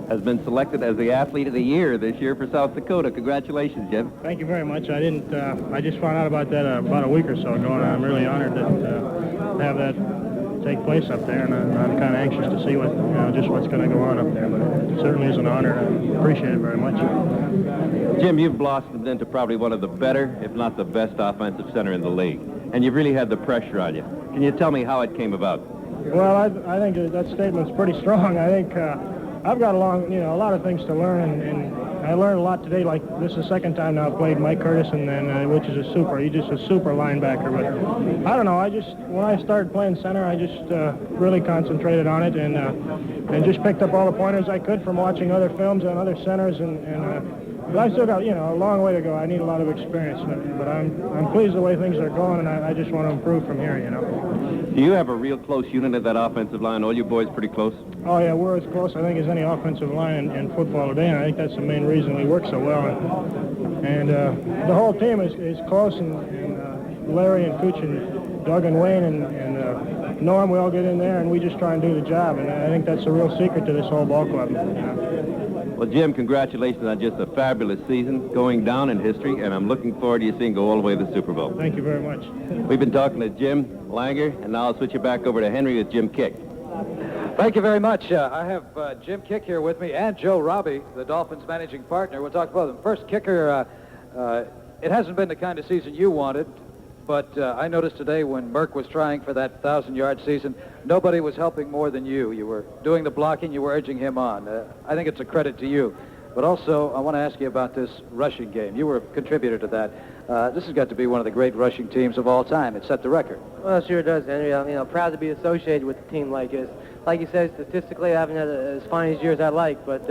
has been selected as the Athlete of the Year this year for South Dakota. Congratulations, Jim. Thank you very much. I just found out about that about a week or so ago, and I'm really honored that have that take place up there, and I'm kind of anxious to see what, just what's going to go on up there, but it certainly is an honor. I appreciate it very much. Jim, you've blossomed into probably one of the better, if not the best offensive center in the league, and you've really had the pressure on you. Can you tell me how it came about? Well, I think that statement's pretty strong. I think I've got a lot of things to learn, and I learned a lot today. Like, this is the second time now I've played Mike Curtis, and which is he's just a super linebacker. But I don't know. When I started playing center, I just really concentrated on it, and just picked up all the pointers I could from watching other films on other centers, but I still got, a long way to go. I need a lot of experience, but I'm pleased the way things are going, and I just want to improve from here, Do you have a real close unit at that offensive line? All you boys pretty close? Oh, yeah, we're as close, I think, as any offensive line in football today, and I think that's the main reason we work so well. And the whole team is close, and Larry and Cooch and Doug and Wayne and Norm, we all get in there, and we just try and do the job, and I think that's the real secret to this whole ball club. Well, Jim, congratulations on just a fabulous season, going down in history, and I'm looking forward to you seeing go all the way to the Super Bowl. Thank you very much. We've been talking to Jim Langer, and now I'll switch you back over to Henry with Jim Kick. Thank you very much. I have Jim Kick here with me and Joe Robbie, the Dolphins' managing partner. We'll talk about them. First, Kicker, it hasn't been the kind of season you wanted, but I noticed today when Merck was trying for that 1,000-yard season, nobody was helping more than you. You were doing the blocking. You were urging him on. I think it's a credit to you. But also, I want to ask you about this rushing game. You were a contributor to that. This has got to be one of the great rushing teams of all time. It set the record. Well, it sure does, Henry. I'm proud to be associated with a team like this. Like you said, statistically, I haven't had as fine a year as I'd like, but,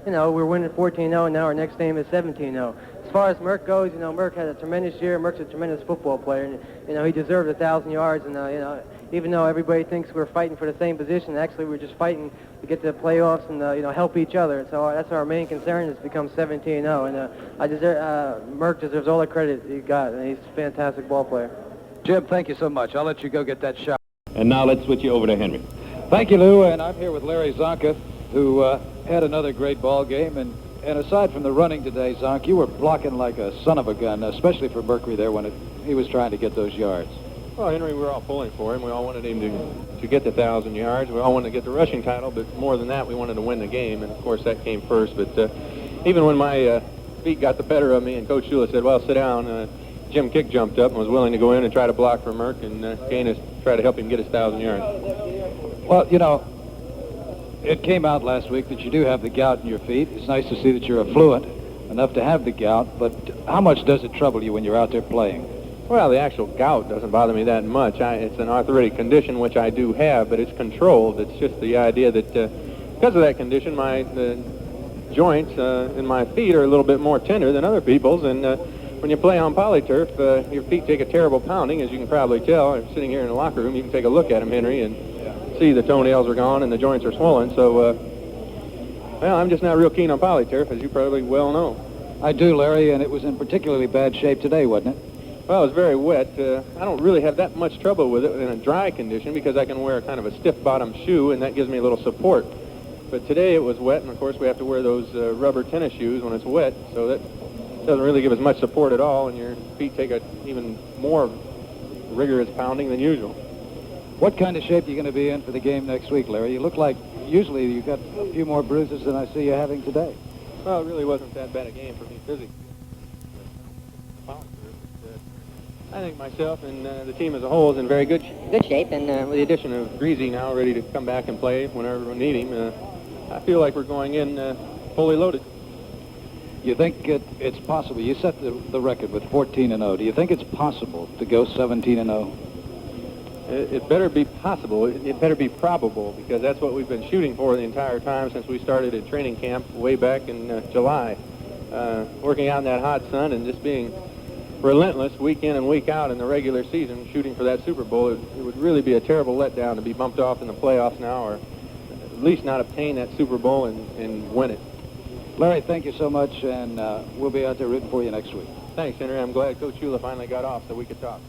we're winning 14-0, and now our next game is 17-0. As far as Merck goes, Merck had a tremendous year. Merck's a tremendous football player, and, he deserved 1,000 yards, and, even though everybody thinks we're fighting for the same position, actually we're just fighting to get to the playoffs and, help each other. So that's our main concern, is to become 17-0, and Merck deserves all the credit he got, and he's a fantastic ball player. Jim, thank you so much. I'll let you go get that shot. And now let's switch you over to Henry. Thank you, Lou, and I'm here with Larry Zonka, who had another great ball game, and aside from the running today, Zonk, you were blocking like a son of a gun, especially for Mercury there when he was trying to get those yards. Well, Henry, we were all pulling for him. We all wanted him to get the 1,000 yards. We all wanted to get the rushing title, but more than that, we wanted to win the game, and of course that came first. But even when my feet got the better of me and Coach Shula said, well, sit down, Jim Kick jumped up and was willing to go in and try to block for Merck and try to help him get his 1,000 yards. Well, it came out last week that you do have the gout in your feet. It's nice to see that you're affluent enough to have the gout, but how much does it trouble you when you're out there playing? Well, the actual gout doesn't bother me that much. It's an arthritic condition, which I do have, but it's controlled. It's just the idea that because of that condition, the joints in my feet are a little bit more tender than other people's, and when you play on polyturf, your feet take a terrible pounding, as you can probably tell. I'm sitting here in the locker room. You can take a look at them, Henry, and see the toenails are gone and the joints are swollen. So, well, I'm just not real keen on polyturf, as you probably well know. I do, Larry, and it was in particularly bad shape today, wasn't it? Well, it was very wet. I don't really have that much trouble with it in a dry condition because I can wear kind of a stiff bottom shoe, and that gives me a little support. But today it was wet, and of course we have to wear those rubber tennis shoes when it's wet, so that doesn't really give us much support at all, and your feet take a even more rigorous pounding than usual. What kind of shape are you going to be in for the game next week, Larry? You look like usually you've got a few more bruises than I see you having today. Well, it really wasn't that bad a game for me physically. I think myself and the team as a whole is in very good shape, and with the addition of Greasy now ready to come back and play whenever we need him, I feel like we're going in fully loaded. You think it's possible? You set the record with 14-0. Do you think it's possible to go 17-0? It better be possible. It better be probable, because that's what we've been shooting for the entire time since we started at training camp way back in July. Working out in that hot sun and just being relentless week in and week out in the regular season, shooting for that Super Bowl. It would really be a terrible letdown to be bumped off in the playoffs now, or at least not obtain that Super Bowl and win it. Larry, thank you so much, and we'll be out there rooting for you next week. Thanks, Henry. I'm glad Coach Shula finally got off so we could talk.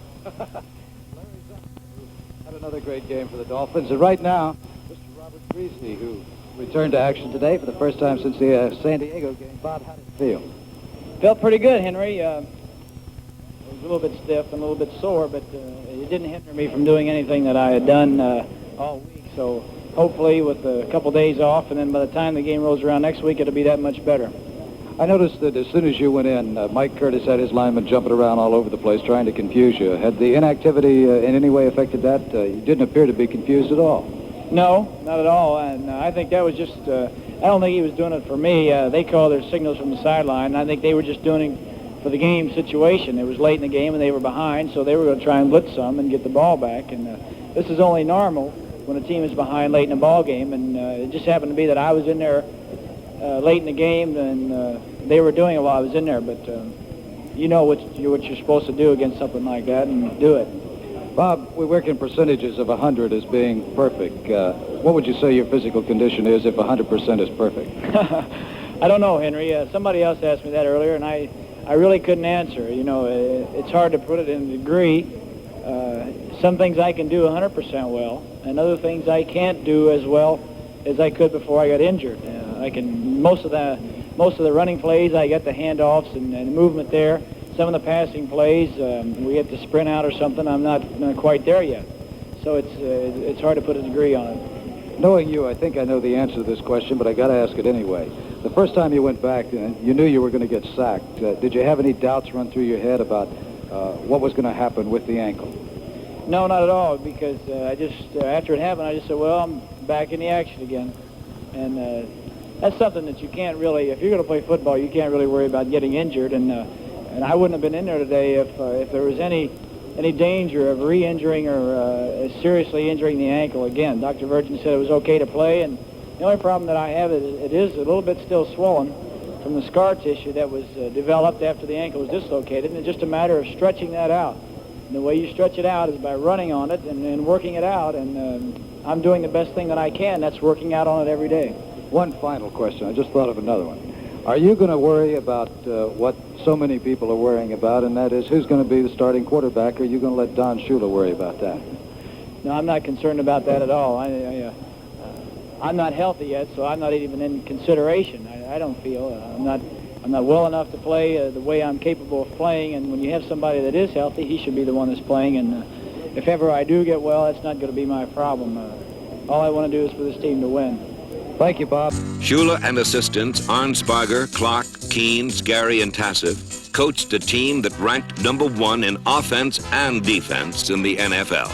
Had another great game for the Dolphins, and right now, Mr. Robert Greasy, who returned to action today for the first time since the San Diego game. Bob, how did it feel? Felt pretty good, Henry. It was a little bit stiff and a little bit sore, but it didn't hinder me from doing anything that I had done all week. So hopefully with a couple days off, and then by the time the game rolls around next week, it'll be that much better. I noticed that as soon as you went in, Mike Curtis had his linemen jumping around all over the place trying to confuse you. Had the inactivity in any way affected that? You didn't appear to be confused at all. No, not at all. And I think that was just, I don't think he was doing it for me. They called their signals from the sideline, and I think they were just doing it for the game situation. It was late in the game, and they were behind, so they were going to try and blitz some and get the ball back. And this is only normal when a team is behind late in a ball game, and it just happened to be that I was in there late in the game, and they were doing it while I was in there. But you know what you're supposed to do against something like that, and do it. Bob, we work in percentages of 100 as being perfect. What would you say your physical condition is if 100% is perfect? I don't know, Henry. Somebody else asked me that earlier, and I really couldn't answer. You know, it's hard to put it in a degree. Some things I can do 100% well, and other things I can't do as well as I could before I got injured. I can most of the running plays, I get the handoffs and movement there. Some of the passing plays, we get to sprint out or something. I'm not quite there yet, so it's hard to put a degree on it. Knowing you, I think I know the answer to this question, but I got to ask it anyway. The first time you went back, you knew you were going to get sacked. Did you have any doubts run through your head about what was going to happen with the ankle? No, not at all, because I just after it happened, I just said, well, I'm back in the action again, and that's something that you can't really, if you're going to play football, you can't really worry about getting injured, and I wouldn't have been in there today if there was any danger of re-injuring or seriously injuring the ankle again. Dr. Virgin said it was okay to play, and the only problem that I have is it is a little bit still swollen from the scar tissue that was developed after the ankle was dislocated, and it's just a matter of stretching that out. And the way you stretch it out is by running on it and working it out, and I'm doing the best thing that I can. That's working out on it every day. One final question. I just thought of another one. Are you going to worry about what so many people are worrying about, and that is who's going to be the starting quarterback, or are you going to let Don Shula worry about that? No, I'm not concerned about that at all. I'm not healthy yet, so I'm not even in consideration. I don't feel I'm not well enough to play the way I'm capable of playing, and when you have somebody that is healthy, he should be the one that's playing, and if ever I do get well, that's not going to be my problem. All I want to do is for this team to win. Thank you, Bob. Shula and assistants Arnsparger, Clark, Keynes, Gary, and Tassif coached a team that ranked #1 in offense and defense in the NFL.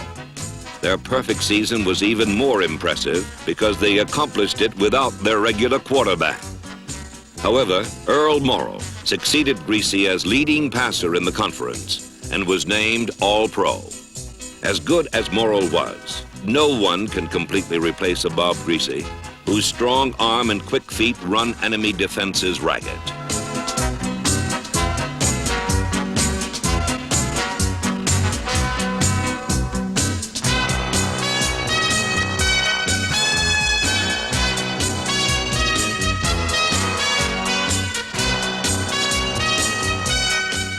Their perfect season was even more impressive because they accomplished it without their regular quarterback. However, Earl Morrall succeeded Greasy as leading passer in the conference and was named All-Pro. As good as Morrall was, no one can completely replace a Bob Greasy, whose strong arm and quick feet run enemy defenses ragged.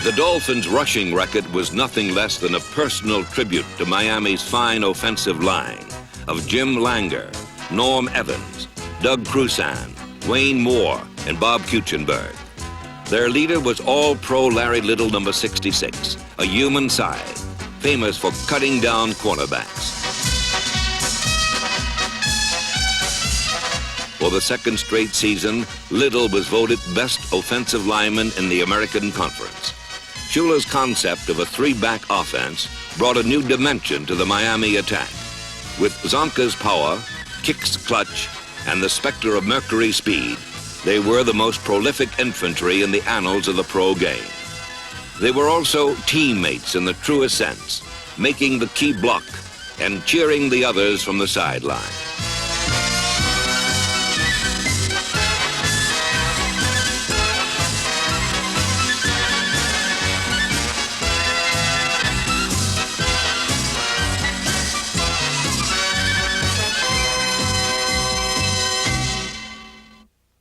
The Dolphins' rushing record was nothing less than a personal tribute to Miami's fine offensive line of Jim Langer, Norm Evans, Doug Crusan, Wayne Moore, and Bob Kuechenberg. Their leader was All-Pro Larry Little, number 66, a human side, famous for cutting down cornerbacks. For the second straight season, Little was voted best offensive lineman in the American Conference. Shula's concept of a three-back offense brought a new dimension to the Miami attack. With Zonka's power, Kick's clutch, and the specter of Mercury's speed, they were the most prolific infantry in the annals of the pro game. They were also teammates in the truest sense, making the key block and cheering the others from the sideline.